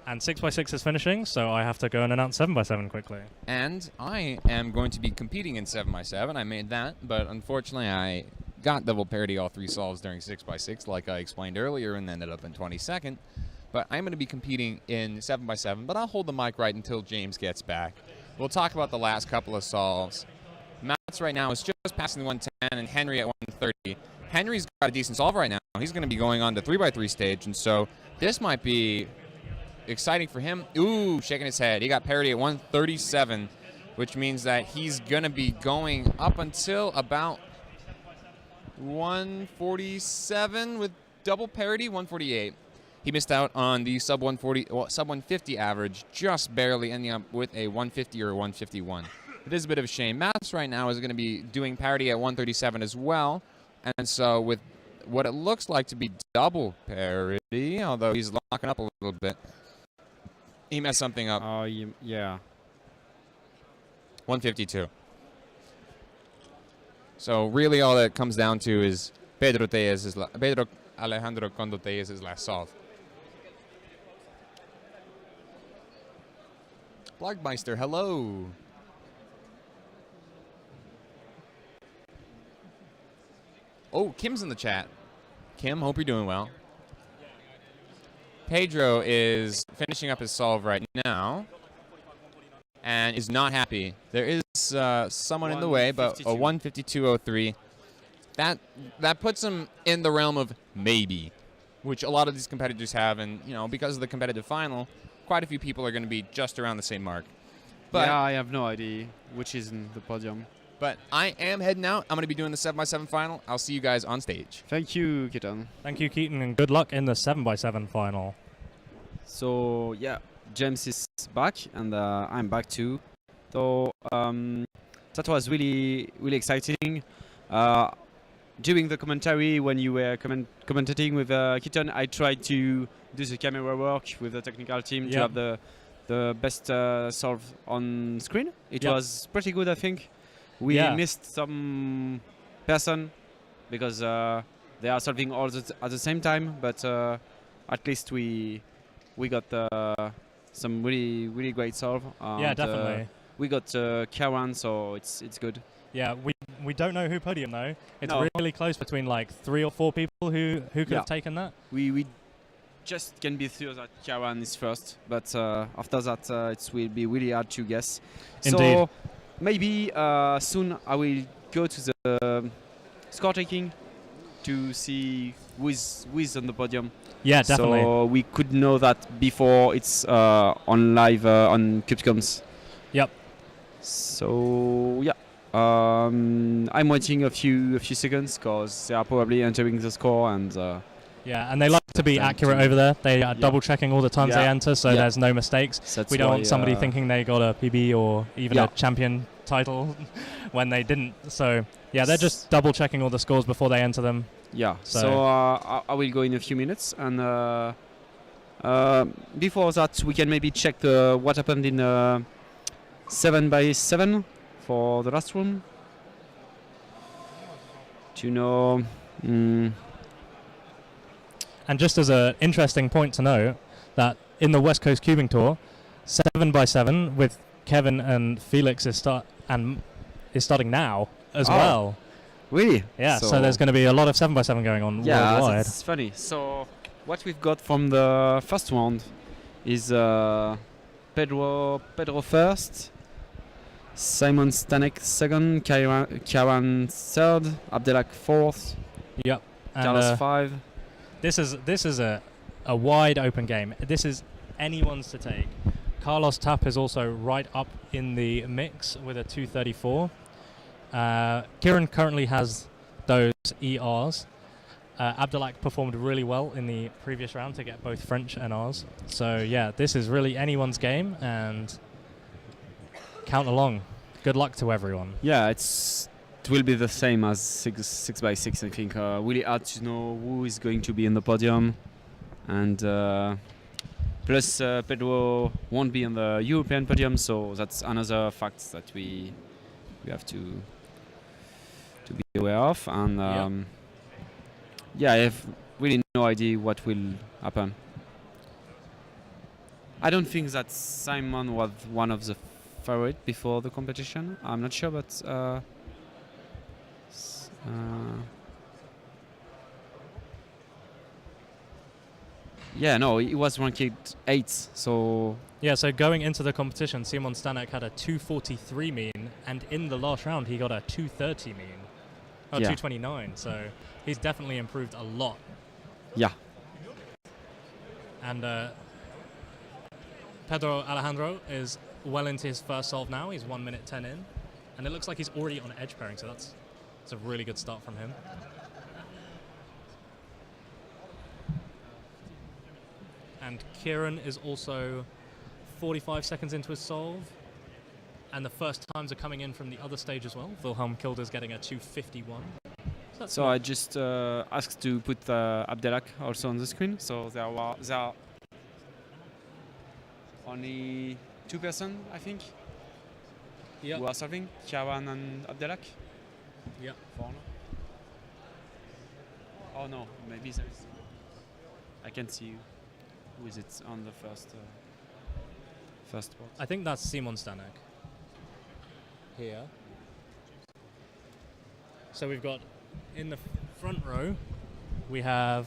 And 6x6 is finishing, so I have to go and announce 7x7 quickly. And I am going to be competing in 7x7. I made that, but unfortunately I got double parity all 3 solves during 6x6 like I explained earlier and ended up in 22nd. But I'm going to be competing in 7x7, but I'll hold the mic right until James gets back. We'll talk about the last couple of solves. Mats right now is just passing the 110 and Henry at 130. Henry's got a decent solve right now. He's going to be going on to 3x3 stage, and so this might be exciting for him. Ooh, shaking his head. He got parity at 137, which means that he's going to be going up until about 147 with double parity, 148. He missed out on the sub 150 average, just barely ending up with a 150 or a 151. It is a bit of a shame. Mats right now is going to be doing parity at 137 as well, and so with what it looks like to be double parity, although he's locking up a little bit, he messed something up. Oh, yeah. 152. So really all that comes down to is Pedro Alejandro Condo Tellez' last solve. Blogmeister, hello. Oh, Kim's in the chat. Kim, hope you're doing well. Pedro is finishing up his solve right now and is not happy. There is someone in the way, but a 152.03. That puts him in the realm of maybe, which a lot of these competitors have, and because of the competitive final, quite a few people are going to be just around the same mark. But yeah, I have no idea which is in the podium. But I am heading out. I'm going to be doing the 7x7 final. I'll see you guys on stage. Thank you, Keaton. Thank you, Keaton, and good luck in the 7x7 final. So, yeah, James is back, and I'm back too. So, that was really, really exciting. During the commentary, when you were commentating with Keaton, I tried to do the camera work with the technical team to have the best solve on screen. It was pretty good, I think. We missed some person because they are solving all at the same time, but at least we got some really, really great solve. Yeah, definitely. We got Kawan, so it's good. Yeah, we don't know who podium though. It's really close between like 3 or 4 people who could have taken that. We just can be sure that Kawan is first, but after that it will be really hard to guess. Indeed. So maybe soon I will go to the score taking to see who is on the podium. Yeah, definitely. So we could know that before it's on live on CubeComs. Yep. So yeah, I'm waiting a few seconds because they are probably entering the score and. Yeah, and they like to be accurate over there. They are double checking all the times they enter, so there's no mistakes. That's we don't want somebody thinking they got a PB or even a champion title when they didn't. So yeah, they're just double checking all the scores before they enter them. Yeah. So I will go in a few minutes, and before that we can maybe check what happened in 7x7 for the last room. Do you know? And just as an interesting point to know, that in the West Coast Cubing Tour, 7x7 with Kevin and Felix is starting now as well. Really? Yeah, so there's going to be a lot of 7x7 going on worldwide. Yeah, it's funny. So what we've got from the first round is Pedro first, Simon Stanek second, Kieran third, Abdelak fourth, Yep. And, Carlos 5. This is a wide open game. This is anyone's to take. Carlos Tap is also right up in the mix with a 234. Kieran currently has those ERs. Abdelak performed really well in the previous round to get both French and Rs. So yeah, this is really anyone's game, and count along. Good luck to everyone. Yeah, it will be the same as 6x6. I think really hard to know who is going to be in the podium, and plus Pedro won't be on the European podium, so that's another fact that we have to be aware of. And yeah, I have really no idea what will happen. I don't think that Simon was one of the favorites before the competition. I'm not sure, but yeah, no, he was ranked 8th, so... Yeah, so going into the competition, Simon Stanek had a 243 mean, and in the last round he got a 230 mean. Oh, Yeah. 229, so he's definitely improved a lot. Yeah. And Pedro Alejandro is well into his first solve now. He's 1 minute 10 in, and it looks like he's already on edge pairing, so that's a really good start from him. And Kieran is also 45 seconds into his solve, and the first times are coming in from the other stage as well. Wilhelm Kilder's getting a 251. So I just asked to put Abdelak also on the screen. So there are only 2 persons, I think, who are serving, Kiawan and Abdelak. Yeah. Oh no, maybe there is. I can see who is it on the first spot. I think that's Simon Stanek. Here. So we've got in the front row, we have...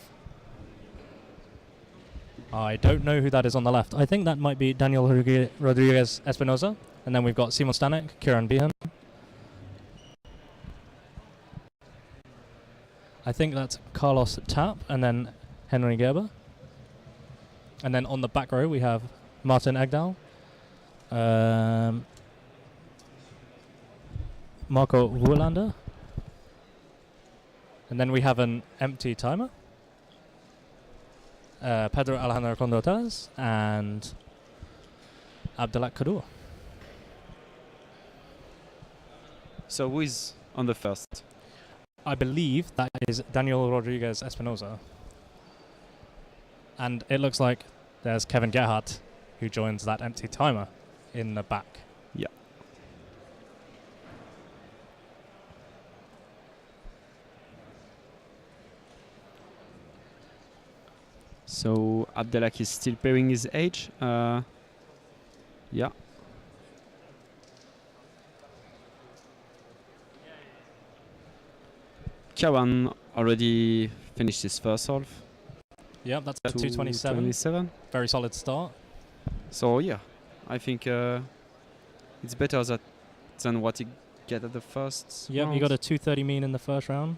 I don't know who that is on the left. I think that might be Daniel Rodriguez Espinosa. And then we've got Simon Stanek, Kieran Behan. I think that's Carlos Tap, and then Henry Gerber. And then on the back row, we have Martin Egdal, Marco Ruhlander. And then we have an empty timer. Pedro Alejandro Condoteles and Abdelak Kadour. So who is on the first? I believe that is Daniel Rodriguez Espinosa. And it looks like there's Kevin Gerhardt, who joins that empty timer in the back. Yeah. So Abdelak is still pairing his age. Yeah. Kawan already finished his first solve. Yep, that's a 227. Very solid start. So yeah, I think it's better than what he get at the first Yep, round. he got a 230 mean in the first round.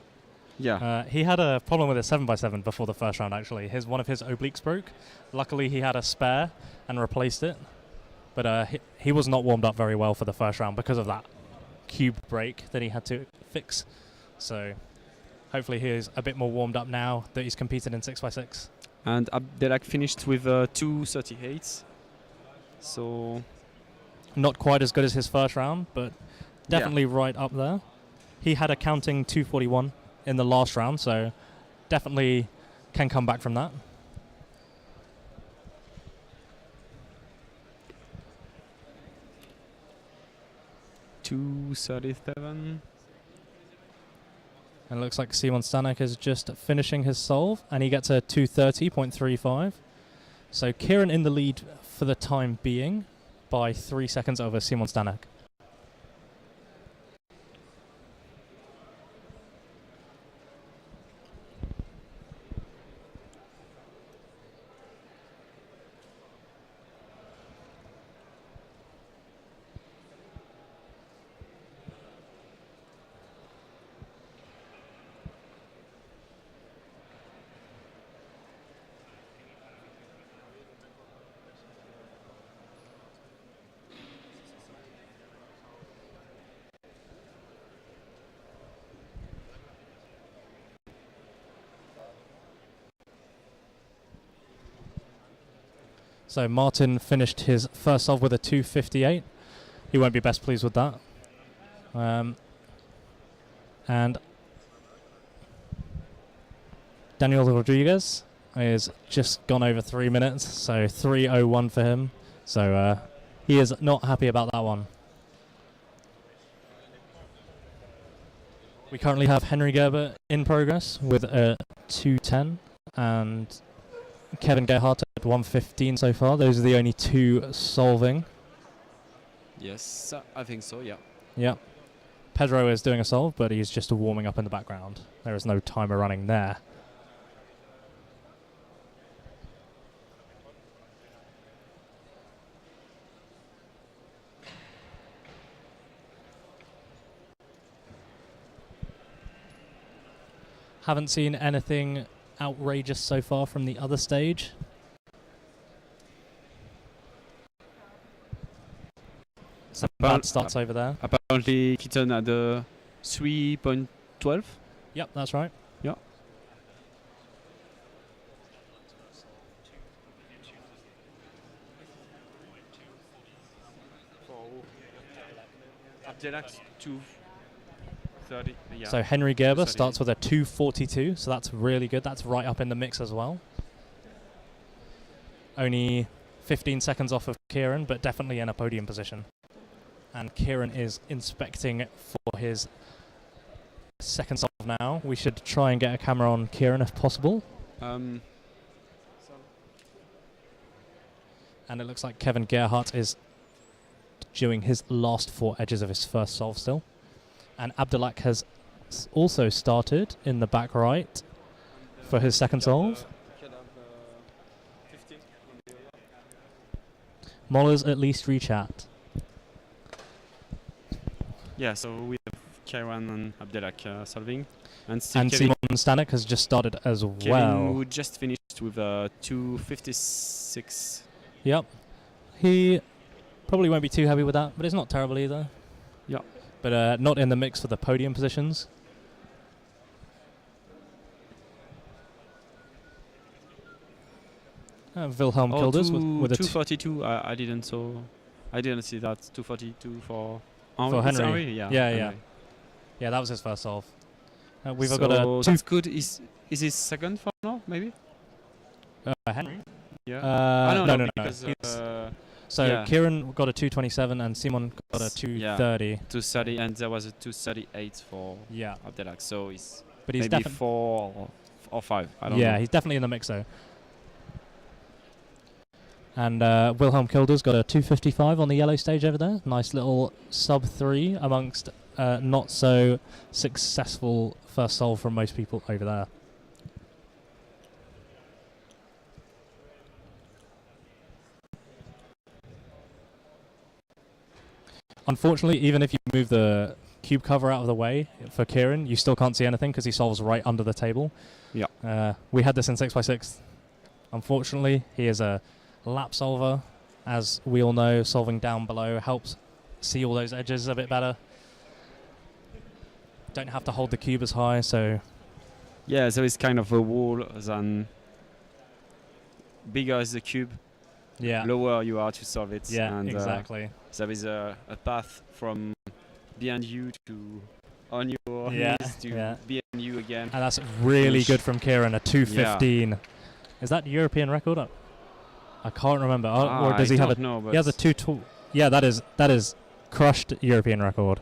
Yeah. He had a problem with his 7x7 before the first round, actually. One of his obliques broke. Luckily, he had a spare and replaced it. But he was not warmed up very well for the first round because of that cube break that he had to fix. So hopefully he is a bit more warmed up now that he's competed in 6x6. And Abdelak finished with 238. So not quite as good as his first round, but definitely right up there. He had a counting 241 in the last round, so definitely can come back from that. $237. And it looks like Simon Stanek is just finishing his solve, and he gets a 230.35. So Kieran in the lead for the time being by 3 seconds over Simon Stanek. So Martin finished his first solve with a 258. He won't be best pleased with that. And Daniel Rodriguez is just gone over 3 minutes, so 3:01 for him. So he is not happy about that one. We currently have Henry Gerber in progress with a 210 and Kevin Gerhardt at 115 so far. Those are the only two solving. Yes, I think so, yeah. Yeah. Pedro is doing a solve, but he's just warming up in the background. There is no timer running there. Haven't seen anything outrageous so far from the other stage. Some bad starts over there. Apparently, Keaton had a 3.12. Yep, that's right. Yeah. Abdelak's 230. Yeah. So Henry Gerber 232. starts with a 242, so that's really good. That's right up in the mix as well. Only 15 seconds off of Kieran, but definitely in a podium position. And Kieran is inspecting for his second solve now. We should try and get a camera on Kieran if possible. And it looks like Kevin Gerhardt is doing his last 4 edges of his first solve still. And Abdelak has also started in the back right for his second solve. Moller's at least rechat. Yeah, so we have Kieran and Abdelak solving. And Simon Stanek has just started as Kevin well. who just finished with a 256. Yep. He probably won't be too happy with that, but it's not terrible either. Yeah. But not in the mix for the podium positions. Wilhelm Kilders with a 242. I didn't see that 242 for Henry. Yeah. Yeah, that was his first solve. We've so got a that's good. Is his second for now? Maybe. Henry. Yeah. No. Because, Kieran got a 227 and Simon got a 230. 230, and there was a 238 for Abdelak. So he's maybe 4 or 5. I don't know. Yeah, he's definitely in the mix though. And Wilhelm Kilders got a 255 on the yellow stage over there. Nice little sub-3 amongst not so successful first solve from most people over there. Unfortunately, even if you move the cube cover out of the way for Kieran, you still can't see anything because he solves right under the table. Yeah. We had this in 6x6. Unfortunately, he is a lap solver. As we all know, solving down below helps see all those edges a bit better. Don't have to hold the cube as high, so... Yeah, there is kind of a wall than bigger is the cube, lower you are to solve it. Yeah, and exactly. There is a path from behind you to on your knees to behind you again. And that's really good from Kieran, a 215. Yeah. Is that European record? I can't remember. Or does he have a... He has a 2... Yeah, that is crushed European record.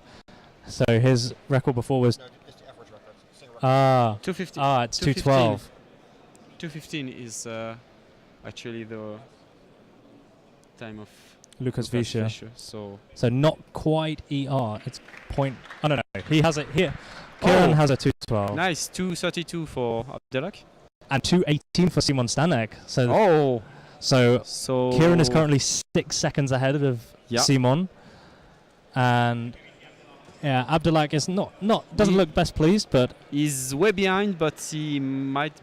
So his record before was... No, it's the average record. 215. It's 212. 215 is actually the time of Lucas Fischer. So not quite ER. It's point... Oh, no. He has it here. Kieran has a 212. Nice. 232 for Abdelak. And 218 for Simon Stanek. So Kieran is currently 6 seconds ahead of Simon. And... Yeah, Abdelak is doesn't look best pleased, but he's way behind, but he might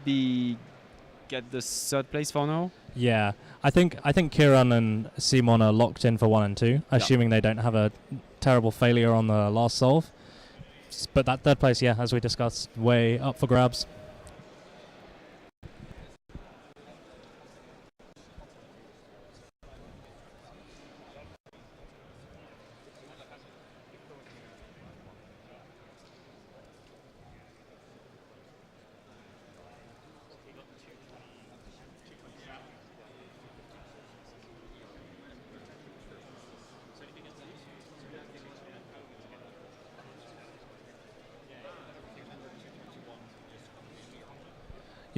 get the third place for now. Yeah, I think Kieran and Simon are locked in for 1 and 2, assuming they don't have a terrible failure on the last solve. But that third place, as we discussed, way up for grabs.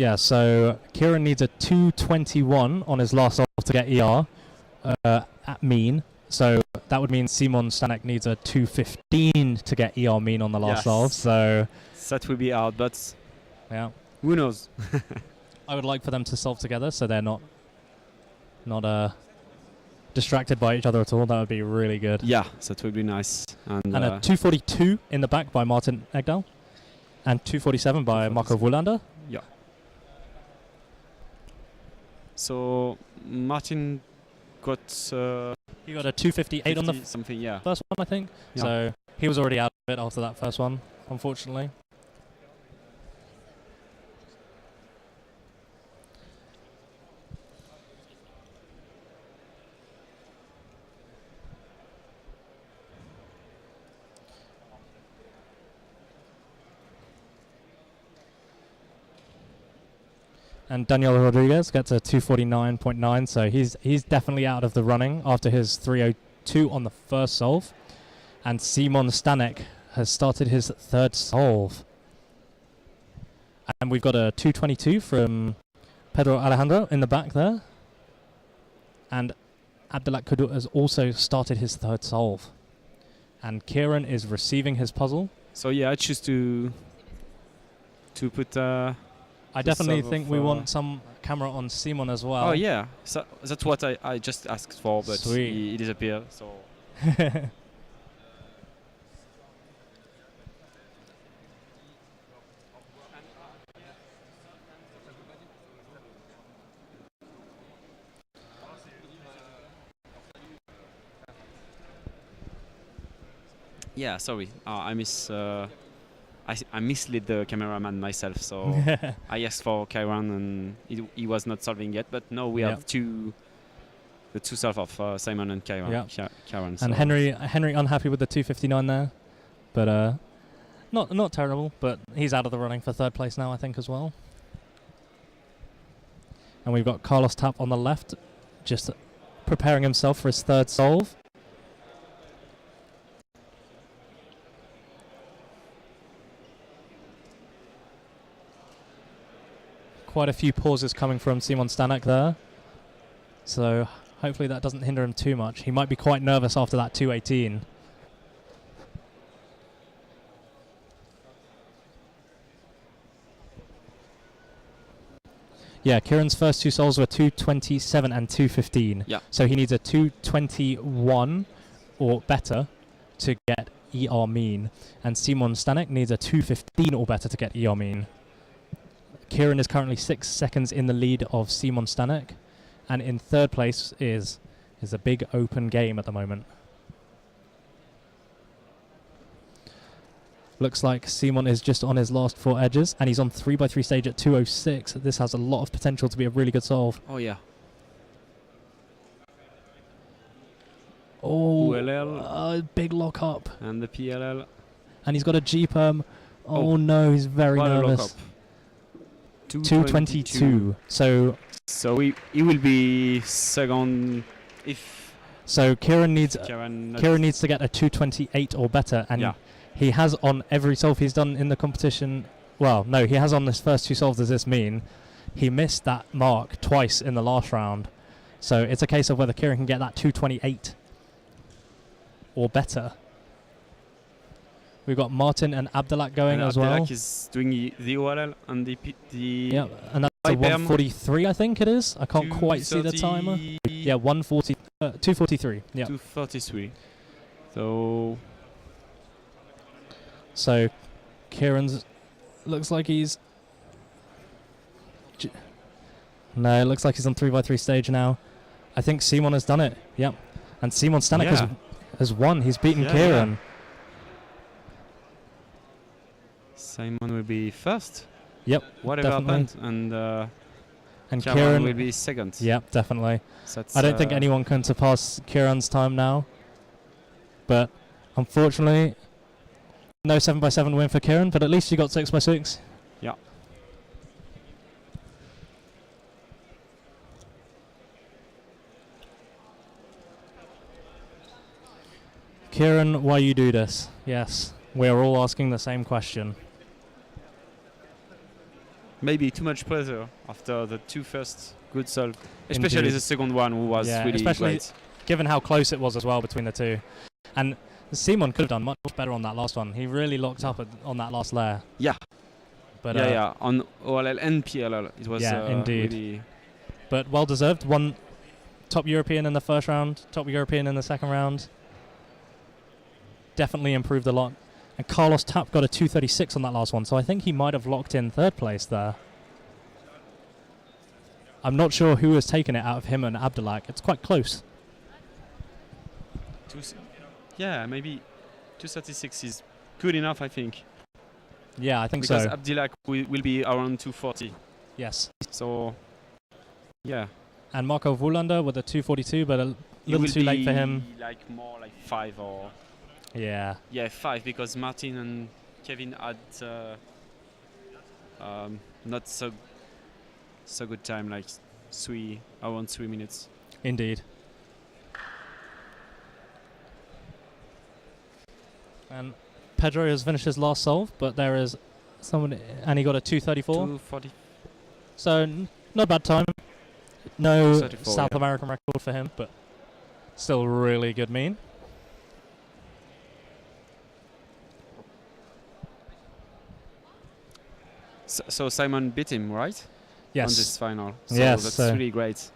Yeah, so Keaton needs a 221 on his last solve to get ER at mean. So that would mean Simon Stanek needs a 215 to get ER mean on the last solve. So that will be hard, but yeah, who knows? I would like for them to solve together so they're not distracted by each other at all. That would be really good. Yeah, that would be nice. And a 242 in the back by Martin Egdal. And 247 by Marco Woolander. Yeah. So Martin got he got a 258 on the something, yeah. first one, I think. Yeah. So he was already out of it after that first one, unfortunately. And Daniel Rodriguez gets a 249.9, so he's definitely out of the running after his 302 on the first solve. And Simon Stanek has started his third solve. And we've got a 222 from Pedro Alejandro in the back there. And Abdelak Kudu has also started his third solve. And Kieran is receiving his puzzle. So yeah, I choose to put I definitely think we want some camera on Simon as well. Oh yeah, so that's what I just asked for, but he disappeared. So yeah, sorry, I misled the cameraman myself, so I asked for Kairan and he was not solving yet. But now we have the two solve of Simon and Kairan. Kairan, and Henry unhappy with the 259 there, but not terrible. But he's out of the running for third place now, I think, as well. And we've got Carlos Tap on the left, just preparing himself for his third solve. Quite a few pauses coming from Simon Stanek there. So hopefully that doesn't hinder him too much. He might be quite nervous after that 218. Yeah, Kieran's first two solves were 227 and 215. Yeah. So he needs a 221 or better to get ER mean. And Simon Stanek needs a 215 or better to get ER mean. Keaton is currently 6 seconds in the lead of Simon Stanek, and in third place is a big open game at the moment. Looks like Simon is just on his last 4 edges, and he's on 3x3 stage at 206. This has a lot of potential to be a really good solve. Oh yeah. Oh, ULL. Big lock up. And the PLL. And he's got a G-perm. Oh no, he's very nervous. 222. So he will be second if. So Kieran needs to get a 228 or better, and he has on every solve he's done in the competition. Well, no, he has on his first 2 solves. Does this mean he missed that mark twice in the last round? So it's a case of whether Kieran can get that 228 or better. We've got Martin and Abdelak going as well. Abdelak is doing the OLL and the yeah, and that's a 143, I think it is. I can't quite see the timer. Yeah, 243. Yeah, 243. So Kieran's looks like he's. No, it looks like he's on 3x3 stage now. I think Simon has done it. Yep, and Simon Stanek has won. He's beaten Kieran. Yeah. Simon will be first. Yep, whatever happened, and Kieran will be second. Yep, definitely. So I don't think anyone can surpass Kieran's time now, but unfortunately, no 7x7 win for Keaton. But at least he got 6x6. Yeah. Keaton, why you do this? Yes, we are all asking the same question. maybe too much pressure after the two first good solve, especially Indeed. the second one who was Yeah, really especially great. given how close it was as well between the two. And Simon could have done much better on that last one. He really locked up on that last layer. Yeah. But Yeah, on OLL and PLL it was indeed. really. But well deserved. One top European in the first round, top European in the second round. Definitely improved a lot. And Carlos Tapp got a 236 on that last one, so I think he might have locked in third place there. I'm not sure who has taken it out of him and Abdulak. It's quite close. Yeah, maybe 236 is good enough, I think. Yeah, I think because so. Abdulak will be around 240. Yes. So, yeah. And Marco Vulander with a 242, but a little too late for him. Like more like 5 or. Yeah. Yeah, 5 because Martin and Kevin had not so good time, like around 3 minutes. Indeed. And Pedro has finished his last solve, but there is someone, and he got a 234. 240. So not a bad time. No 34, South yeah. American record for him, but still really good mean. So Simon beat him, right? Yes. On this final. So yes. that's So really great.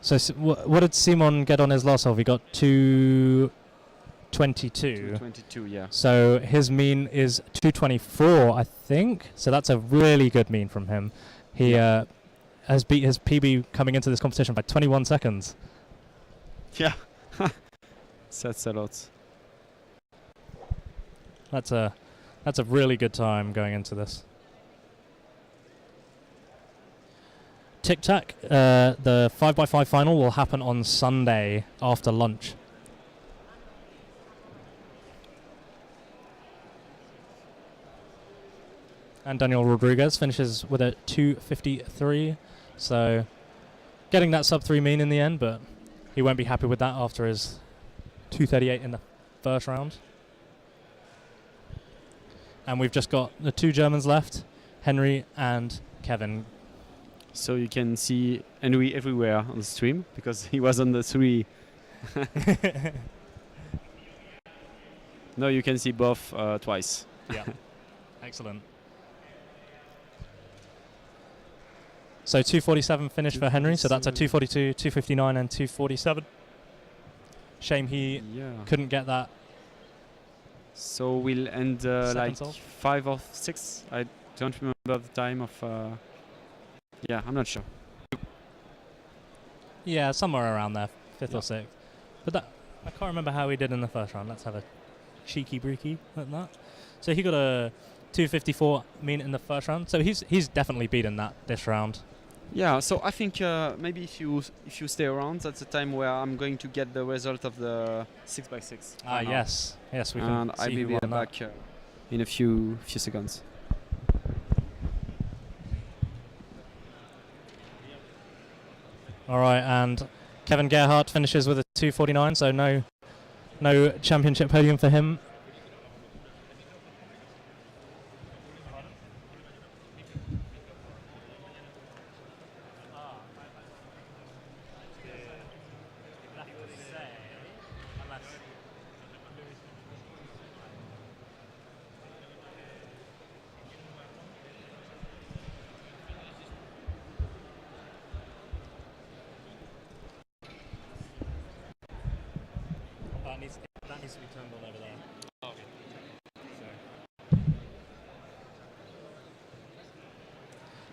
So what did Simon get on his last solve? He got 222. 222, yeah. So his mean is 224, I think. So that's a really good mean from him. He has beat his PB coming into this competition by 21 seconds. Yeah. That's a lot. That's a really good time going into this. Tic Tac, the 5x5 final will happen on Sunday after lunch. And Daniel Rodriguez finishes with a 253. So getting that sub 3 mean in the end, but he won't be happy with that after his 238 in the first round. And we've just got the two Germans left, Henry and Kevin. So you can see Henry everywhere on the stream because he was on the 3. No, you can see both twice. Yeah, excellent. So 247 finish for Henry, so that's a 242, 259 and 247. Shame he couldn't get that. So we'll end like solve? 5 or 6. I don't remember the time of. Yeah, I'm not sure. Yeah, somewhere around there, 5th or 6th. But that I can't remember how he did in the first round. Let's have a cheeky breaky like that. So he got a 254 mean in the first round. So he's definitely beaten that this round. Yeah, so I think maybe if you stay around, that's the time where I'm going to get the result of the 6x6. Ah, yes, we can and see I who will be won back in a few seconds. All right, and Kevin Gerhardt finishes with a 249, so no championship podium for him. That needs to be turned on over there. Oh, okay.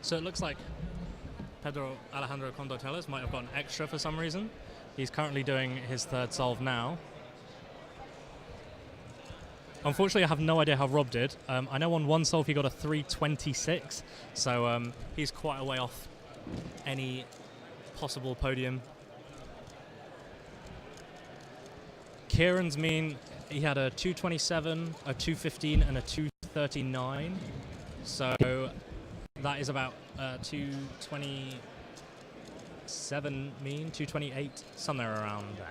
So it looks like Pedro Alejandro Condoteles might have gotten extra for some reason. He's currently doing his third solve now. Unfortunately, I have no idea how Rob did. I know on one solve he got a 326, so he's quite a way off any possible podium. Kieran's mean, he had a 227, a 215 and a 239. So that is about 227 mean, 228, somewhere around there.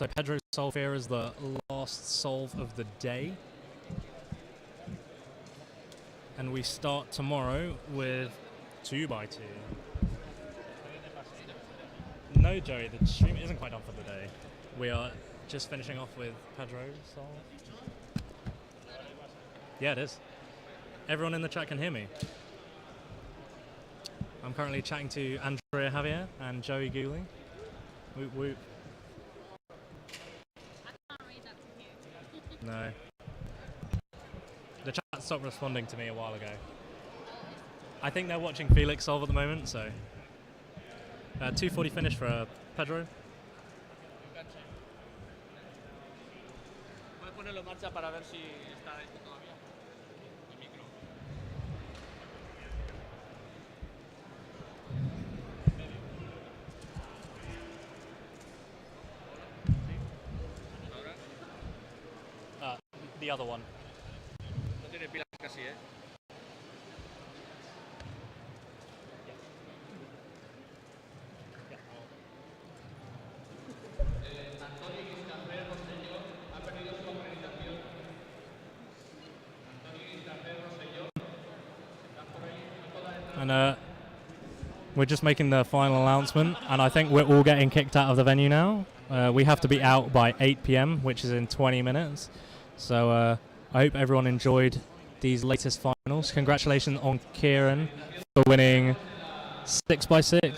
So Pedro's solve here is the last solve of the day. And we start tomorrow with 2x2. No, Joey, the stream isn't quite done for the day. We are just finishing off with Pedro's solve. Yeah, it is. Everyone in the chat can hear me. I'm currently chatting to Andrea Javier and Joey Gooley. Whoop whoop. No. The chat stopped responding to me a while ago. I think they're watching Felix solve at the moment, so. 240 finish for Pedro. The other one. And we're just making the final announcement, and I think we're all getting kicked out of the venue now. We have to be out by 8 p.m., which is in 20 minutes. So I hope everyone enjoyed these latest finals. Congratulations on Kieran for winning 6x6.